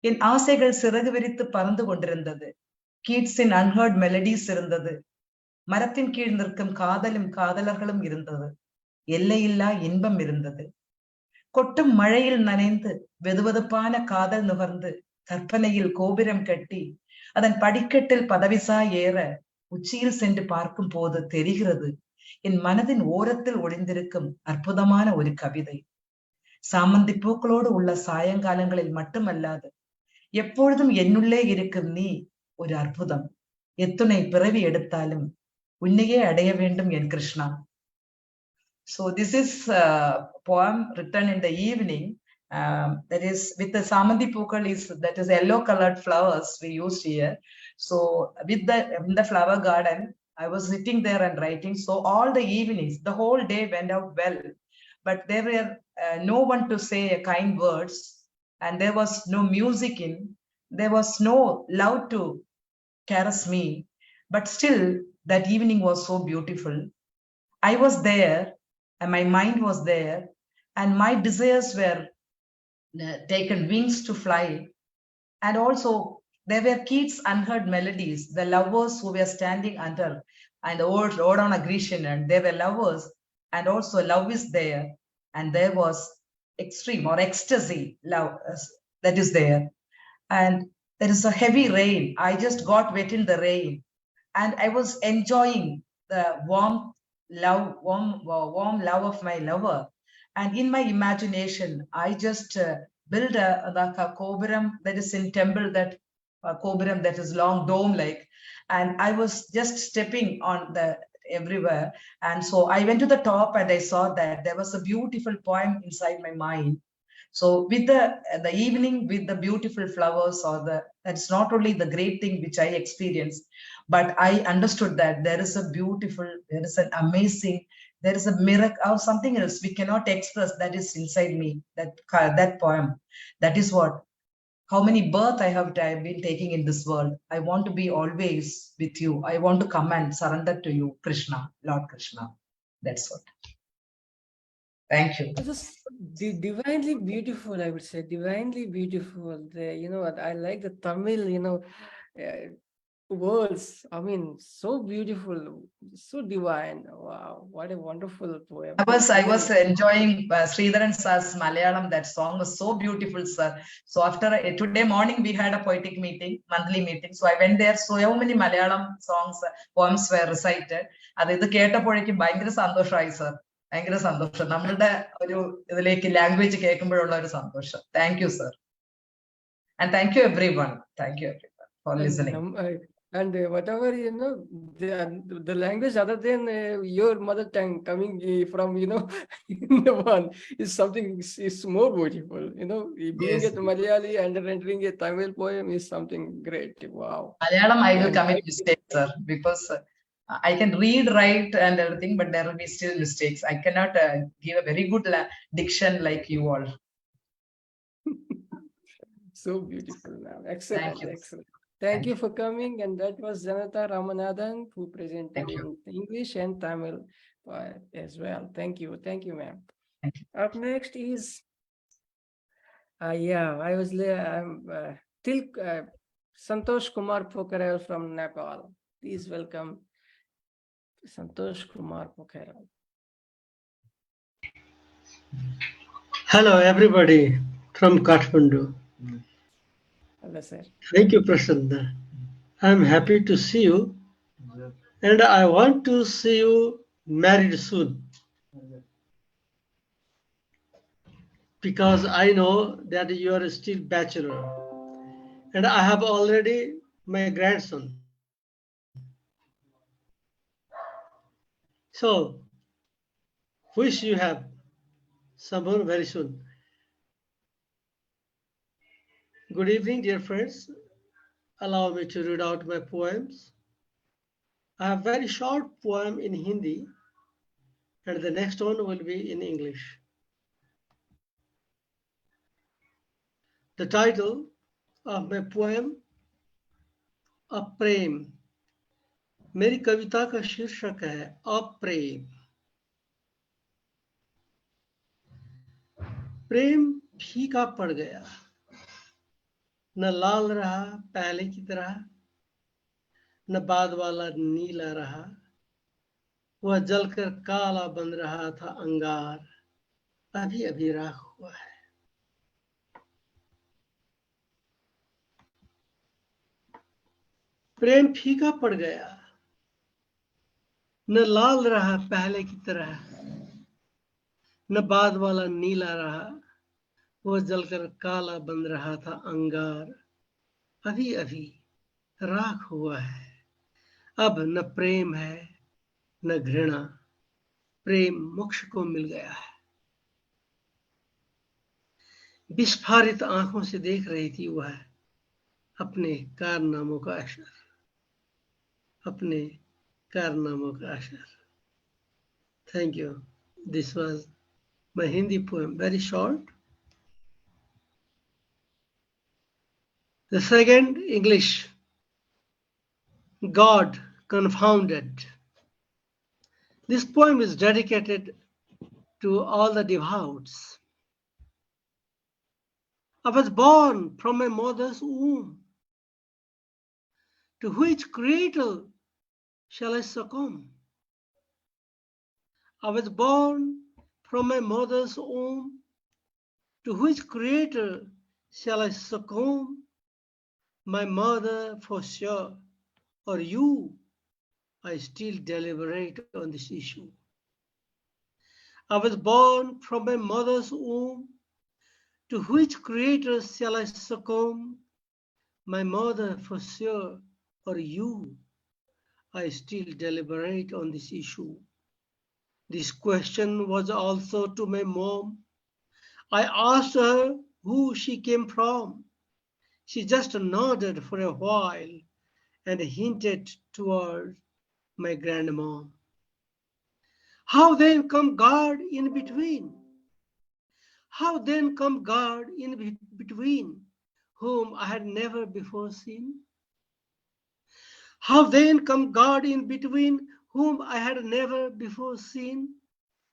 [SPEAKER 17] என் ஆசைகள் சிறகு விரித்து பறந்து கொண்டிருந்தது. கீட்ஸின் அன்ஹர்ட் மெலடிஸ் இருந்தது. மரத்தின் கீழ் நிற்கும் காதலும் காதலர்களும் இருந்தது. எல்லையில்லா இன்பம் இருந்தது. கொட்டும் மழையில் நனைந்து வெதுவெதுப்பான காதல் நுகர்ந்து கற்பனையில் கோபுரம் கட்டி அதன் படிக்கட்டில் பதவிசா ஏற உச்சியில் சென்று பார்க்கும் போது தெரிகிறது என் மனதின் ஓரத்தில் ஒளிந்திருக்கும் அற்புதமான ஒரு கவிதை. சாமந்தி பூக்களோடு உள்ள சாயங்காலங்களில் மட்டுமல்லாது எப்பொழுதும் என்னுள்ளே இருக்கும் நீ ஒரு அற்புதம், எத்துணை பிறவி எடுத்தாலும் உன்னையே அடைய வேண்டும் என் Krishna. So this is a poem written in the evening. That is with the samanthi pookal, that is yellow colored flowers we used here. So with in the flower garden, I was sitting there and writing. So all the evenings, the whole day went out well, but there were no one to say kind words, and there was no music in. There was no love to caress me, but still that evening was so beautiful. I was there, and my mind was there, and my desires were taken wings to fly. And also there were kids unheard melodies, the lovers who were standing under and the old road on aggression, and they were lovers, and also love is there, and there was extreme or ecstasy love that is there. And there is a heavy rain. I just got wet in the rain, and I was enjoying the warm love of my lover. And in my imagination, I just built a koburam, that is in temple, that koburam that is long dome like, and I was just stepping on the everywhere. And so I went to the top, and I saw that there was a beautiful poem inside my mind. So with the evening, with the beautiful flowers, or that's not only the great thing which I experienced, but I understood that there is a beautiful, there is an amazing, there is a miracle or something else we cannot express that is inside me, that poem. That is what, how many births I have been taking in this world. I want to be always with you. I want to come and surrender to you, Krishna, Lord Krishna. That's what. Thank you.
[SPEAKER 1] It was divinely beautiful, I would say, divinely beautiful. I like the Tamil, words. I mean, so beautiful, so divine. Wow, what a wonderful poem.
[SPEAKER 17] I was enjoying Sreedharan Sar's Malayalam. That song was so beautiful, sir. So after today morning, we had a poetic meeting, monthly meeting. So I went there. So many Malayalam songs, poems were recited. അത് കേട്ടപ്പോഴേക്കും ഭയങ്കര സന്തോഷമായി sir, ഭയങ്കര സന്തോഷം. നമ്മളുടെ ഒരു ഇതിലേക്ക് language കേൾക്കുമ്പോഴുള്ള ഒരു സന്തോഷം. Thank you sir, and thank you every one. Thank you every one for listening.
[SPEAKER 1] And whatever, the language other than your mother tongue coming from, the one is something is more beautiful. Being
[SPEAKER 17] Yes.
[SPEAKER 1] a Malayali and entering a Tamil poem is something great. Wow.
[SPEAKER 17] Malayalam, I will commit mistakes, sir, because I can read, write, and everything, but there will be still mistakes. I cannot give a very good diction like you all.
[SPEAKER 1] So beautiful, ma'am. Excellent.
[SPEAKER 17] Thank you.
[SPEAKER 1] Excellent. Thank you for coming. And that was Janatha Ramanathan, who presented in English and Tamil as well. Thank you. Thank you, ma'am. Up next is, Santosh Kumar Pokharel from Nepal. Please welcome Santosh Kumar Pokharel.
[SPEAKER 20] Hello, everybody from Kathmandu.
[SPEAKER 1] Hello, sir.
[SPEAKER 20] Thank you, Prasanna. I'm happy to see you, and I want to see you married soon, because I know that you are still bachelor, and I have already my grandson. So, wish you have someone very soon. Good evening, dear friends. Allow me to read out my poems. I have a very short poem in Hindi, and the next one will be in English. The title of my poem, अप्रेम. मेरी कविता का शीर्षक है अप्रेम. प्रेम फीका पड़ गया, न लाल रहा पहले की तरह, न बाद वाला नीला रहा, वह जलकर काला बन रहा था अंगार, अभी अभी राख हुआ है. प्रेम फीका पड़ गया, न लाल रहा पहले की तरह, न बाद वाला नीला रहा, वह जलकर काला बन रहा था अंगार, अभी अभी राख हुआ है। अब न प्रेम है न घृणा, प्रेम मोक्ष को मिल गया है। विस्फारित आंखों से देख रही थी वह अपने कारनामों का असर, अपने कारनामों का असर। Thank you. This was my Hindi poem, very short. The second, English. God confounded. This poem is dedicated to all the devout. I was born from a mother's womb. To which creator shall I succumb? I was born from a mother's womb. To which creator shall I succumb? My mother for sure, or you? I still deliberate on this issue. I was born from a mother's womb. To which creator shall I succumb? My mother for sure, or you? I still deliberate on this issue. This question was also to my mom. I asked her who she came from. She just nodded for a while and hinted toward my grandmom. How then come God in between? How then come God in between, whom I had never before seen? How then come God in between, whom I had never before seen?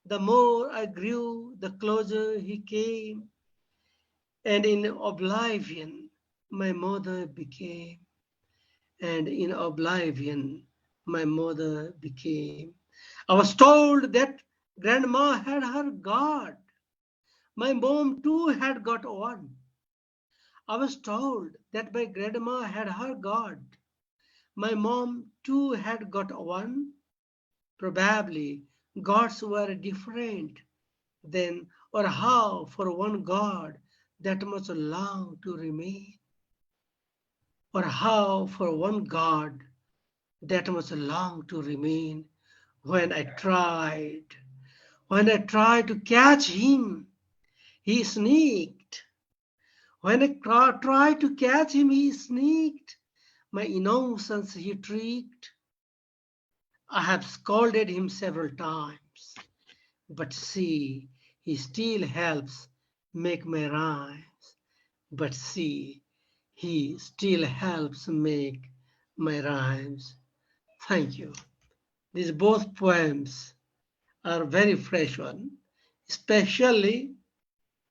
[SPEAKER 20] The more I grew, the closer he came, and in oblivion my mother became. And in oblivion my mother became. I was told that grandma had her God. My mom too had got one. I was told that my grandma had her God. My mom too had got one. Probably gods were different then, or how for one God that much long to remain? Or how for one God that much long to remain? When I tried to catch him, he sneaked. When I tried to catch him, he sneaked. My innocence he tricked. I have scolded him several times, but see, he still helps make my rhymes. But see, he still helps make my rhymes. Thank you. These both poems are very fresh one, especially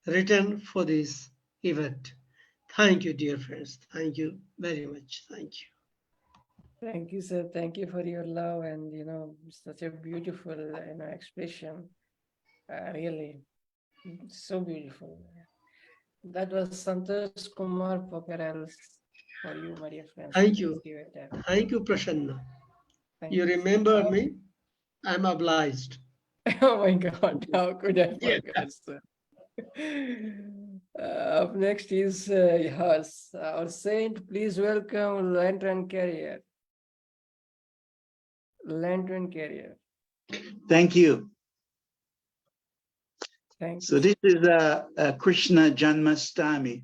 [SPEAKER 20] written for this event. Thank you, dear friends. Thank you very much. Thank you.
[SPEAKER 1] Thank you, sir. Thank you for your love and such a beautiful expression. Really, so beautiful. That was Santosh Kumar Pokarel for you, my dear friends.
[SPEAKER 20] Thank you.
[SPEAKER 1] Please give it a-
[SPEAKER 20] Thank you, Prasanna.
[SPEAKER 1] Thank
[SPEAKER 20] You
[SPEAKER 1] you.
[SPEAKER 20] remember me? I'm obliged.
[SPEAKER 1] Oh my God, how could I
[SPEAKER 20] Yeah.
[SPEAKER 1] forget, sir? Up next is our saint. Please welcome Lantern Carrier. Lantern Carrier.
[SPEAKER 11] Thank you.
[SPEAKER 1] Thank
[SPEAKER 11] So
[SPEAKER 1] you.
[SPEAKER 11] this is a Krishna Janmastami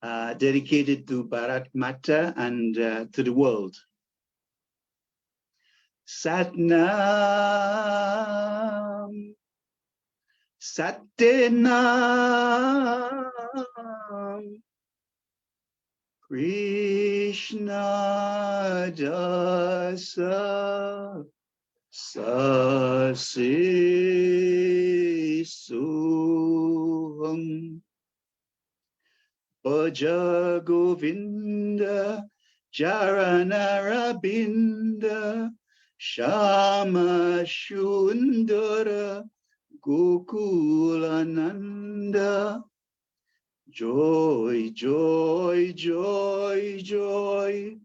[SPEAKER 11] dedicated to Bharat Mata and to the world. Satnam, Satnam, Krishna Jasa Sasi Suham Bhaja Govinda Charanarabinda Shama Shundara Gokulananda Joy, joy, joy, joy,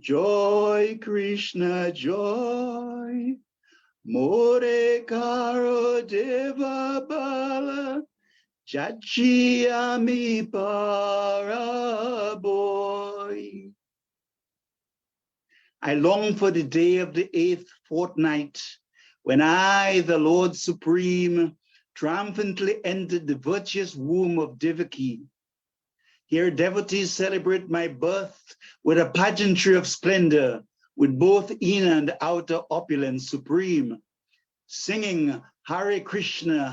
[SPEAKER 11] joy, Krishna, joy. More caro deva bala, Jachiyami para boy. joy. I long for the day of the 8th fortnight, when I, the Lord Supreme, triumphantly entered the virtuous womb of Devaki. Here devotees celebrate my birth with a pageantry of splendor, with both inner and outer opulence supreme, singing Hare Krishna,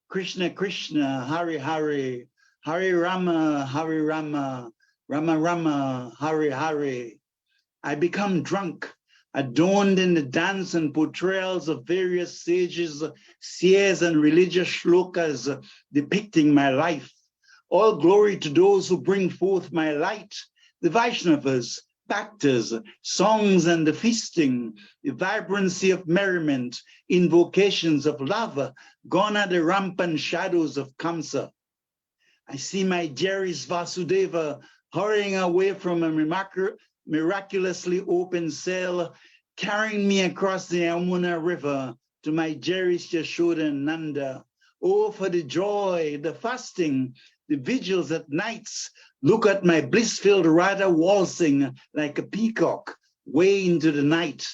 [SPEAKER 11] Krishna Krishna, Hare Hare, Hare Rama, Rama Rama, Hare Hare. I become drunk, adorned in the dance and portrayals of various sages, seers, and religious shlokas depicting my life. All glory to those who bring forth my light, the Vaishnavas, Bhaktas, songs and the feasting, the vibrancy of merriment, invocations of love, gone are the rampant shadows of Kamsa. I see my dearest Vasudeva hurrying away from a miraculously open cell, carrying me across the Yamuna River to my dearest Yashoda and Nanda. Oh, for the joy, the fasting, the vigils at nights. Look at my bliss-filled Radha waltzing like a peacock way into the night.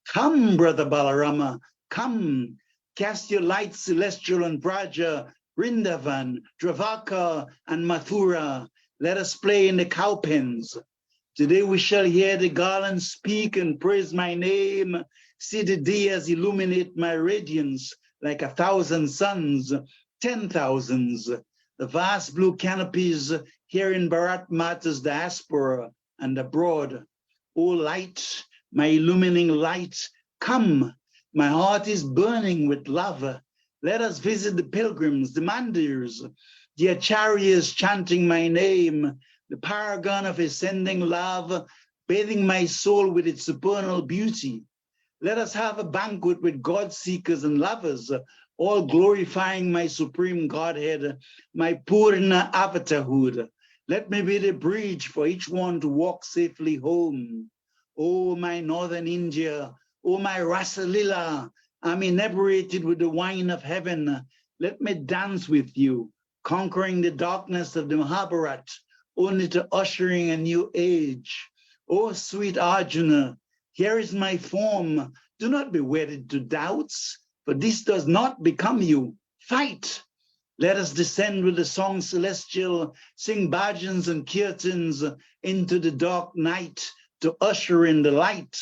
[SPEAKER 11] Come, brother Balarama, come. Cast your light celestial on Braja, Vrindavan, Dravaka, and Mathura. Let us play in the cow pens. Today we shall hear the garlands speak and praise my name. See the diyas illuminate my radiance like 1,000 suns, 10,000s. The vast blue canopies here in Bharat Mata's diaspora and abroad. O light, my illumining light, come. My heart is burning with love. Let us visit the pilgrims, the mandirs, the acharyas chanting my name, the paragon of ascending love, bathing my soul with its supernal beauty. Let us have a banquet with God-seekers and lovers, all glorifying my supreme Godhead, my Purna avatarhood. Let me be the bridge for each one to walk safely home. Oh, my northern India, oh, my Rasalila, I'm inebriated with the wine of heaven. Let me dance with you, conquering the darkness of the Mahabharat, only to ushering a new age. Oh, sweet Arjuna, here is my form. Do not be wedded to doubts, for this does not become you. Fight! Let us descend with the song celestial, sing bhajans and kirtans into the dark night to usher in the light.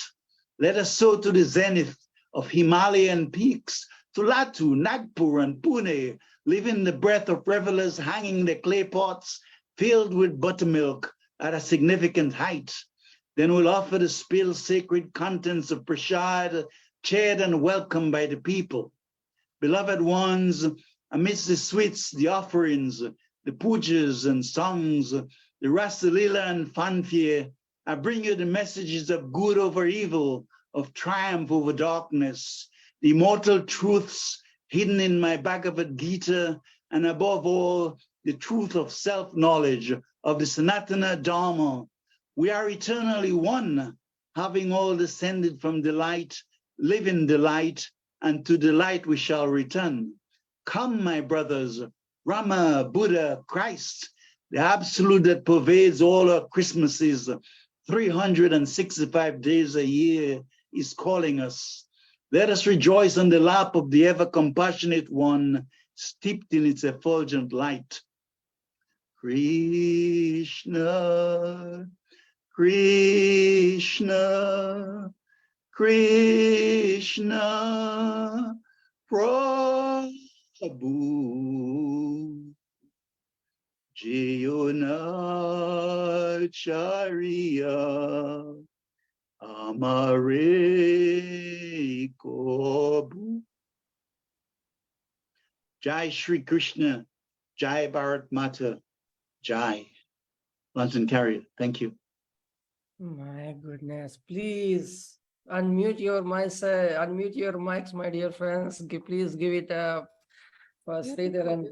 [SPEAKER 11] Let us soar to the zenith of Himalayan peaks, to Latu, Nagpur, and Pune, living the breath of revelers hanging their clay pots filled with buttermilk at a significant height. Then we'll offer the spilled sacred contents of prasad, chaired and welcomed by the people. Beloved ones, amidst the sweets, the offerings, the pujas and songs, the Rasalila and fanfare, I bring you the messages of good over evil, of triumph over darkness, the immortal truths hidden in my Bhagavad Gita, and above all, the truth of self-knowledge of the Sanatana Dharma. We are eternally one, having all descended from the light, live in the light, and to the light we shall return. Come, my brothers, Rama, Buddha, Christ, the absolute that pervades all our Christmases, 365 days a year, is calling us. Let us rejoice on the lap of the ever-compassionate one, steeped in its effulgent light. Krishna, Krishna, Krishna, Prabhu, Jayonacharya, Amare Kobu. Jai Shri Krishna, Jai Bharat Mata, Jai. London Carrier, thank you.
[SPEAKER 1] My goodness, please unmute your mics, my dear friends. Please give it up for Sreedharan,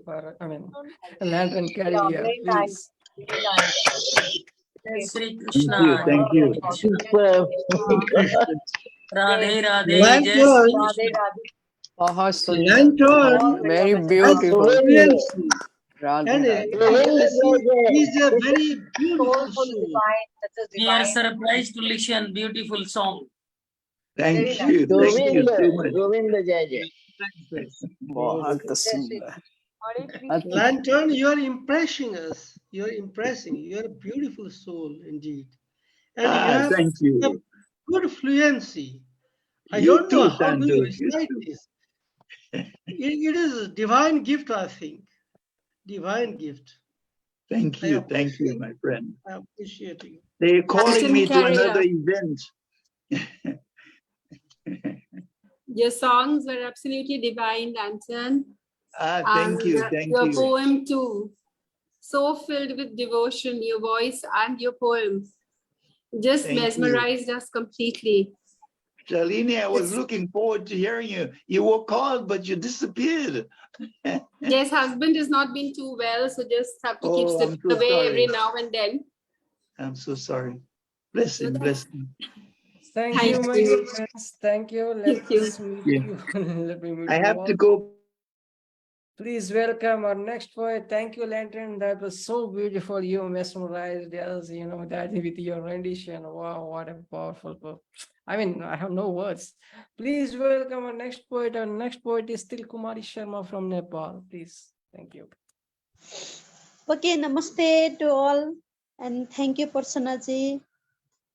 [SPEAKER 1] Lantern Carrier, please.
[SPEAKER 8] Very nice. Shri
[SPEAKER 11] Thank you,
[SPEAKER 8] Krishna.
[SPEAKER 11] thank you.
[SPEAKER 6] Super.
[SPEAKER 8] Radhe Radhe.
[SPEAKER 20] Lantern.
[SPEAKER 8] Radhe Radhe.
[SPEAKER 4] बहुत सुंदर,
[SPEAKER 20] Lantern.
[SPEAKER 4] very
[SPEAKER 6] That's
[SPEAKER 4] beautiful.
[SPEAKER 6] brilliant.
[SPEAKER 4] Radhe Radhe
[SPEAKER 20] he's a very beautiful soul.
[SPEAKER 12] We are surprised to listen beautiful song.
[SPEAKER 14] Thank you. Thank you so much.
[SPEAKER 6] Govinda Jai Jai.
[SPEAKER 4] बहुत सुंदर.
[SPEAKER 20] Lantern, you are impressing us. You are impressing. You are a beautiful soul indeed. And you have
[SPEAKER 14] Thank
[SPEAKER 20] a
[SPEAKER 14] you.
[SPEAKER 20] good fluency. I
[SPEAKER 14] You
[SPEAKER 20] don't know
[SPEAKER 14] too,
[SPEAKER 20] how do you
[SPEAKER 14] Santosh. You
[SPEAKER 20] recite
[SPEAKER 14] too.
[SPEAKER 20] this. It is a divine gift, I think. Divine gift.
[SPEAKER 14] Thank you. Thank you, my friend.
[SPEAKER 20] I appreciate you.
[SPEAKER 14] They're calling
[SPEAKER 16] Captain
[SPEAKER 14] me to
[SPEAKER 16] Carrier.
[SPEAKER 14] another event.
[SPEAKER 16] Your songs are absolutely divine, Lantern.
[SPEAKER 14] Thank you. Thank
[SPEAKER 16] your
[SPEAKER 14] you.
[SPEAKER 16] poem too. So filled with devotion, your voice and your poems just
[SPEAKER 14] Thank you.
[SPEAKER 16] mesmerized us completely.
[SPEAKER 14] Shalini, I was looking forward to hearing you. You were called, but you disappeared.
[SPEAKER 16] Yes, husband has not been too well, so just have to keep
[SPEAKER 14] Oh, I'm
[SPEAKER 16] slipping
[SPEAKER 14] so
[SPEAKER 16] away
[SPEAKER 14] sorry.
[SPEAKER 16] every now and then.
[SPEAKER 14] I'm so sorry. Bless him, bless him.
[SPEAKER 1] Thank you, my dear friends. Thank you.
[SPEAKER 16] Thank you.
[SPEAKER 1] Let's meet
[SPEAKER 14] Yeah.
[SPEAKER 1] you. Let me meet
[SPEAKER 14] I
[SPEAKER 1] you
[SPEAKER 14] have
[SPEAKER 1] all.
[SPEAKER 14] to go.
[SPEAKER 1] Please welcome our next poet. Thank you, Lantern. That was so beautiful. You mesmerized us, you know, that with your rendition. Wow, what a powerful poem. I mean, I have no words. Please welcome our next poet. Our next poet is Til Kumari Sharma from Nepal. Please. Thank you.
[SPEAKER 13] Okay, namaste to all, and thank you, Prasannaji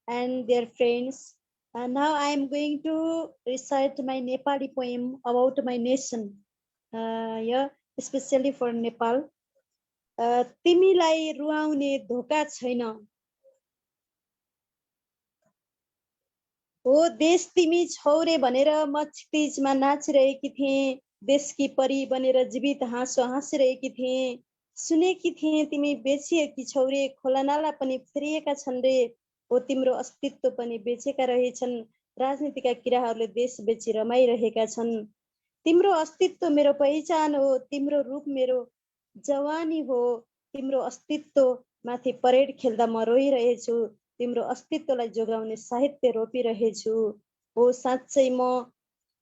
[SPEAKER 13] and their friends. And now I am going to recite my Nepali poem about my nation. Yeah, especially for Nepal. तिमीलाई रुवाउने धोका छैन हो देश तिमी छौरे भनेर म क्षितिजमा नाचिरहेकी थिएँ देशकी परी बनेर जीवित हाँसो हाँसिरहेकी थिएँ सुनेकी थिएँ तिमी बेचिएकी छौरे खोलानाला पनि फेरिएका छन् रे हो तिम्रो अस्तित्व पनि बेचेका रहेछन् राजनीतिका किराहरूले देश बेची रमाइरहेका छन् तिम्रो अस्तित्व मेरो पहिचान हो तिम्रो रूप मेरो जवानी हो तिम्रो अस्तित्व माथि परेड खेल्दा म रोइरहेछु तिम्रो अस्तित्वलाई जोगाउने साहित्य रोपिरहेछु हो साँच्चै म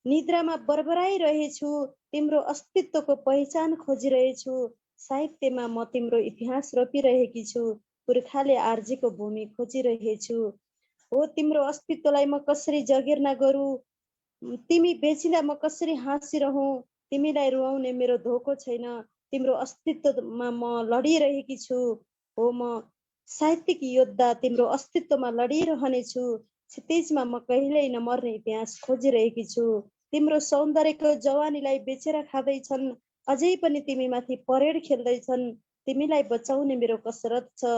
[SPEAKER 13] निद्रामा बरबराइरहेछु तिम्रो अस्तित्वको पहिचान खोजिरहेछु साहित्यमा म तिम्रो इतिहास रोपिरहेकी छु पुर्खाले आर्जेको भूमि खोजिरहेछु हो तिम्रो अस्तित्वलाई म कसरी जगेर्ना गरू तिमी बेचिँदा म कसरी हाँसिरहँ तिमीलाई रुवाउने मेरो धोको छैन तिम्रो अस्तित्वमा म लडिरहेकी छु हो म साहित्यिक योद्धा तिम्रो अस्तित्वमा लडिरहनेछु क्षितिजमा म कहिल्यै नमर्ने इतिहास खोजिरहेकी छु तिम्रो सौन्दर्यको जवानीलाई बेचेर खाँदैछन् अझै पनि तिमी माथि परेड खेल्दैछन् तिमीलाई बचाउने मेरो कसरत छ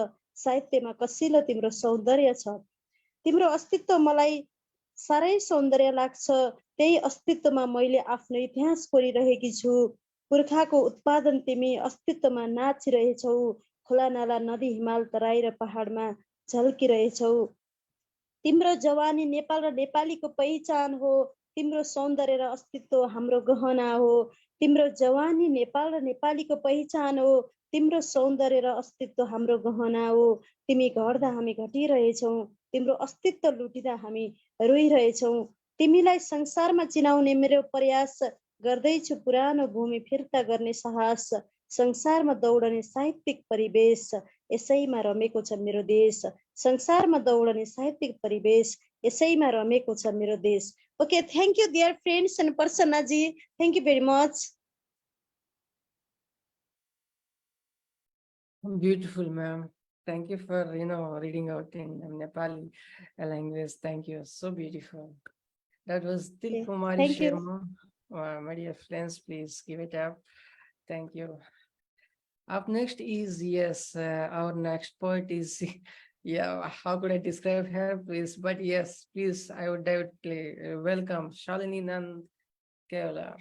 [SPEAKER 13] साहित्यमा कसिलो तिम्रो सौन्दर्य छ तिम्रो अस्तित्व मलाई साह्रै सौन्दर्य लाग्छ त्यही अस्तित्वमा मैले आफ्नो इतिहास कोरिरहेकी छु पुर्खाको उत्पादन तिमी अस्तित्वमा नाचिरहेछौ खोला नाला नदी हिमाल तराई र पहाडमा झल्किरहेछौ तिम्रो जवानी नेपाल र नेपालीको पहिचान हो तिम्रो सौन्दर्य र अस्तित्व हाम्रो गहना हो तिम्रो जवानी नेपाल र नेपालीको पहिचान हो तिम्रो सौन्दर्य र अस्तित्व हाम्रो गहना हो तिमी घट्दा हामी घटिरहेछौ तिम्रो अस्तित्व लुटिँदा हामी रोइरहेछौ तिमीलाई संसारमा चिनाउने मेरो प्रयास गर्दैछु पुरानो भूमि फिर्ता गर्ने साहस संसारमा दौडने साहित्यिक परिवेश यसैमा रमेको छ मेरो देश संसारमा दौडने साहित्यिक परिवेश यसैमा रमेको छ मेरो देश okay thank you dear friends and प्रसन्नाजी thank you very much
[SPEAKER 1] Beautiful, ma'am. Thank you for, reading out in Nepali language. Thank you. So beautiful. That was Til Kumari
[SPEAKER 13] thank you.
[SPEAKER 1] Sharma. My dear friends, please give it up. Thank you. Up next is, yes, our next poet is, yeah, how could I describe her, please? But yes, please, I would directly welcome Shalini Nandkeolyar.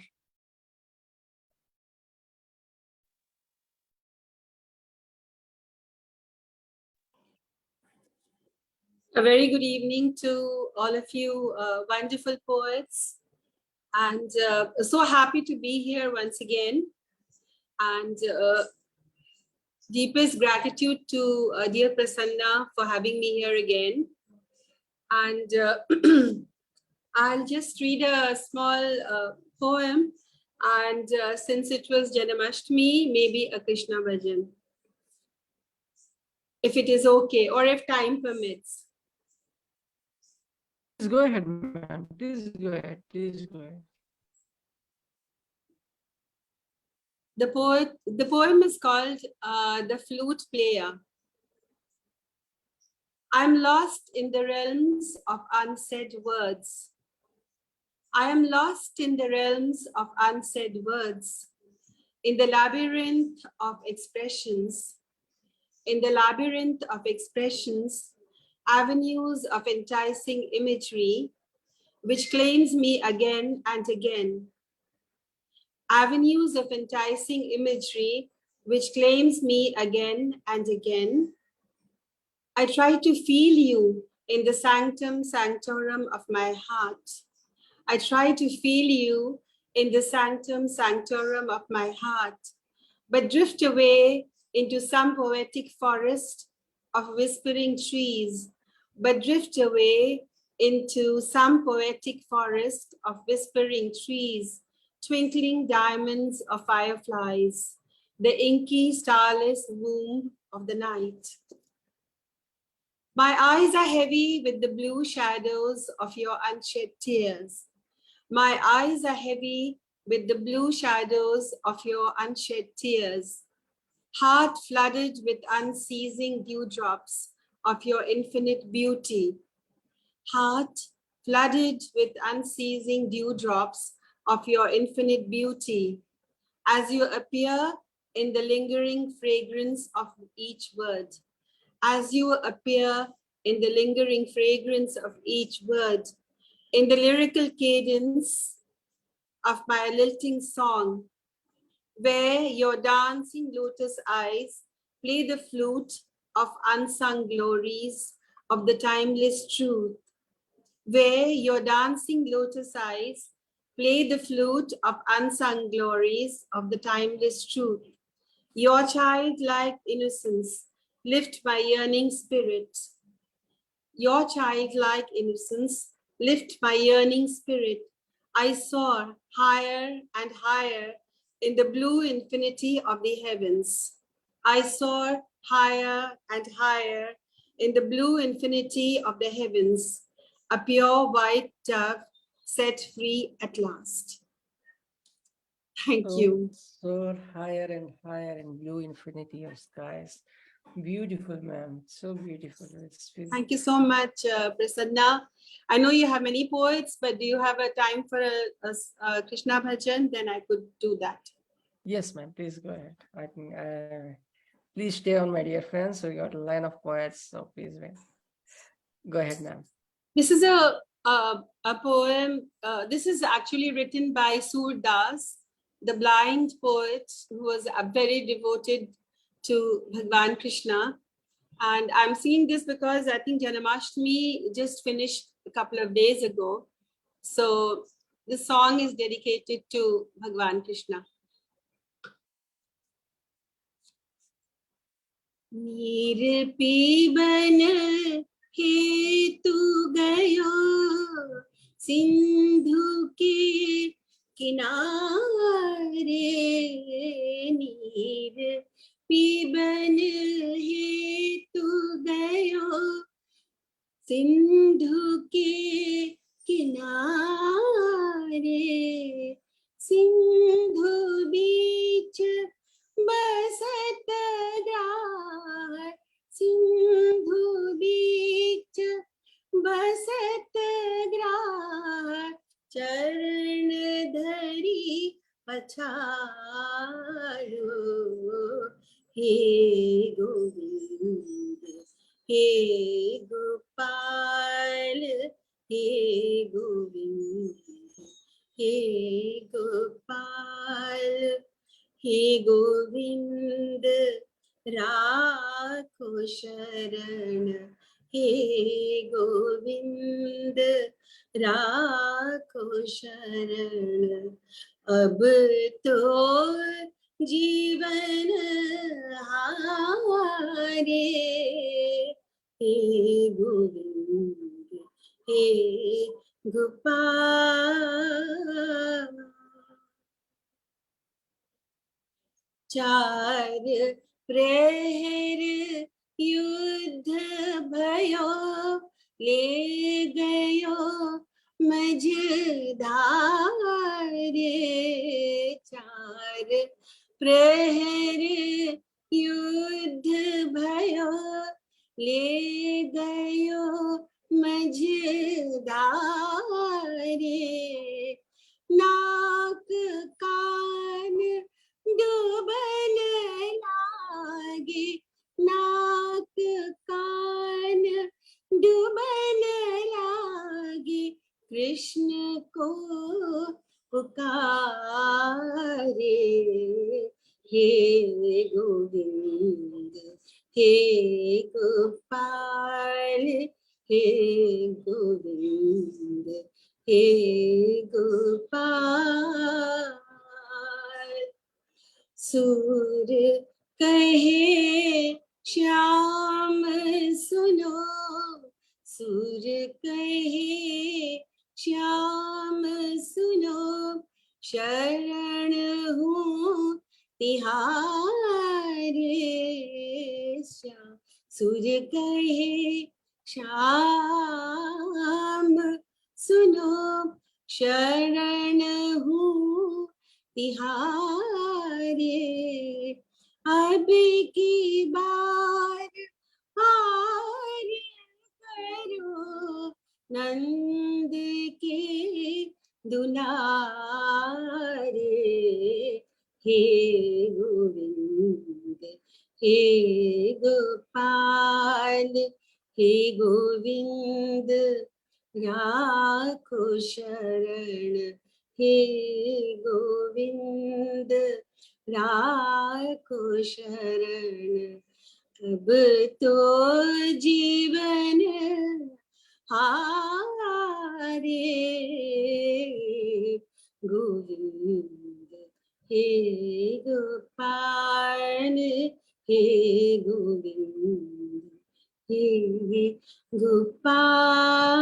[SPEAKER 16] A very good evening to all of you wonderful poets, and so happy to be here once again, and deepest gratitude to dear Prasanna for having me here again. And I'll just read a small poem And since it was Janmashtami, maybe a Krishna bhajan, if it is okay, or if time permits.
[SPEAKER 1] Please go ahead, ma'am. Please go ahead. Please go ahead.
[SPEAKER 16] The poem is called The Flute Player. I'm lost in the realms of unsaid words. I am lost in the realms of unsaid words, in the labyrinth of expressions, in the labyrinth of expressions, avenues of enticing imagery, which claims me again and again. Avenues of enticing imagery, which claims me again and again. I try to feel you in the sanctum sanctorum of my heart. I try to feel you in the sanctum sanctorum of my heart, but drift away into some poetic forest of whispering trees, but drift away into some poetic forest of whispering trees, twinkling diamonds of fireflies, the inky starless womb of the night. My eyes are heavy with the blue shadows of your unshed tears. My eyes are heavy with the blue shadows of your unshed tears. Heart flooded with unceasing dewdrops of your infinite beauty. Heart flooded with unceasing dewdrops of your infinite beauty, as you appear in the lingering fragrance of each word. As you appear in the lingering fragrance of each word, in the lyrical cadence of my lilting song, where your dancing lotus eyes play the flute of unsung glories of the timeless truth, where your dancing lotus eyes play the flute of unsung glories of the timeless truth. Your childlike innocence lift my yearning spirit. Your childlike innocence lift my yearning spirit. I soar higher and higher in the blue infinity of the heavens. I soar higher and higher in the blue infinity of the heavens, a pure white dove set free at last. Thank you.
[SPEAKER 1] Soar higher and higher in blue infinity of skies. Beautiful, ma'am. So beautiful.
[SPEAKER 16] Thank you so much, Prasanna. I know you have many poets, but do you have a time for a Krishna bhajan? Then I could do that.
[SPEAKER 1] Yes, ma'am. Please go ahead. I think. Please stay on, my dear friends. So we got a line of poets. So please wait. Go ahead, ma'am.
[SPEAKER 16] This is a poem. This is actually written by Sur Das, the blind poet who was very devoted to Bhagwan Krishna. And I'm seeing this because I think Janmashtami just finished a couple of days ago. So this song is dedicated to Bhagwan Krishna. नीर पीबन हेतु गयो सिंधु के किनारे, नीर पीबन हेतु गयो सिंधु के किनारे, सिंधु बीच बसत ग्रार, सिंधु बीच बसत ग्रार, चरण धरी पछाड़ो, हे गोविंद हे गोपाल, हे गोविंद हे गोपाल, हे गोविंद राखो शरण, हे गोविंद राखो शरण। अब तो जीवन हारे, हे गोविंद हे गोपाल। चार प्रहर युद्ध भयो ले गयो मझधारे चार प्रहर युद्ध भयो ले गयो मझधारे नाक कान डूबन लागे नाक कान डूबन लागे कृष्ण को पुकारे हे गोविंद हे गोपाल हे गोविंद हे गोपाल सूर कहे श्याम सुनो सूर कहे श्याम सुनो शरण हूँ तिहारे श्याम सूर कहे श्याम सुनो शरण हूँ तिहारे अब की बार हार करो नंद के दुलारे हे गोविंद हे गोपाल हे गोविंद राखो शरण हे गोविंद राखो शरण अब तो जीवन हारे गोविंद हे गोपाल हे गोविंद हे Gopal.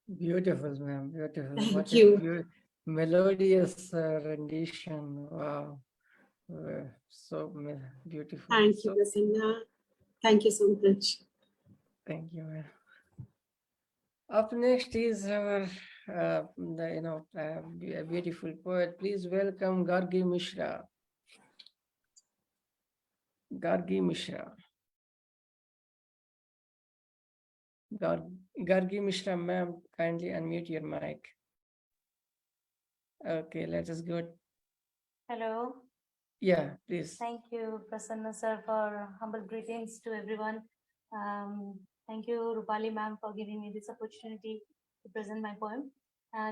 [SPEAKER 1] Beautiful, ma'am. Beautiful.
[SPEAKER 16] Thank
[SPEAKER 1] What
[SPEAKER 16] you.
[SPEAKER 1] a melodious rendition. Wow. So beautiful.
[SPEAKER 16] Thank you,
[SPEAKER 1] So,
[SPEAKER 16] Prasanna. Thank you so much.
[SPEAKER 1] thank you, ma'am. Up next is our, beautiful poet. Please welcome Gargi Mishra. Gargi Mishra. Gargi Mishra, ma'am, kindly unmute your mic. Okay, let us go.
[SPEAKER 15] Hello.
[SPEAKER 1] Yeah, please.
[SPEAKER 15] Thank you, Prasanna sir, for humble greetings to everyone. Thank you, Rupali ma'am, for giving me this opportunity to present my poem.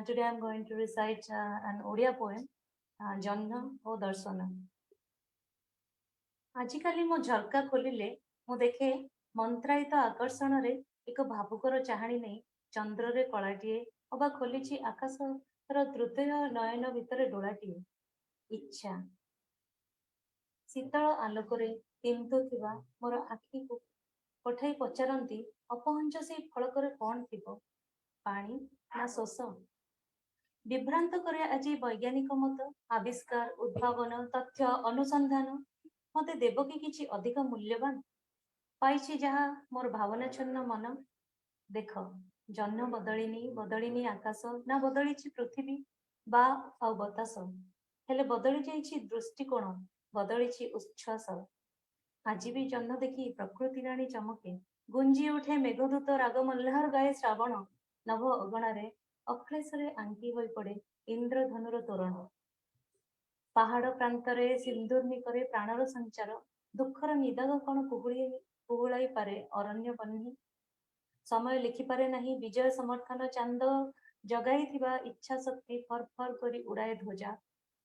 [SPEAKER 15] Today I'm going to recite an Odia poem, Janna O Darsana. आजिकाली मो झरका खोलिले मु देखे मंत्रायित आकर्षण रे एक भावुकर चाहाणी नहीं चंद्र रे कलाटीए अबा खोलिछि आकाश र तृतीय नयन भितर डोलाटीए इच्छा शीतल आलोकरे तिन्तुथिबा मोर आखि को पठाई पचारंती अपहंच से फलकर कौन थिबो पानी ना शोष विभ्रांत करे आज वैज्ञानिक मत आविष्कार उद्भावन तथ्य अनुसंधान मते देव कि किछि अधिक मूल्यवान पाइछि जहा मोर भावना छन्न मन देख जन्म बदलिनी आकाश ना बदलिछि पृथ्वी बा आ बतास हेले बदली जाइछि दृष्टिकोण बदलिछि उच्छ्वास आज भी जन्म देखी प्रकृति राणी चमके गुंजी उठे मेघदूत राग मल्हार गाए श्रावण नभ अगणारे अक्लेशरे आंकी होई पड़े इंद्रधनुर तोरण पहाड़ प्रांतरे सिंधुर्निकरे प्राणर संचार दुखर निदाग कण कुहुलाई पारे अरण्य बन्ही समय लिखि पारे नहीं विजय समर्थन चांद जगाई थिबा इच्छा शक्ति फर फर करी उड़ाए ध्वजा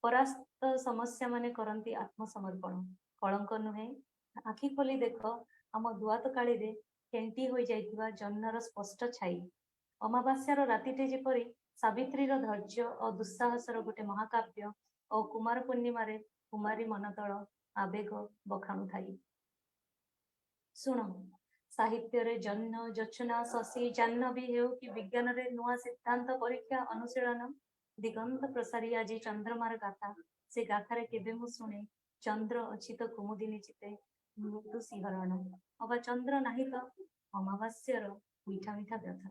[SPEAKER 15] परास्त समस्या माने करंती आत्मसमर्पण कलंक नुहे आखि खोली देख आम दुआत काली रे केंटी होई जाइथिबा जन्नर स्पष्ट छाई अमावास्यार रातिटे जेपरी सावित्रीर धैर्य और दुस्साहसर गोटे महाकाव्य और कुमार पूर्णिमारे कुमारी मनतल आवेग बखाणु थाई शुण साहित्य रे जन्न जचना शशि जाह्नवी हेउ कि विज्ञान रे नुआ सिद्धांत परीक्षा अनुशीलन दिगंत प्रसारी आज चंद्रमार गाथा से गाथारे केबे मु शुणे चंद्र अछि तो कुमुदिनी चिते मृत्यु सिंहरण अबा चंद्र नाही तो अमावास्यर मीठा मीठा व्यथा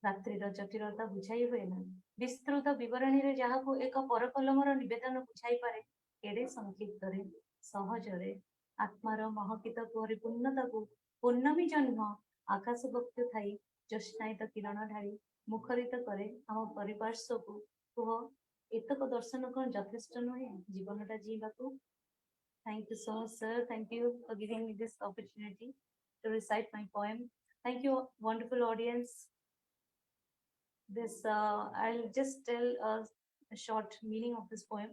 [SPEAKER 15] रात्रिर जटिलता बुझाई हुए ना विस्तृत विवरणी रे जहाको एक परकलमर निवेदन बुझाई पारे केडे संक्षिप्त रे सहज रे आत्मार महकित परिपूर्णता को पूर्णमी जन्म आकाश भक्त थाई ज्योत्स्नायित किरण ढाली मुखरित करे आम परिपार्श्व को कुह एतक दर्शन कौन यथेष्ट नुहे जीवनटा जीवाकू. Thank you so much, sir. Thank you for giving me this opportunity to recite my poem. Thank you, wonderful audience. I'll just tell a short meaning of this poem.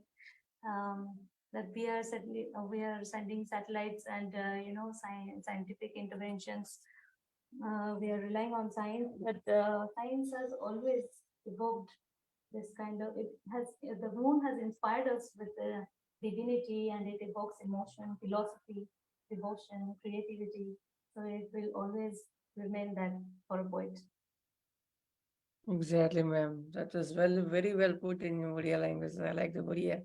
[SPEAKER 15] That we are sending satellites and scientific interventions. We are relying on science, but science has always evoked this kind of. The moon has inspired us with divinity, and it evokes emotion, philosophy, devotion, creativity. So it will always remain that for a poet.
[SPEAKER 1] Exactly, ma'am. That was very well put in Odia language. I like the Odia.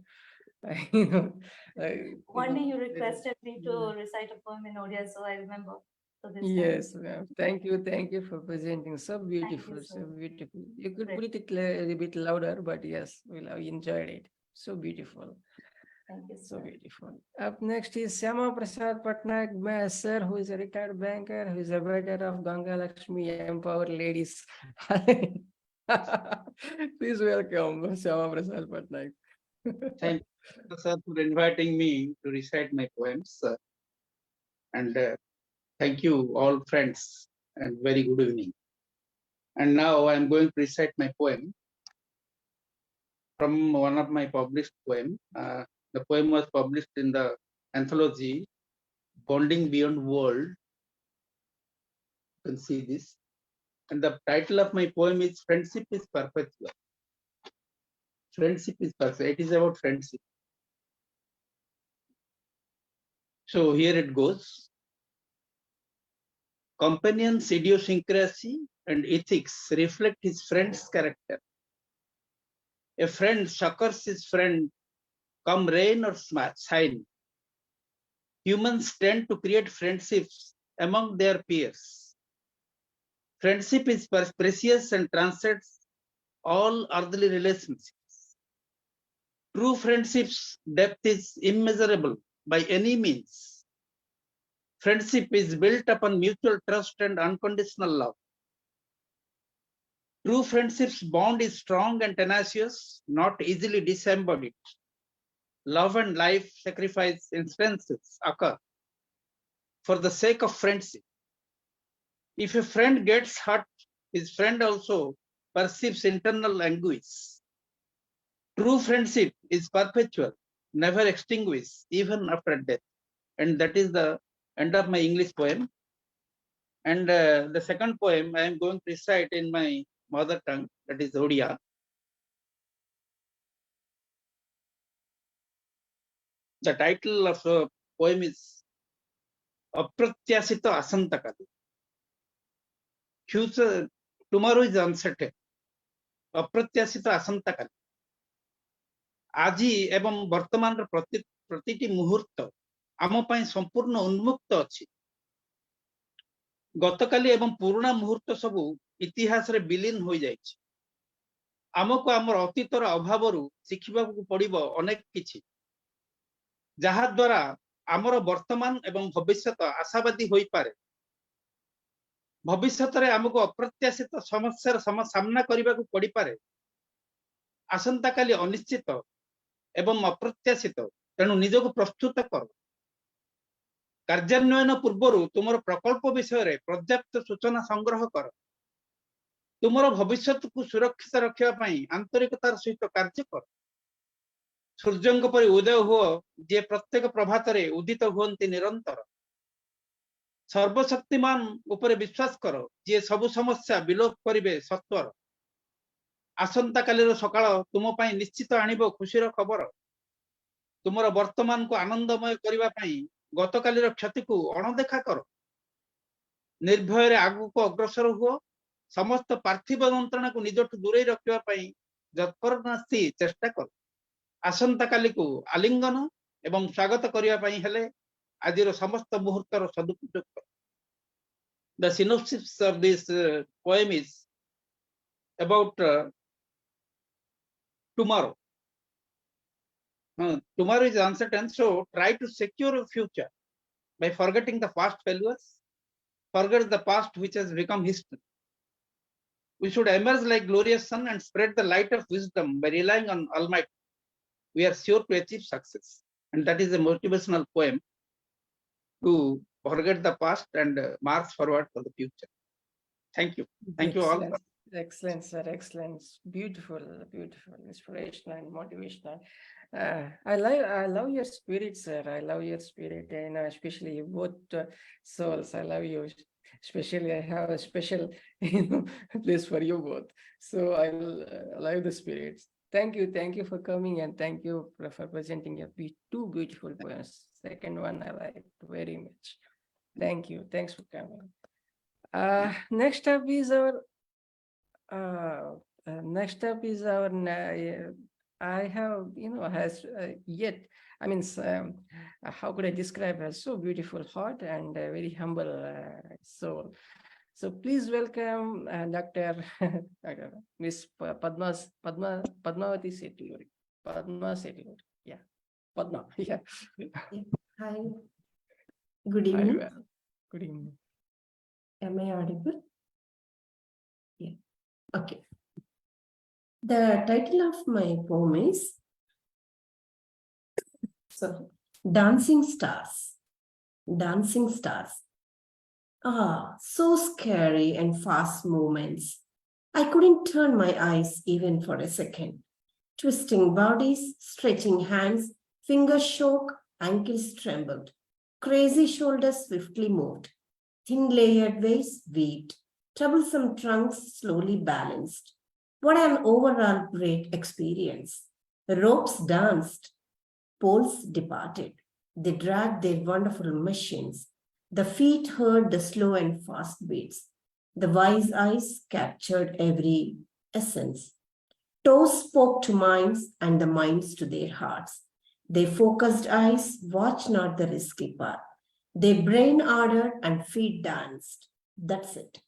[SPEAKER 15] One day you requested me to recite a poem in Odia, so I remember. So this
[SPEAKER 1] Yes,
[SPEAKER 15] time.
[SPEAKER 1] ma'am. Thank you for presenting. So beautiful, so beautiful. You could put it a bit louder, but yes, we enjoyed it. So beautiful.
[SPEAKER 15] Thank you,
[SPEAKER 1] So
[SPEAKER 15] sir.
[SPEAKER 1] beautiful. Up next is Nyama Patnaik, sir, who is a retired banker, who is a writer of Gangalaxmi Empower Ladies. Please welcome Nyama Patnaik.
[SPEAKER 5] Thank you, sir, for inviting me to recite my poems. And thank you, all friends, and very good evening. And now I'm going to recite my poem from one of my published poems. The poem was published in the anthology Bonding Beyond World. You can see this. And the title of my poem is Friendship is Perpetual. Friendship is perpetual. It is about friendship. So here it goes. Companion's idiosyncrasy and ethics reflect his friend's character. A friend succors his friend, come rain or shine. Humans tend to create friendships among their peers. Friendship is precious and transcends all earthly relationships. True friendship's depth is immeasurable by any means. Friendship is built upon mutual trust and unconditional love. True friendship's bond is strong and tenacious, not easily disembodied. Love and life sacrifice instances occur for the sake of friendship. If a friend gets hurt, his friend also perceives internal anguish. True friendship is perpetual, never extinguished, even after death. And that is the end of my English poem. And the second poem I am going to recite in my mother tongue, that is Odia. The title of the poem is Apratyasita Asantakali. Future, tomorrow is uncertain. Apratyasita Asantakali. Aji ebam bartamanର ପ୍ରତିଟି ମୁହୂର୍ତ୍ତ ଆମ ପାଇଁ ସମ୍ପୂର୍ଣ୍ଣ ଉନ୍ମୁକ୍ତ ଅଛି। ଗତକାଲି ଏବଂ ପୁରୁଣା ମୁହୂର୍ତ୍ତ ସବୁ ଇତିହାସରେ ବିଲୀନ ହୋଇଯାଇଛି। ଆମକୁ ଆମର ଅତୀତର ଅଭାବରୁ ଶିଖିବାକୁ ପଡ଼ିବ ଅନେକ କିଛି, ଯାହା ଦ୍ୱାରା ଆମର ବର୍ତ୍ତମାନ ଏବଂ ଭବିଷ୍ୟତ ଆଶାବାଦୀ ହୋଇପାରେ। ଭବିଷ୍ୟତରେ ଆମକୁ ଅପ୍ରତ୍ୟାଶିତ ସମସ୍ୟାର ସାମ୍ନା କରିବାକୁ ପଡ଼ିପାରେ। ଆସନ୍ତାକାଲି ଅନିଶ୍ଚିତ ଏବଂ ଅପ୍ରତ୍ୟାଶିତ, ତେଣୁ ନିଜକୁ ପ୍ରସ୍ତୁତ କର। କାର୍ଯ୍ୟାନ୍ୱୟନ ପୂର୍ବରୁ ତୁମର ପ୍ରକଳ୍ପ ବିଷୟରେ ପର୍ଯ୍ୟାପ୍ତ ସୂଚନା ସଂଗ୍ରହ କର। ତୁମର ଭବିଷ୍ୟତକୁ ସୁରକ୍ଷିତ ରଖିବା ପାଇଁ ଆନ୍ତରିକତାର ସହିତ କାର୍ଯ୍ୟ କର। ସୂର୍ଯ୍ୟଙ୍କ ପରି ଉଦୟ ହୁଅ, ଯିଏ ପ୍ରତ୍ୟେକ ପ୍ରଭାତରେ ଉଦିତ ହୁଅନ୍ତି ନିରନ୍ତର। ସର୍ବଶକ୍ତିମାନ ଉପରେ ବିଶ୍ୱାସ କର, ଯିଏ ସବୁ ସମସ୍ୟା ବିଲୋପ କରିବେ ସତ୍ୱର। ଆସନ୍ତାକାଲିର ସକାଳ ତୁମ ପାଇଁ ନିଶ୍ଚିତ ଆଣିବ ଖୁସିର ଖବର। ତୁମର ବର୍ତ୍ତମାନକୁ ଆନନ୍ଦମୟ କରିବା ପାଇଁ ଗତକାଲିର କ୍ଷତିକୁ ଅଣଦେଖା କର। ନିର୍ଭୟରେ ଆଗକୁ ଅଗ୍ରସର ହୁଅ। ସମସ୍ତ ପାର୍ଥିବ ଯନ୍ତ୍ରଣାକୁ ନିଜଠୁ ଦୂରେଇ ରଖିବା ପାଇଁ ଯତ୍ପରୋନାସ୍ତି ଚେଷ୍ଟା କର। ଆସନ୍ତା କାଲିକୁ ଆଲିଙ୍ଗନ ଏବଂ ସ୍ୱାଗତ କରିବା ପାଇଁ ହେଲେ ଆଜିର ସମସ୍ତ ମୁହୂର୍ତ୍ତର ସଦୁପଯୋଗ କର। The synopsis of this poem is about tomorrow. Tomorrow is uncertain, so try to secure a future by forgetting the past failures. Forget the past which has become history. We should emerge like glorious sun and spread the light of wisdom by relying on Almighty. We are sure to achieve success. And that is a motivational poem to forget the past and march forward for the future. Thank you. Thank you all.
[SPEAKER 1] Excellent, sir. Excellent. Beautiful, beautiful, inspirational and motivational. I love your spirit, sir. I love your spirit. You know, especially both souls. I love you. Especially, I have a special, place for you both. So I love the spirits. Thank you for coming, and thank you for presenting your two beautiful poems. Second one I like very much. Thank you. Thanks for coming. Next up is our. I have, has yet. I mean, how could I describe her? So beautiful heart and a very humble soul. So please welcome Dr. Miss Padmavati Setaluri. Padma Setaluri. Yeah. Padma. Yeah.
[SPEAKER 18] Hi. Good evening.
[SPEAKER 1] Hi, good evening.
[SPEAKER 18] Am I audible? Yeah. Okay. The title of my poem is Dancing Stars. Dancing Stars. So scary and fast movements. I couldn't turn my eyes even for a second. Twisting bodies, stretching hands, fingers shook, ankles trembled. Crazy shoulders swiftly moved. Thin layered waists weaved. Troublesome trunks slowly balanced. What an overall great experience. Ropes danced. Poles departed. They dragged their wonderful machines. The feet heard the slow and fast beats. The wise eyes captured every essence. Toes spoke to minds and the minds to their hearts. Their focused eyes watched not the risky path. Their brain ordered and feet danced. That's it.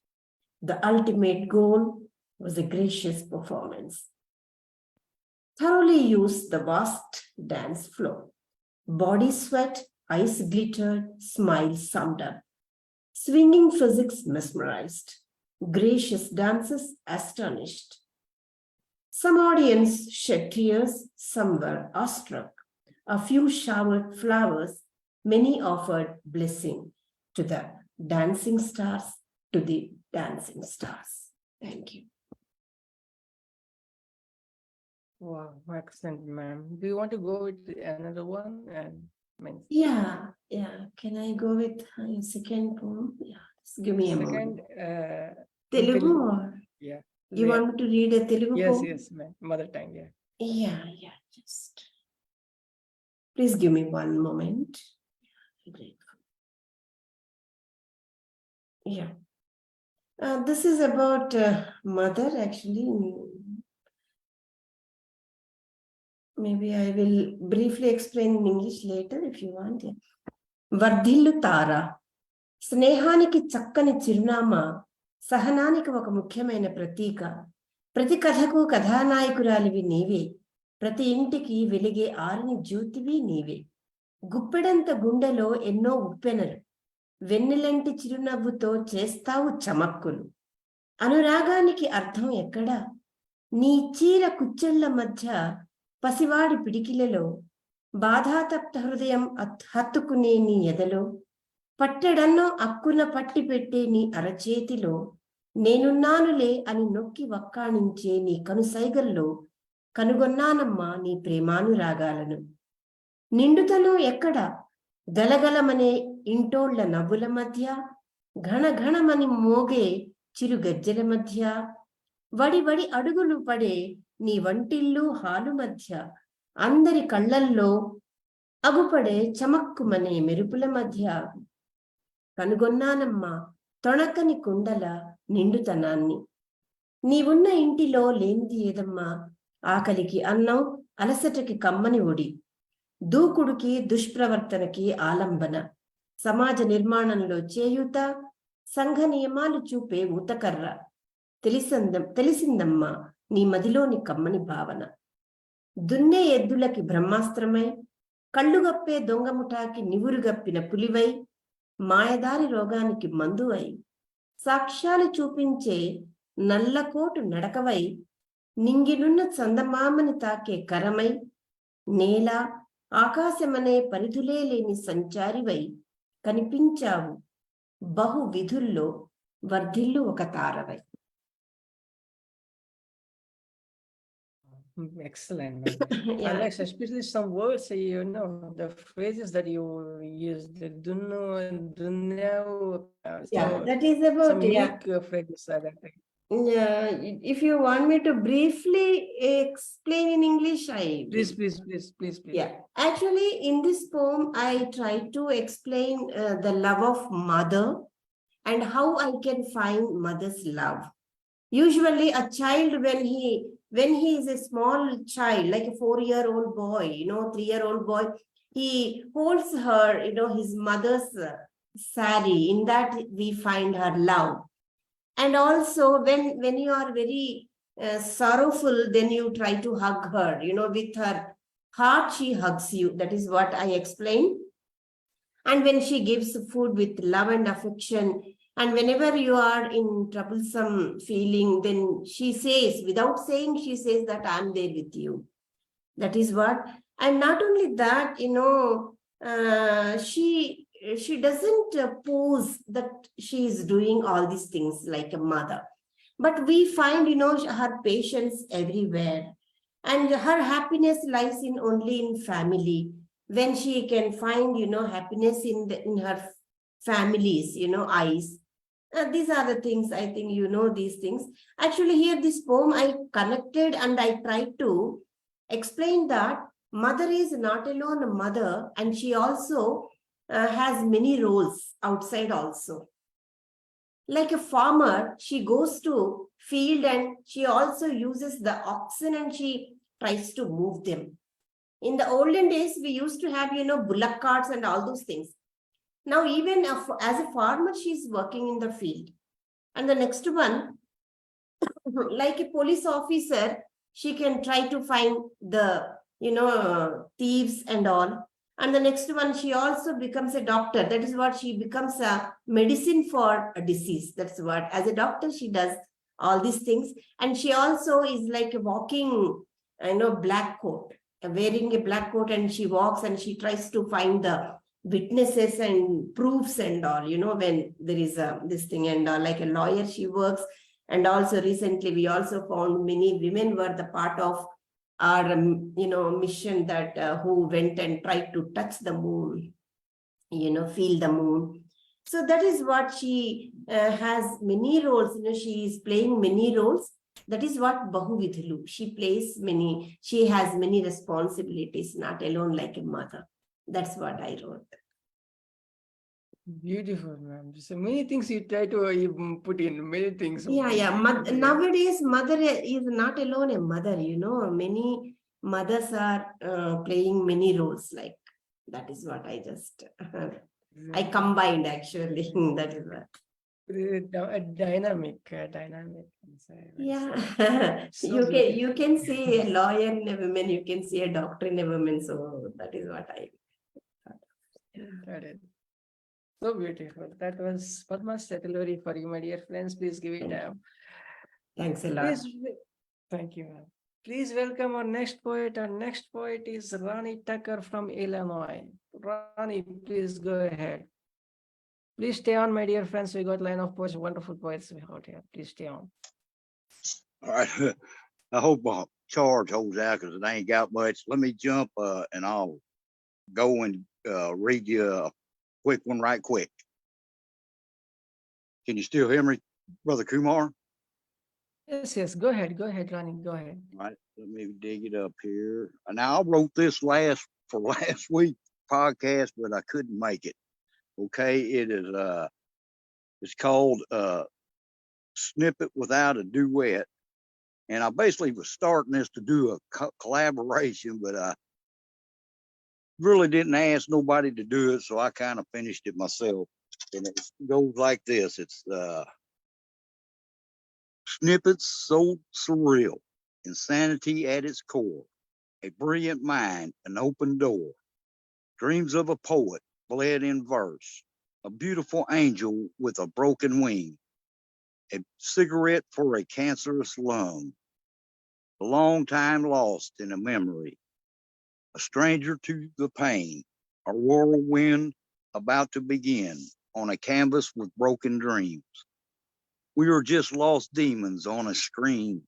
[SPEAKER 18] The ultimate goal was a gracious performance. Thoroughly used the vast dance floor. Body sweat, eyes glittered, smiles summed up. Swinging physics mesmerized. Gracious dances astonished. Some audience shed tears, some were awestruck. A few showered flowers, many offered blessing to the dancing stars, to the dancing stars. Thank you.
[SPEAKER 1] Wow, excellent, ma'am. Do you want to go with another one?
[SPEAKER 18] Yeah. Can I go with a second poem? Yeah, just give me a moment. Telugu or?
[SPEAKER 1] Yeah.
[SPEAKER 18] You want me to read a Telugu poem?
[SPEAKER 1] Yes, ma'am. Mother tongue, yeah.
[SPEAKER 18] Yeah, just. Please give me one moment. Yeah. This is about mother, actually. Maybe I will briefly explain in English later if you want. Vardhillu Tara. స్నేహానికి చక్కని చిరునామా, సహనానికి ఒక ముఖ్యమైన ప్రతీక. ప్రతి కథకు కథానాయకురాలివి నీవే. ప్రతి ఇంటికి వెలిగే ఆరిని జ్యోతివి నీవే. గుప్పెడంత గుండెలో ఎన్నో ఉప్పెనలు. వెన్నెలంటి చిరునవ్వుతో చేస్తావు చమక్కులు. అనురాగానికి అర్థం ఎక్కడా? నీ చీర కుచ్చెళ్ల మధ్య పసివాడి పిడికిలలో, బాధాతప్త హృదయం హత్తుకునే నీ ఎదలో, పట్టెడన్నో అక్కున పట్టి పెట్టే నీ అరచేతిలో, నేనున్నానులే అని నొక్కి వక్కాణించే నీ కనుసైగల్లో కనుగొన్నానమ్మా నీ ప్రేమానురాగాలను. నిండుతనం ఎక్కడ? గలగలమనే ఇంటోళ్ల నవ్వుల మధ్య, ఘనఘనమని మోగే చిరు గజ్జల మధ్య, వడి అడుగులు పడే నీ వంటిల్లు హాలు మధ్య, అందరి కళ్ళల్లో అగుపడే చమక్కుమనే మెరుపుల మధ్య కనుగొన్నానమ్మా తొణకని కుండల నిండుతనాన్ని. నీవున్న ఇంటిలో లేనిది ఏదమ్మా, ఆకలికి అన్నం, అలసటకి కమ్మని ఒడి, దూకుడుకి దుష్ప్రవర్తనకి ఆలంబన, సమాజ నిర్మాణంలో చేయూత, సంఘ నియమాలు చూపే ఊతకర్ర. తెలిసిందమ్మా నీ మదిలోని కమ్మని భావన. దున్నే ఎద్దులకి బ్రహ్మాస్త్రమై, కళ్ళుగప్పే దొంగముఠాకి నివురుగప్పిన పులివై, మాయదారి రోగానికి మందువై, సాక్ష్యాలు చూపించే నల్లకోటు నడకవై, నింగినున్న చందమామని తాకే కరమై, నేల ఆకాశమనే పరిధులే లేని సంచారివై కనిపించావు బహు విధుల్లో వర్ధిల్లు ఒక తారవై.
[SPEAKER 1] Excellent. I like especially some words, the phrases that you use, the dunno and dunyao.
[SPEAKER 18] That is about
[SPEAKER 1] some unique phrases are that.
[SPEAKER 18] If you want me to briefly explain in English,
[SPEAKER 1] Please.
[SPEAKER 18] Yeah, actually, in this poem, I try to explain the love of mother and how I can find mother's love. Usually, a child, when he is a small child, like a 4-year-old boy, 3-year-old boy, he holds her, his mother's saree. In that, we find her love. And also, when you are very sorrowful, then you try to hug her, with her heart, she hugs you. That is what I explained. And when she gives food with love and affection, and whenever you are in troublesome feeling, then she says, without saying, she says that I'm there with you. That is what. And not only that, she doesn't pose that she is doing all these things like a mother. But we find, her patience everywhere. And her happiness lies only in family. When she can find, happiness in her family's, eyes. These are the things, I think these things. Actually, here this poem I connected and I tried to explain that mother is not alone a mother, and she also has many roles outside also. Like a farmer, she goes to field and she also uses the oxen and she tries to move them. In the olden days, we used to have, bullock carts and all those things. Now, even as a farmer, she's working in the field. And the next one, like a police officer, she can try to find the, thieves and all. And the next one, she also becomes a doctor. That is what, she becomes a medicine for a disease. That's what, as a doctor, she does all these things. And she also is like a walking, black coat, wearing a black coat, and she walks and she tries to find the witnesses and proofs and all, when there is this thing and all. Like a lawyer, she works. And also recently, we also found many women were the part of our, mission that who went and tried to touch the moon, feel the moon. So that is what she has many roles. She is playing many roles. That is what Bahuvidhulu. She has many responsibilities, not alone like a mother. That's what I wrote.
[SPEAKER 1] Beautiful, ma'am. So many things you try to put in, many things.
[SPEAKER 18] Nowadays, mother is not alone a mother, many mothers are playing many roles. Like, that is what I just, I combined actually. That is what.
[SPEAKER 1] A dynamic.
[SPEAKER 18] Yeah. You can see a lawyer in a woman, you can see a doctor in a woman. So that is what I
[SPEAKER 1] got it. So beautiful. That was Padma's Setaluri for you, my dear friends. Please give it up.
[SPEAKER 18] Thanks a lot.
[SPEAKER 1] Thank you, ma'am. Please welcome our next poet. Our next poet is Ronnie Tucker from Illinois. Ronnie, please go ahead. Please stay on, my dear friends. We got line of poets, wonderful poets out here. Please stay on.
[SPEAKER 2] All right. I hope charge holds out because it ain't got much. Let me jump and I'll go and read you a quick one right quick. Can you still hear me, Brother Kumar?
[SPEAKER 1] Yes. Go ahead, Ronnie. Go ahead.
[SPEAKER 2] All right. Let me dig it up here. Now, I wrote this last week's podcast, but I couldn't make it. Okay. It is It's called Snippet Without a Duet. And I basically was starting this to do a collaboration, but I really didn't ask nobody to do it, so I kind of finished it myself. And it goes like this. It's snippets so surreal, insanity at its core, a brilliant mind, an open door, dreams of a poet bled in verse, a beautiful angel with a broken wing, a cigarette for a cancerous lung, a long time lost in a memory, a stranger to the pain, a whirlwind about to begin on a canvas with broken dreams. We are just lost demons on a screen.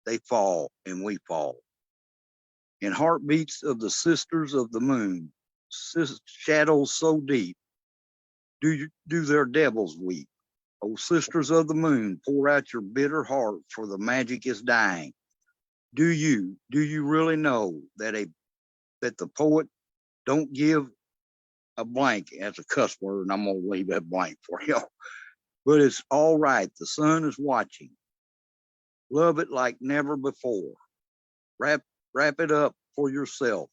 [SPEAKER 2] They fall and we fall. In heartbeats of the sisters of the moon, shadows so deep, do their devils weep. Oh, sisters of the moon, pour out your bitter heart, for the magic is dying. Do you really know that the poet don't give a blank as a cuss word, and I'm gonna leave that blank for you. But it's all right. The sun is watching. Love it like never before. Wrap it up for yourself.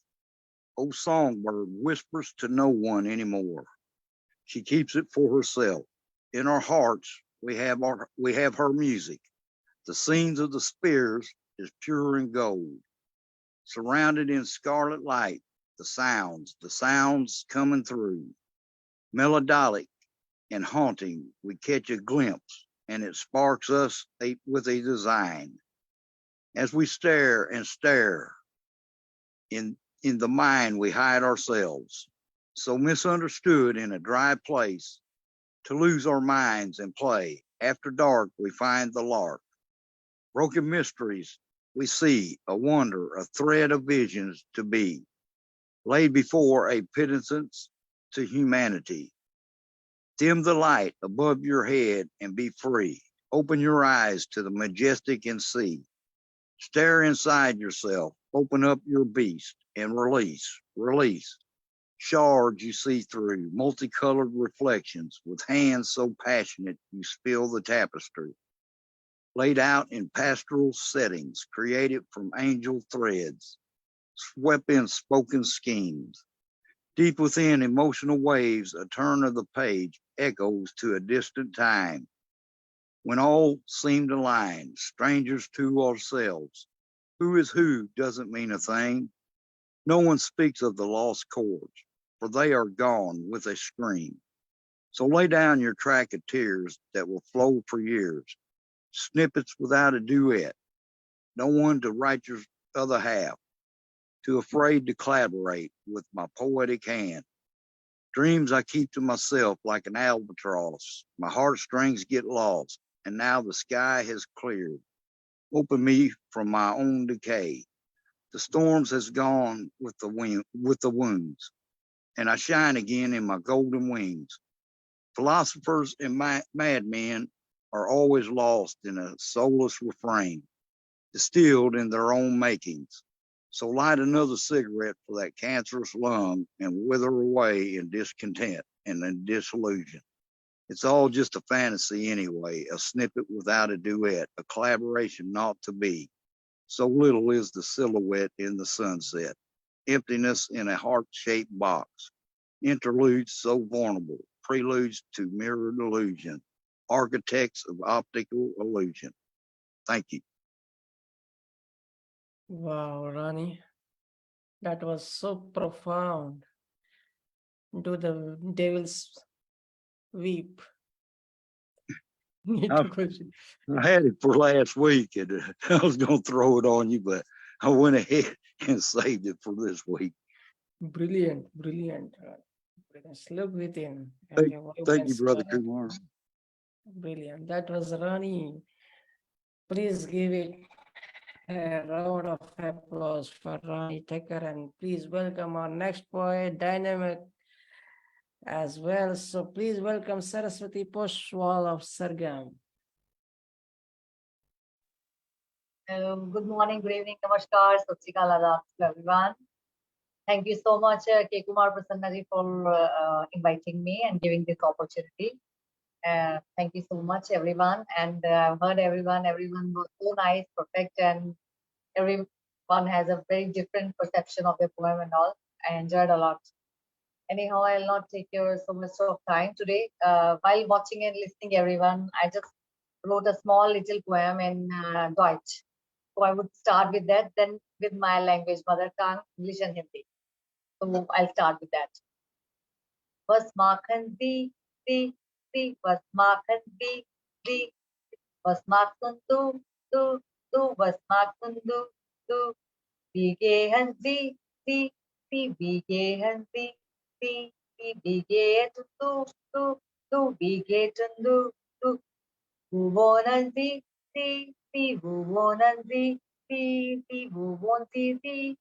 [SPEAKER 2] Oh, songbird whispers to no one anymore. She keeps it for herself. In our hearts, we have her music. The scenes of the spears is pure and gold. Surrounded in scarlet light, the sounds coming through. Melodic and haunting, we catch a glimpse, and it sparks us with a design. As we stare and stare, in the mind we hide ourselves, so misunderstood in a dry place, to lose our minds and play. After dark, we find the lark. Broken mysteries we see, a wonder, a thread of visions to be laid before a penitence to humanity. Dim the light above your head and be free. Open your eyes to the majestic and see. Stare inside yourself, open up your beast and release. Shards you see through, multicolored reflections with hands so passionate you spill the tapestry. Laid out in pastoral settings, created from angel threads, swept in spoken schemes. Deep within emotional waves, a turn of the page echoes to a distant time. When all seemed aligned, strangers to ourselves. Who is who doesn't mean a thing. No one speaks of the lost chords, for they are gone with a scream. So lay down your track of tears that will flow for years. Snippets without a duet. No one to write your other half. Too afraid to collaborate with my poetic hand. Dreams I keep to myself like an albatross. My heartstrings get lost, and now the sky has cleared. Open me from my own decay. The storms has gone with the wounds, and I shine again in my golden wings. Philosophers and madmen are always lost in a soulless refrain, distilled in their own makings. So light another cigarette for that cancerous lung and wither away in discontent and in disillusion. It's all just a fantasy anyway, a snippet without a duet, a collaboration not to be. So little is the silhouette in the sunset, emptiness in a heart-shaped box, interludes so vulnerable, preludes to mirrored illusion, architects of optical illusion. Thank you.
[SPEAKER 1] Wow, Ronnie, that was so profound. Do the devils weep?
[SPEAKER 2] I had it for last week, and I was going to throw it on you, but I went ahead and saved it for this week.
[SPEAKER 1] Brilliant. Look within.
[SPEAKER 2] Thank you, Brother Kumar.
[SPEAKER 1] Brilliant. That was Ronnie. Please give it a round of applause for Ronnie Tucker, and please welcome our next poet, dynamic as well. So please welcome Saraswati Poshwal of Sargam.
[SPEAKER 21] Good morning, good evening, namaskar, sat sri akal, adab to everyone. Thank you so much, K. Kumar Prasanna ji, for inviting me and giving this opportunity. Thank you so much, everyone. And I've heard everyone. Everyone was so nice, perfect, and everyone has a very different perception of the poem and all. I enjoyed a lot. Anyhow, I'll not take your so much of time today. While watching and listening, everyone, I just wrote a small little poem in Deutsch. So I would start with that, then with my language, mother tongue, English and Hindi. So I'll start with that. Was machen Sie, was machen Sie, was machen du, was machen du, wie gehen Sie, wie gehen Sie, wie geht du, wie geht du, wo wohnen Sie, wo wohnen Sie, wo wohnen Sie,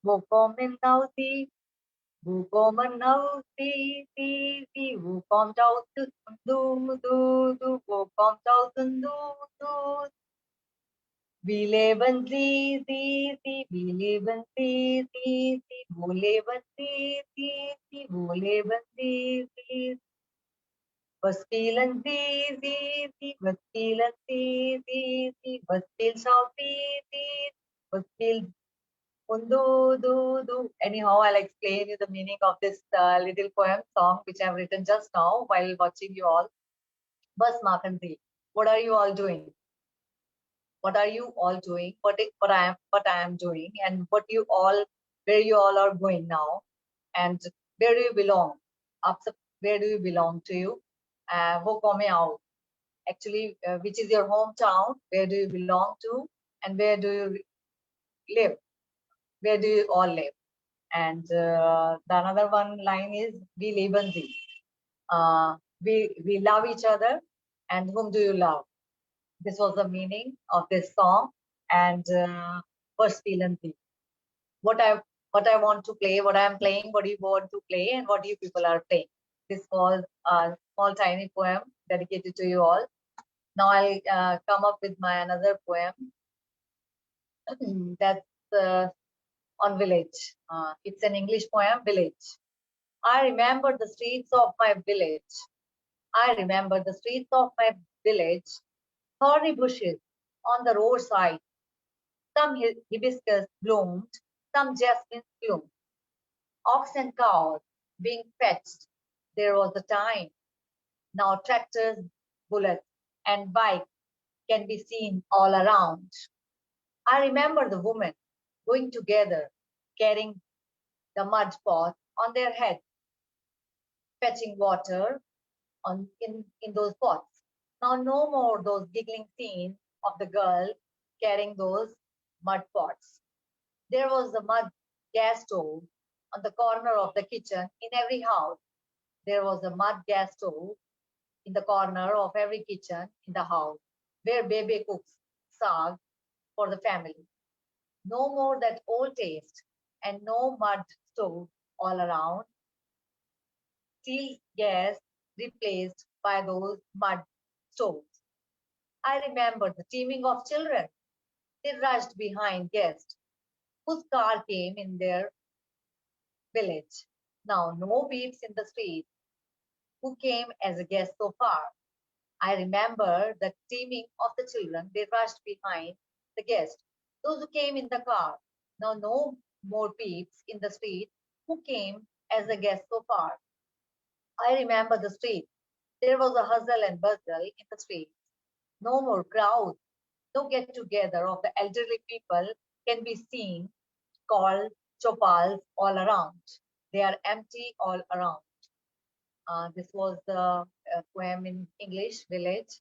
[SPEAKER 21] wo kommen Sie, wo kommen Sie, wo kommt aus du, wo kommt aus du, wie leben Sie, wie leben Sie, wo leben Sie, wo leben Sie, was spielen Sie, was spielen Sie, was spielt Sie, was spielt und du. Anyhow, I'll explain you the meaning of this little poem song which I've written just now while watching you all. Was machen Sie? What are you all doing? What are you all doing? What I am doing, and where you all are going now, and where do you belong? Where do you belong to you? Wo komme out? Actually, which is your hometown? Where do you belong to? And where do you live? Where do you all live? And the another one line is we leben Sie. We love each other, and whom do you love? This was the meaning of this song. And first spielen Sie. What I want to play, what I am playing, what you want to play, and what you people are playing. This was a small tiny poem dedicated to you all. Now I'll come up with my another poem that's on village. It's an English poem, Village. I remember the streets of my village. I remember the streets of my village. Thorny bushes on the roadside. Some hibiscus bloomed, some jasmine bloomed. Ox and cows being fetched. There was a time. Now tractors, bullets, and bikes can be seen all around. I remember the women going together, carrying the mud pot on their heads, fetching water in those pots. Now no more those giggling scenes of the girl carrying those mud pots. There was a mud gas stove on the corner of the kitchen in every house. There was a mud gas stove in the corner of every kitchen in the house where baby cooks sag for the family. No more that old taste and no mud stove all around. Steel gas replaced by those mud stoves. I remember the teeming of children. They rushed behind guests whose car came in their village. Now no beeps in the street. Who came as a guest so far? I remember the teeming of the children. They rushed behind the guest. Those who came in the car. Now no more peeps in the street. Who came as a guest so far? I remember the street. There was a hustle and bustle in the street. No more crowds. No get together of the elderly people can be seen, called chopals all around. They are empty all around. This was the poem in English, Village.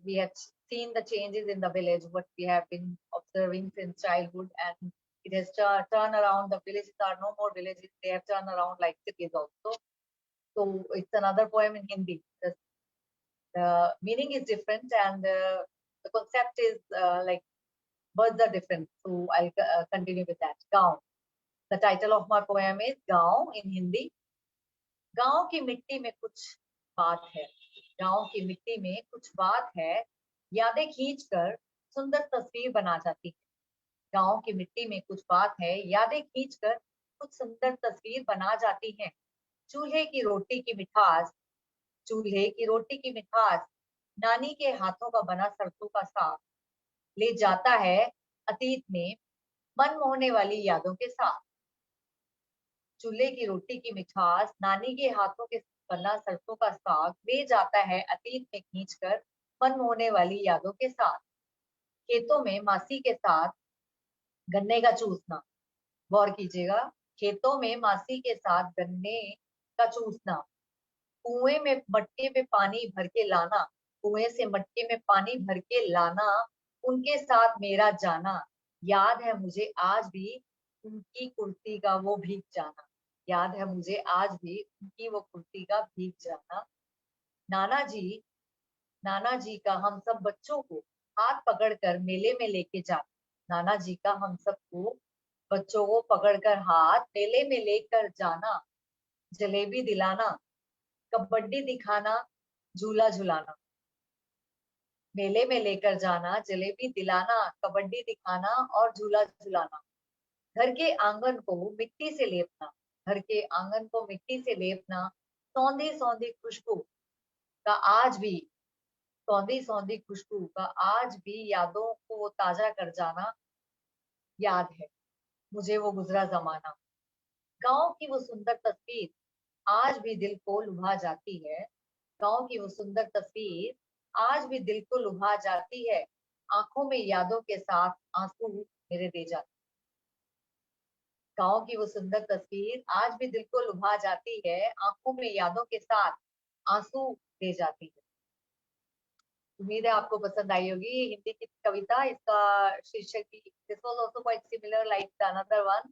[SPEAKER 21] We had seen the changes in the village, what we have been observing since childhood, and it has turned around. The villages are no more villages. They have turned around like cities also. So it's another poem in Hindi. The meaning is different, and the concept is like words are different. So I'll continue with that. Gaon. The title of my poem is Gaon in Hindi. गांव की मिट्टी में कुछ बात है, गांव की मिट्टी में कुछ बात है, यादें खींचकर सुंदर तस्वीर बना जाती है. गांव की मिट्टी में कुछ बात है, यादें खींचकर कुछ सुंदर तस्वीर बना जाती है. चूल्हे की रोटी की मिठास चूल्हे की रोटी की मिठास, नानी के हाथों का बना सरसों का साग ले जाता है अतीत में मन मोहने वाली यादों के साथ। चूल्हे की रोटी की मिठास, नानी के हाथों के बना सरसों का साग ले जाता है अतीत में खींचकर मन मोहने वाली यादों के साथ। खेतों में मासी के साथ गन्ने का चूसना, गौर कीजिएगा, खेतों में मासी के साथ गन्ने का चूसना, कुएं में मटके में पानी भर के लाना, कुएं से मटके में पानी भर के लाना, उनके साथ मेरा जाना, याद है मुझे आज भी उनकी कुर्ती का वो भीग जाना, याद है मुझे आज भी उनकी वो कुर्ती का भीग जाना। नाना जी का हम सब बच्चों को हाथ पकड़कर मेले में लेके जाना, नाना जी का हम सबको बच्चों को पकड़कर हाथ मेले में लेकर जाना, जलेबी दिलाना, कबड्डी दिखाना, झूला झुलाना, मेले में लेकर जाना, जलेबी दिलाना, कबड्डी दिखाना और झूला झुलाना। घर के आंगन को मिट्टी से लेपना, घर के आंगन को मिट्टी से लेपना, सौंधी सौंधी खुशबू का आज भी, सौंधी सौंधी खुशबू का आज भी यादों को ताजा कर जाना, याद है मुझे वो गुजरा जमाना। गांव की वो सुंदर तस्वीर आज भी दिल को लुभा जाती है, गांव की वो सुंदर तस्वीर आज भी दिल को लुभा जाती है, आंखों में यादों के साथ आंसू मेरे दे जाती। गांव की वो सुंदर तस्वीर आज भी दिल को लुभा जाती है, आंखों में यादों के साथ आंसू दे जाती है। उम्मीद है आपको पसंद आई होगी ये हिंदी की कविता। इसका शीर्षक भी, this was also quite similar like the another one.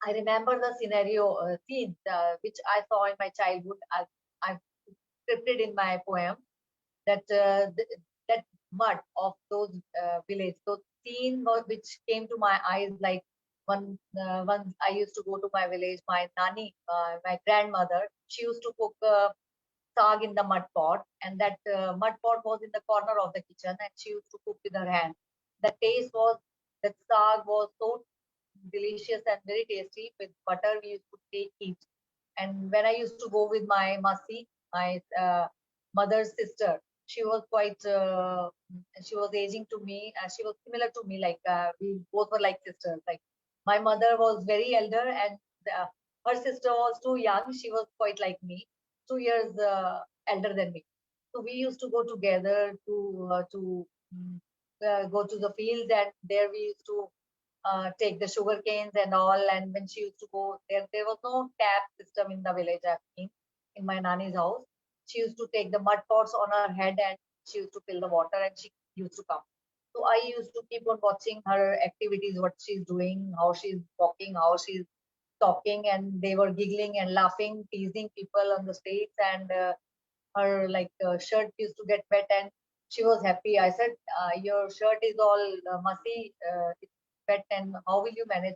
[SPEAKER 21] I remember the scenario, scenes which I saw in my childhood. I've scripted in my poem that that mud of those village, those scene which came to my eyes, like once I used to go to my village. My nani, my grandmother, she used to cook saag in the mud pot, and that mud pot was in the corner of the kitchen, and she used to cook with her hand. The taste was, that saag was so delicious and very tasty. With butter we used to take it, and when I used to go with my masi, my mother's sister, she was quite she was aging to me, she was similar to me, like we both were like sisters. Like my mother was very elder, and her sister was too young, she was quite like me, 2 years elder than me. So we used to go together to go to the fields, and there we used to take the sugar canes and all. And when she used to go there was no tap system in the village. I've seen in my nanny's house, she used to take the mud pots on her head, and she used to fill the water, and she used to come. So I used to keep on watching her activities, what she's doing, how she's walking, how she's talking, and they were giggling and laughing, teasing people on the streets, and her shirt used to get wet, and she was happy. I said, your shirt is all messy, it's wet, and how will you manage?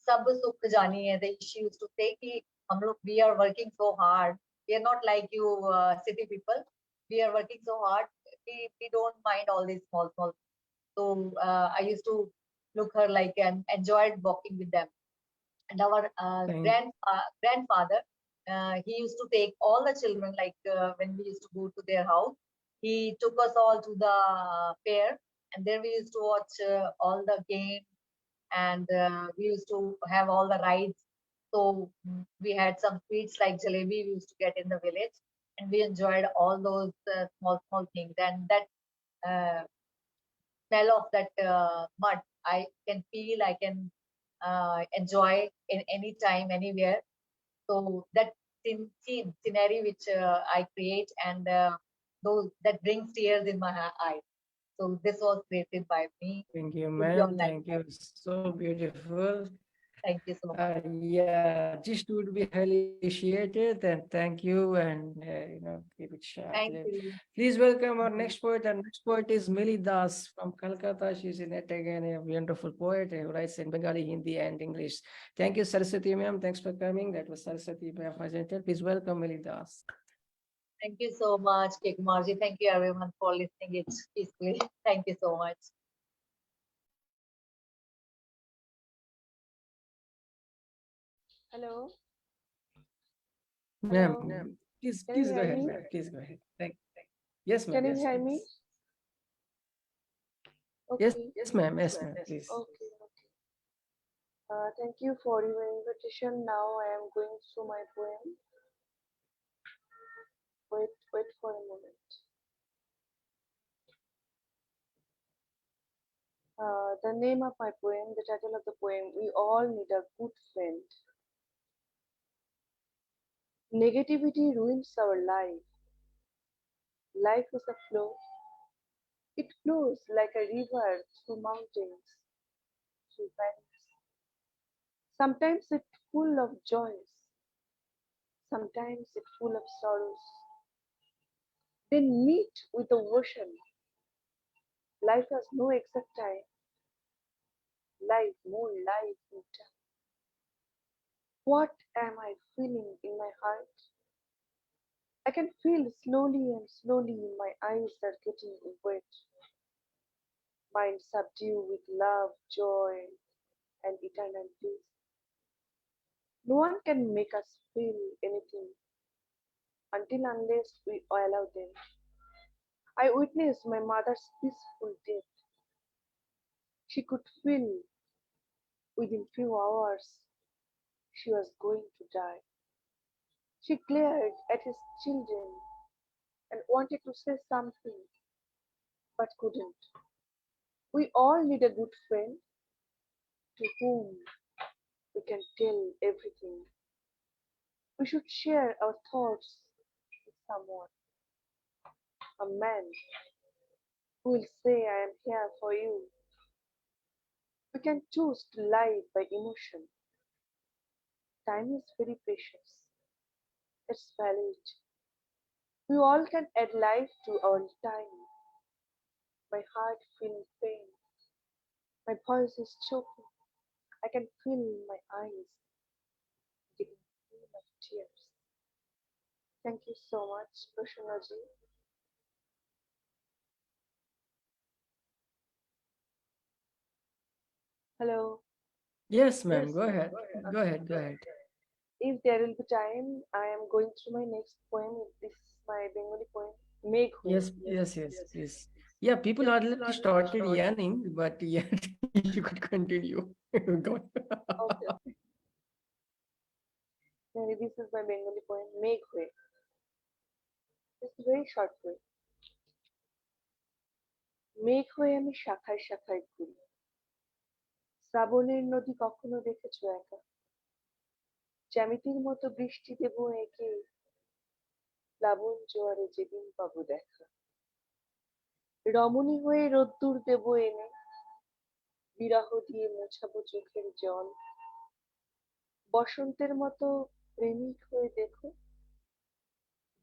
[SPEAKER 21] Sab sukh jani hai. She used to say ki hum log, we are working so hard, we are not like you city people, we are working so hard, we don't mind all these small. So I used to look her like and enjoyed walking with them. And our grandfather, he used to take all the children, like when we used to go to their house, he took us all to the fair, and there we used to watch all the games, and we used to have all the rides. So we had some sweets like jalebi we used to get in the village, and we enjoyed all those small things. And that smell of that mud, I can feel, I can enjoy in any time, anywhere. So that scenery which I create, and those that brings tears in my eyes. So this was created by me.
[SPEAKER 1] Thank you,
[SPEAKER 21] Put your
[SPEAKER 1] ma'am.
[SPEAKER 21] light
[SPEAKER 1] Thank you. So beautiful.
[SPEAKER 21] Thank you so much.
[SPEAKER 1] Yeah, this would be highly appreciated, and thank you. And keep it short.
[SPEAKER 21] Thank you.
[SPEAKER 1] Please welcome our next poet. Our next poet is Mili Das from Calcutta. She's again a wonderful poet who writes in Bengali, Hindi, and English. Thank you, Saraswati ma'am. Thanks for coming. That was Saraswati ma'am. Please welcome Mili Das.
[SPEAKER 21] Thank you so much, Til Kumari. Thank you everyone for listening it peacefully. Thank you so much.
[SPEAKER 7] Hello.
[SPEAKER 1] Ma'am, Please,
[SPEAKER 7] Can
[SPEAKER 1] please
[SPEAKER 7] you
[SPEAKER 1] go
[SPEAKER 7] hear
[SPEAKER 1] ahead,
[SPEAKER 7] me?
[SPEAKER 1] ma'am. Please go ahead. Yes, ma'am.
[SPEAKER 7] Can you
[SPEAKER 1] Yes,
[SPEAKER 7] hear
[SPEAKER 1] ma'am.
[SPEAKER 7] me?
[SPEAKER 1] Yes,
[SPEAKER 7] Okay.
[SPEAKER 1] yes, ma'am. Yes, ma'am. Please.
[SPEAKER 7] Okay. Thank you for your invitation. Now I am going through my poem. Wait for a moment. The name of my poem, the title of the poem, We All Need a Good Friend. Negativity ruins our life. Life is a flow. It flows like a river through mountains, through valleys. Sometimes it's full of joys. Sometimes it's full of sorrows. Then meet with the ocean. Life has no exact time. Life, more life in time. What am I feeling in my heart? I can feel slowly and slowly my eyes are getting wet. Mind subdued with love, joy, and eternal peace. No one can make us feel anything until unless we allow them. I witnessed my mother's peaceful death. She could feel within few hours she was going to die. She glared at his children and wanted to say something but couldn't. We all need a good friend to whom we can tell everything. We should share our thoughts with someone. A man who will say, I am here for you. We can choose to live by emotion. Time is very precious. It's valid. We all can add life to our time. My heart feels pain. My voice is choking. I can feel my eyes getting full of tears. Thank you so much, Prasannaji. Hello.
[SPEAKER 1] Yes, ma'am. Go ahead. Go ahead. Go ahead.
[SPEAKER 7] If there will be time, I am going through my next poem. This is my Bengali poem, Megh Hoye.
[SPEAKER 1] Yes, please. Yeah, people already started yarning, but yeah, you could continue. Go on.
[SPEAKER 7] Okay. This is my Bengali poem, Megh Hoye. It's a very short poem. মেঘ হয়ে আমি শাখায় শাখায় ঘুরি, শ্রাবণের নদী কখনো দেখেছো একা? জ্যামিতির মতো বৃষ্টি দেব একে, প্লাবন জোয়ারে যেদিন পাবো দেখা। রমণী হয়ে রোদ্দুর দেব এনে, বিরহ দিয়ে মোছাবো চোখের জল। বসন্তের মতো প্রেমিক হয়ে দেখো,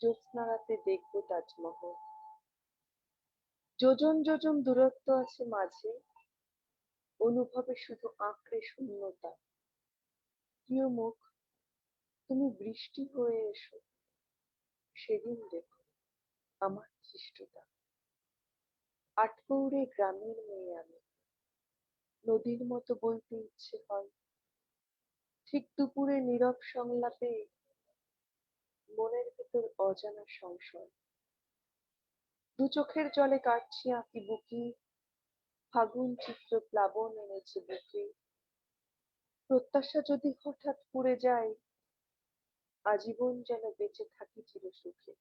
[SPEAKER 7] জ্যোৎস্না রাতে দেখবো তাজমহল। যোজন যোজন দূরত্ব আছে মাঝে, অনুভবে শুধু আঁকড়ে শূন্যতা। প্রিয় মুখ, তুমি বৃষ্টি হয়ে এসো, সেদিন দেখো আমার ধৃষ্টতা। আটপৌরে গ্রামের মেয়ে আমি, নদীর মতো বলতে ইচ্ছে হয়। ঠিক দুপুরে নীরব সংলাপে মনের ভেতর অজানা সংশয়। দু চোখের জলে কাটছি আঁকি বুকি, ফাগুন চিত্র প্লাবন এনেছে বুকে। প্রত্যাশা যদি হঠাৎ পুড়ে যায়, আজীবন যেন বেঁচে থাকি চিরসুখে।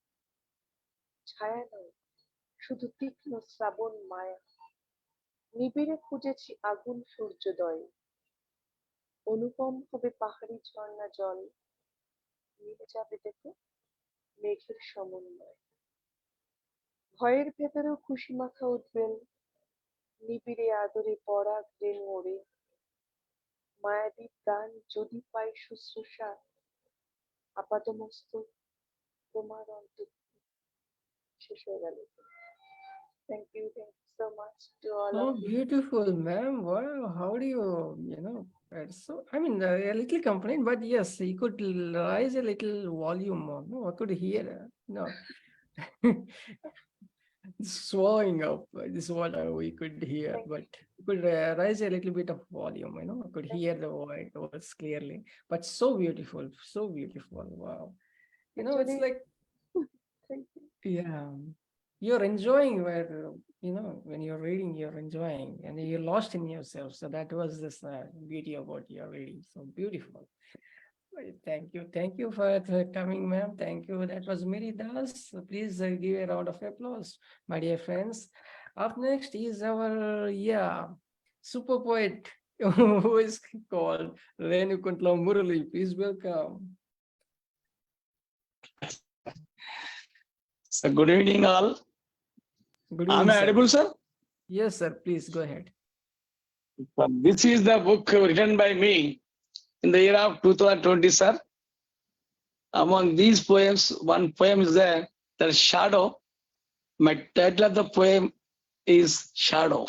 [SPEAKER 7] ছায়া নয়, শুধু তীক্ষ্ণ শ্রাবণ মায়া, নিবিড়ে খুঁজেছি আগুন সূর্যোদয়। অনুপম হবে পাহাড়ি ঝর্ণা জল, মিলে যাবে দেখো মেঘের সমন্বয়। ভয়ের ভেতরেও খুশি মাখা উদ্বেল, নিবিড়ে আদরে পরাগ রেণু ওড়ে। মায়াবী প্রাণ যদি পায় শুশ্রূষা, আপাতমস্তক তোমার অন্তর শেষ হয়ে গেল। Thank you so much to all
[SPEAKER 1] Oh,
[SPEAKER 7] of you.
[SPEAKER 1] beautiful, ma'am. Wow, how do you, I mean, a little complaint, but yes, you could raise a little volume more. No, I could hear, swelling up. This is what we could hear, but you could raise a little bit of volume, I could hear the words clearly, but so beautiful, so beautiful. Wow. It's
[SPEAKER 7] Actually,
[SPEAKER 1] like, Yeah, you're enjoying where, when you're reading, you're enjoying and you're lost in yourself. So that was this beauty of what you're reading. So beautiful. Right, thank you. Thank you for coming, ma'am. Thank you. That was Mary Das. So please give a round of applause, my dear friends. Up next is our, super poet who is called Renukuntla Murali. Please welcome.
[SPEAKER 9] So good evening, all.
[SPEAKER 1] Good
[SPEAKER 9] Am
[SPEAKER 1] evening,
[SPEAKER 9] I
[SPEAKER 1] sir.
[SPEAKER 9] audible, sir?
[SPEAKER 1] Yes, sir. Please go ahead.
[SPEAKER 9] This is the book written by me in the year of 2020, sir. Among these poems, one poem is there, that is Shadow. My title of the poem is Shadow.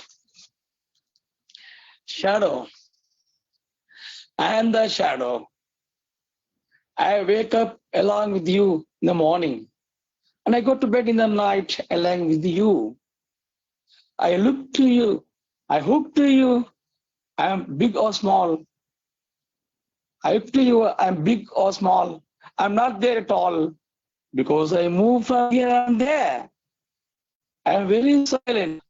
[SPEAKER 9] Shadow. I am the shadow. I wake up along with you in the morning, and I go to bed in the night along with you. I look to you. I hook to you. I am big or small. I look to you. I am big or small. I'm not there at all because I move from here and there. I am very silent.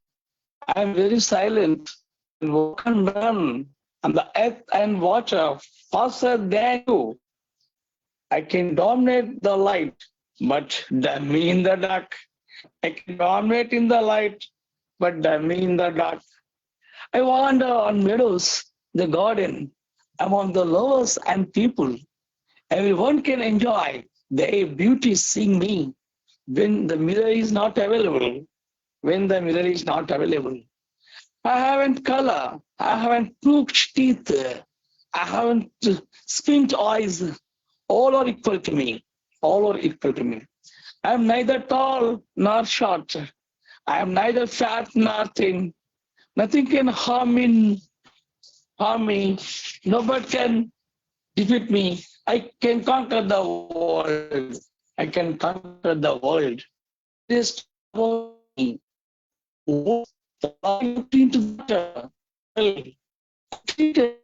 [SPEAKER 9] I am very silent and walk and run on the earth and water faster than you. I can dominate the light, but damn me in the dark. I can dominate in the light, but damn me in the dark. I wander on meadows, the garden, among the lovers and people. Everyone can enjoy their beauty seeing me when the mirror is not available. When the mirror is not available. I haven't color. I haven't crooked teeth. I haven't squint eyes. All are equal to me. All are equal to me. I am neither tall nor short. I am neither fat nor thin. Nothing can harm me. Nobody can defeat me. I can conquer the world. I can conquer the world. Just me. Into the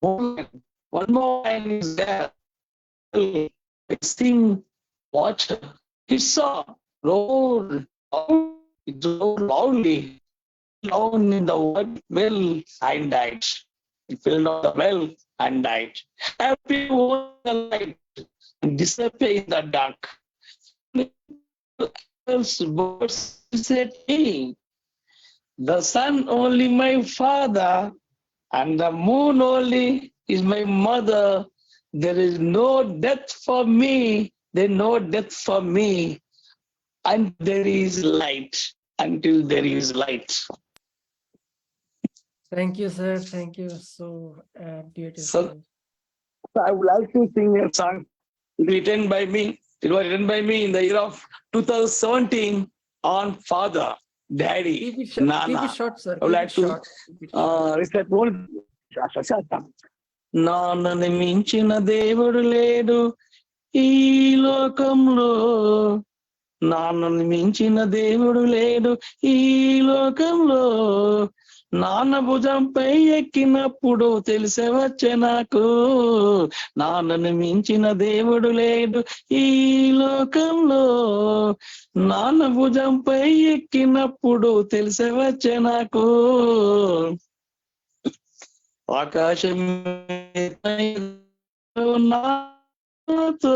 [SPEAKER 9] one more line is there. Sing, watch, he saw, roared, it roared loudly, alone in the well and died. It filled out the well and died. Happy was the light and disappear in the dark. Birds said, hey, the sun only my father, and the moon only is my mother. There is no death for me. There is no death for me. And there is light. Until there is light.
[SPEAKER 1] Thank you, sir. Thank you. So beautiful.
[SPEAKER 9] So I would like to sing a song written by me. It was written by me in the year of 2017 on Father, Daddy, Nana.
[SPEAKER 1] Keep it short, sir.
[SPEAKER 9] I would like to recite one. నాన్నని మించిన దేవుడు లేడు ఈ లోకంలో. నాన్నని మించిన దేవుడు లేడు ఈ లోకంలో. నాన్న భుజంపై ఎక్కినప్పుడు తెలిసే వచ్చే నాకు. నాన్నని మించిన దేవుడు లేడు ఈ లోకంలో. నాన్న భుజంపై ఎక్కినప్పుడు తెలిసే వచ్చే నాకు. ఆకాశం నాతో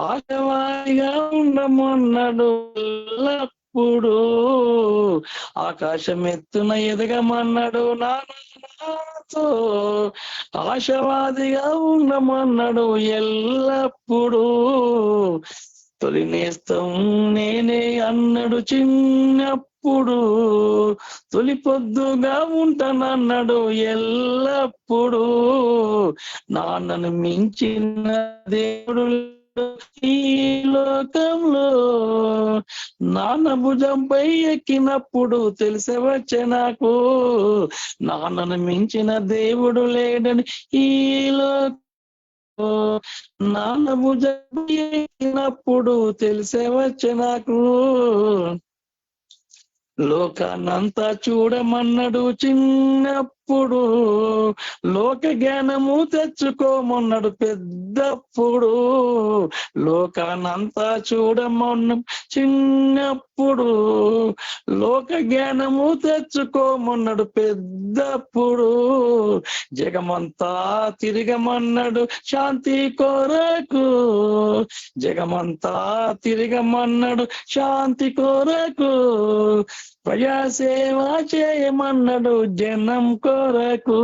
[SPEAKER 9] ఆశవాయిగా ఉండమన్నాడు ఎల్లప్పుడు. ఆకాశం ఎత్తున ఎదగమన్నాడు నాతో. ఆశవాదిగా ఉండమన్నాడు ఎల్లప్పుడు. తొలి నేస్తం నేనే అన్నాడు చిన్నప్పుడు. తొలి పొద్దుగా ఉంటానన్నాడు ఎల్లప్పుడు. నాన్నను మించిన దేవుడు ఈ లోకంలో. నాన్న భుజంపై ఎక్కినప్పుడు తెలిసే వచ్చే నాకు. నాన్నను మించిన దేవుడు లేడని ఈ లోకం. నాన్న భుజంపై ఎక్కినప్పుడు తెలిసే వచ్చే నాకు. లోకాన్నంతా చూడమన్నాడు చిన్నప్పుడు. చిన్నప్పుడు లోక జ్ఞానము తెచ్చుకోమన్నాడు పెద్దప్పుడు లోకానంతా చూడమన్నాం చిన్నప్పుడు లోక జ్ఞానము తెచ్చుకోమన్నాడు పెద్దప్పుడు జగమంతా తిరగమన్నాడు శాంతి కొరకు జగమంతా తిరగమన్నాడు శాంతి కొరకు ప్రజాసేవ చేయమన్నాడు జనం కొరకు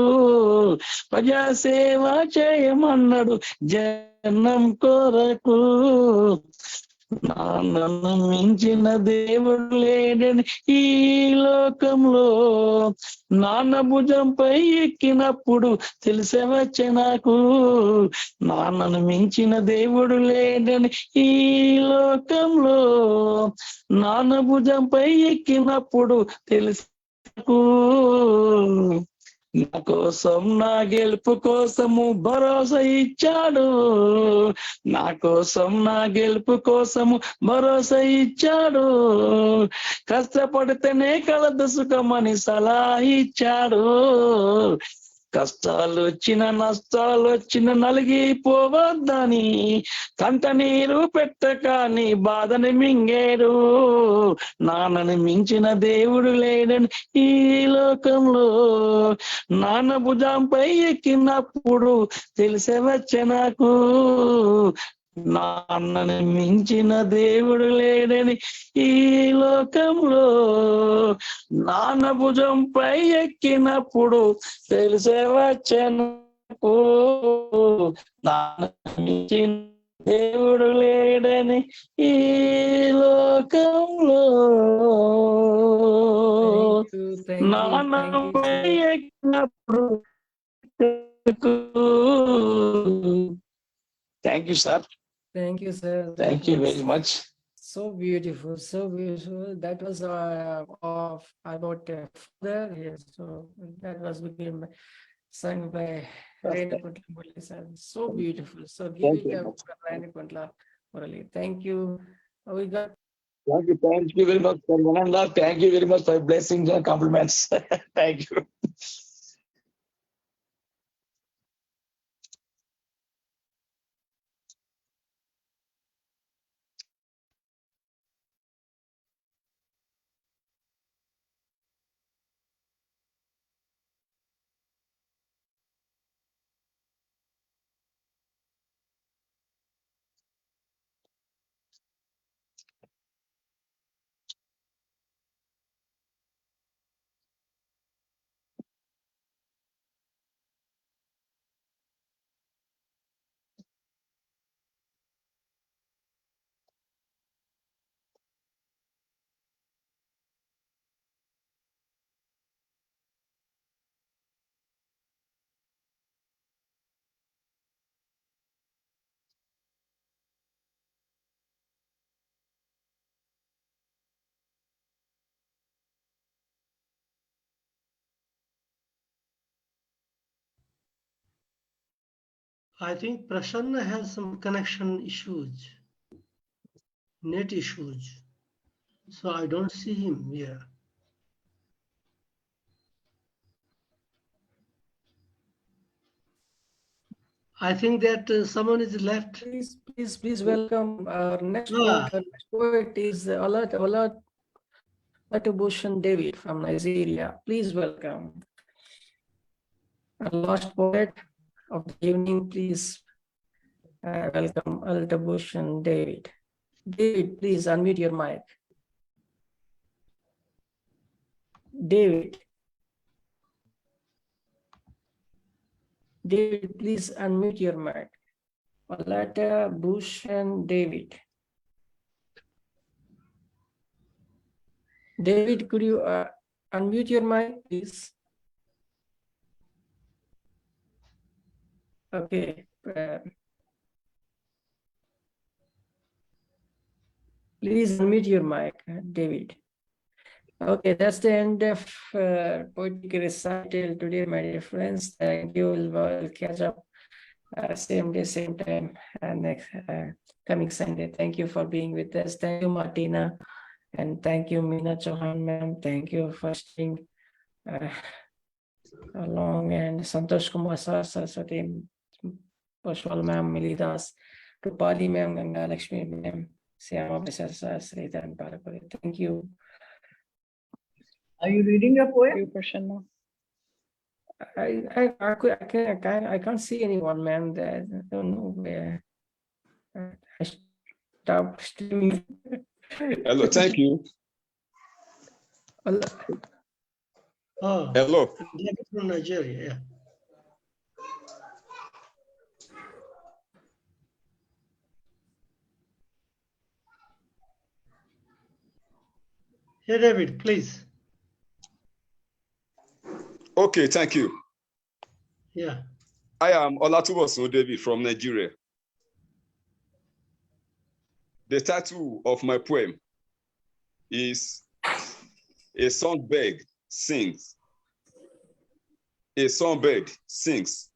[SPEAKER 9] ప్రజాసేవ చేయమన్నాడు జనం కొరకు నాన్నను మించిన దేవుడు లేడని ఈ లోకంలో నాన్న భుజంపై ఎక్కినప్పుడు తెలిసే వచ్చే నాకు నాన్నను మించిన దేవుడు లేడని ఈ లోకంలో నాన్న భుజంపై ఎక్కినప్పుడు తెలిసే నా కోసం నా గెలుపు కోసము భరోసా ఇచ్చాడు నా కోసం నా గెలుపు కోసము భరోసా ఇచ్చాడు కష్టపడితేనే కలదు సుఖమని సలహా ఇచ్చాడు కష్టాలు వచ్చిన నష్టాలు వచ్చిన నలిగిపోవద్దని కంట నీరు పెట్టకాని బాధని మింగేడు నాన్నని మించిన దేవుడు లేడని ఈ లోకంలో నాన్న భుజంపై ఎక్కినప్పుడు తెలిసే వచ్చే నాకు నాన్నని మించిన దేవుడు లేడని ఈ లోకంలో నాన్న భుజంపై ఎక్కినప్పుడు తెలిసే వచ్చే నాకు నాన్నని మించిన దేవుడు లేడని ఈ లోకంలో నాన్నపై ఎక్కినప్పుడు thank you sir.
[SPEAKER 1] Thank you, sir.
[SPEAKER 9] Thank you very much.
[SPEAKER 1] So beautiful, so beautiful. That was about father. Yes, so that was being sung by Renu Kuntla. So beautiful. So give it up for Renu Kuntla Murali. Thank you. We got.
[SPEAKER 9] Thank you very much, sir. Mananda. Thank you very much for blessings and compliments. Thank you.
[SPEAKER 20] I think Prasanna has some connection issues, net issues. So I don't see him here. I think that someone is left.
[SPEAKER 1] Please welcome our next poet is Oluwatoboshin David from Nigeria. Please welcome our last poet of the evening. Please welcome Oluwatoboshin David. David, please unmute your mic. David, please unmute your mic. Oluwatoboshin David. David, could you unmute your mic, please? Okay. Please unmute your mic, David. Okay, that's the end of poetic recital today, my dear friends. Thank you. We'll catch up same day, same time, next coming Sunday. Thank you for being with us. Thank you, Martina, and thank you, Meena Chauhan, ma'am. Thank you for staying along, and Santosh Kumar Sir, Saraswati, Pashwal Ma'am, Milidas, Rupali Ma'am, Gangalaxmi Ma'am, Syama Besa Sir, Sreedharan Parokode. Thank you.
[SPEAKER 6] Are you reading your poem?
[SPEAKER 4] You, Prasanna.
[SPEAKER 1] I can't see anyone, man. I don't know where. I stopped streaming.
[SPEAKER 3] Hello, thank you.
[SPEAKER 20] Oh,
[SPEAKER 3] Hello.
[SPEAKER 20] David from Nigeria. Yeah. Hey, David, please.
[SPEAKER 3] Okay, thank you.
[SPEAKER 20] Yeah.
[SPEAKER 3] I am Olatubosun David from Nigeria. The title of my poem is A Songbird Sings. A songbird sings.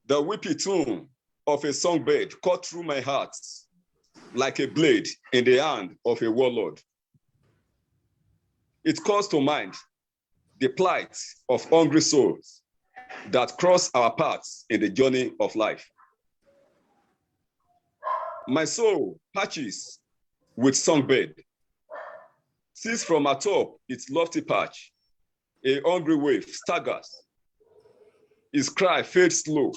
[SPEAKER 3] The weepy tune of a songbird cut through my heart like a blade in the hand of a warlord. It calls to mind the plight of hungry souls that cross our paths in the journey of life. My soul patches with songbird, sees from atop its lofty perch, a hungry wave staggers. His cry fades slow.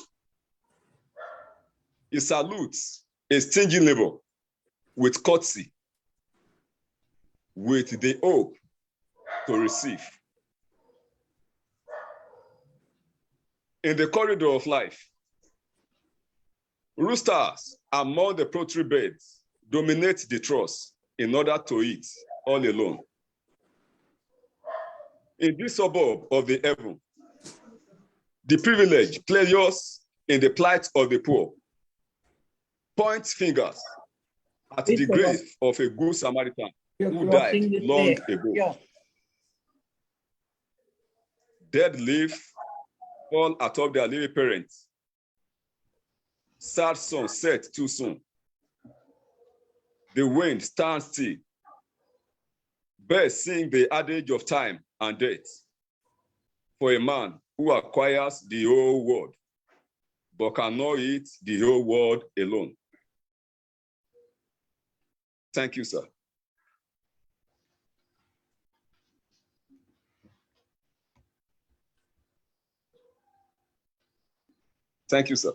[SPEAKER 3] He salutes a stingy neighbor with courtesy, with the hope to receive. In the corridor of life, roosters among the poultry beds dominate the truss in order to eat all alone. In this suburb of the heaven, the privileged players in the plight of the poor point fingers at the grave of a good Samaritan who died long ago.
[SPEAKER 6] Yeah.
[SPEAKER 3] Dead leaf fall atop their living parents. Sad sun set too soon. The wind stands still. Birds sing the adage of time and death for a man who acquires the whole world but cannot eat the whole world alone. Thank you, sir. Thank you, sir.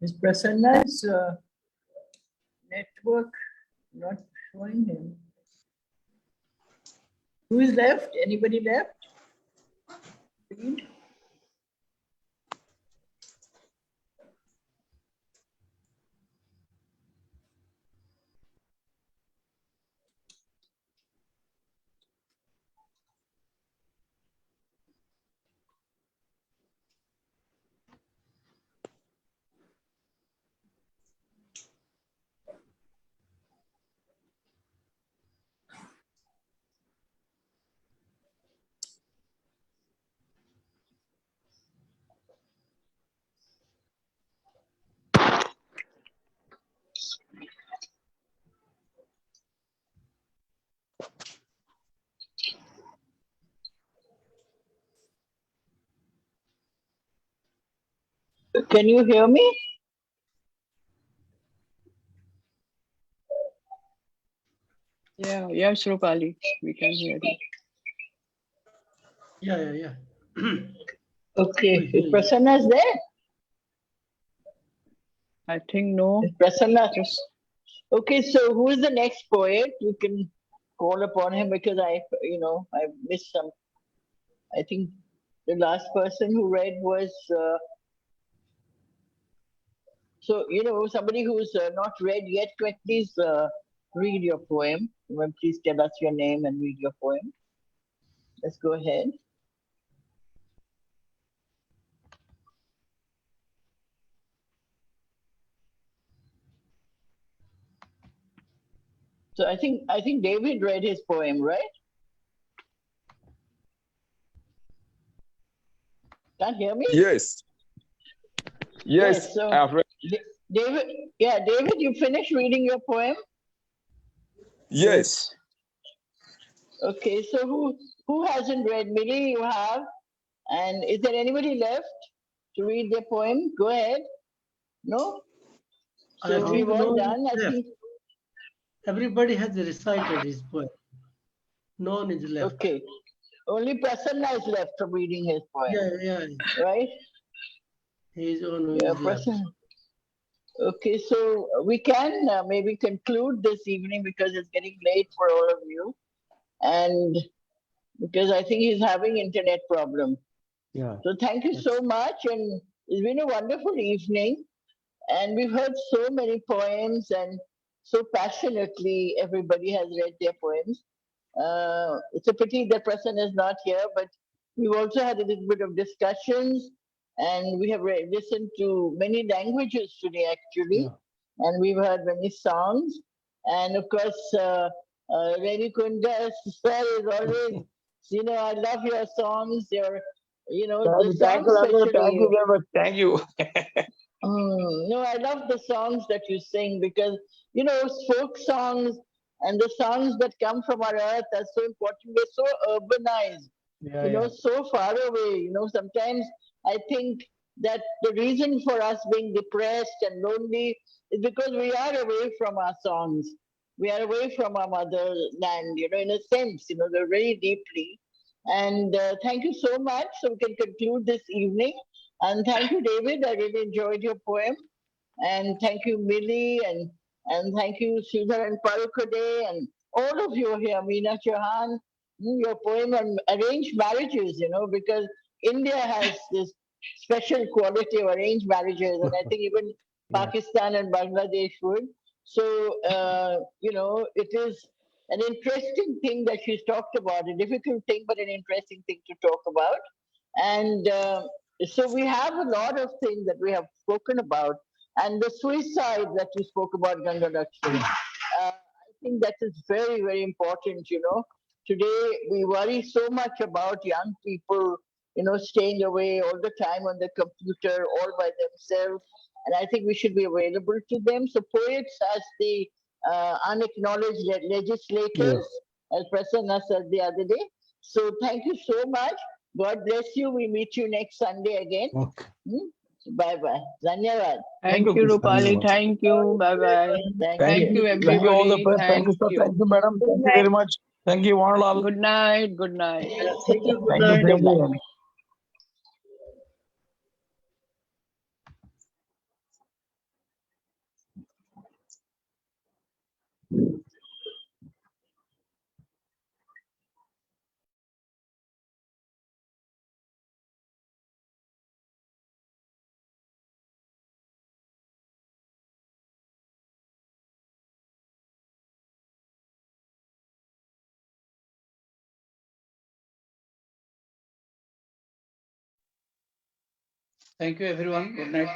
[SPEAKER 6] Is Prasanna's network not showing him? Who is left? Anybody left? Read. Can you hear me?
[SPEAKER 4] Yeah, yes, Rupali, we can hear you.
[SPEAKER 20] Yeah.
[SPEAKER 6] Okay, is Prasanna's there?
[SPEAKER 4] I think no.
[SPEAKER 6] Is Prasanna? Okay, so who is the next poet? You can call upon him because I missed some. I think the last person who read was, somebody who's not read yet, please read your poem. Please tell us your name and read your poem. Let's go ahead. So I think David read his poem, right? Can't hear me?
[SPEAKER 3] Yes. Yes,
[SPEAKER 6] so
[SPEAKER 3] I have read.
[SPEAKER 6] David, you finished reading your poem?
[SPEAKER 3] Yes.
[SPEAKER 6] Okay, so who hasn't read? Millie, you have. And is there anybody left to read their poem? Go ahead. No? So we've all done. I think
[SPEAKER 20] everybody has recited his poem. No one is left.
[SPEAKER 6] Okay. Only Prasanna is left from reading his poem.
[SPEAKER 20] Yeah.
[SPEAKER 6] Right?
[SPEAKER 20] He's the one who is left.
[SPEAKER 6] Okay, so we can maybe conclude this evening because it's getting late for all of you. And because I think he's having internet problem.
[SPEAKER 20] Yeah.
[SPEAKER 6] So thank you so much. And it's been a wonderful evening. And we've heard so many poems and so passionately everybody has read their poems. It's a pity that Prasanna is not here, but we've also had a little bit of discussions and we have listened to many languages today actually. Yeah. And we've heard many songs. And of course, Reni Kunda sir is always, I love your songs, the songs
[SPEAKER 9] Thank you
[SPEAKER 6] especially.
[SPEAKER 9] very much. Thank you.
[SPEAKER 6] No, I love the songs that you sing because, folk songs and the songs that come from our earth are so important. We're so urbanized, so far away. Sometimes I think that the reason for us being depressed and lonely is because we are away from our songs. We are away from our motherland, in a sense, very deeply. And thank you so much. So we can conclude this evening. And thank you, David. I really enjoyed your poem. And thank you, Millie, and thank you, Sreedharan Parokode, and all of you here, Meena Chauhan, your poem on arranged marriages, because India has this special quality of arranged marriages, and I think even Pakistan and Bangladesh would. So, it is an interesting thing that she's talked about, a difficult thing, but an interesting thing to talk about. And so we have a lot of things that we have spoken about. And the suicide that you spoke about, Gangalaxmi, I think that is very, very important, Today, we worry so much about young people, staying away all the time on the computer, all by themselves. And I think we should be available to them. So poets as the unacknowledged legislators, as Prasanna said the other day. So thank you so much. God bless you. We meet you next Sunday again. Okay. Bye-bye. Dhanyavad.
[SPEAKER 4] Thank you, Rupali. Thank you. Bye-bye.
[SPEAKER 6] Thank
[SPEAKER 4] you,
[SPEAKER 6] you.
[SPEAKER 4] everybody.
[SPEAKER 9] Thank you all the best. Thank you, sir. Thank you, madam. Thank you very much. Thank you, one and all.
[SPEAKER 4] Good night. Good night.
[SPEAKER 9] Thank you. Same to you.
[SPEAKER 5] Thank you, everyone. Good night.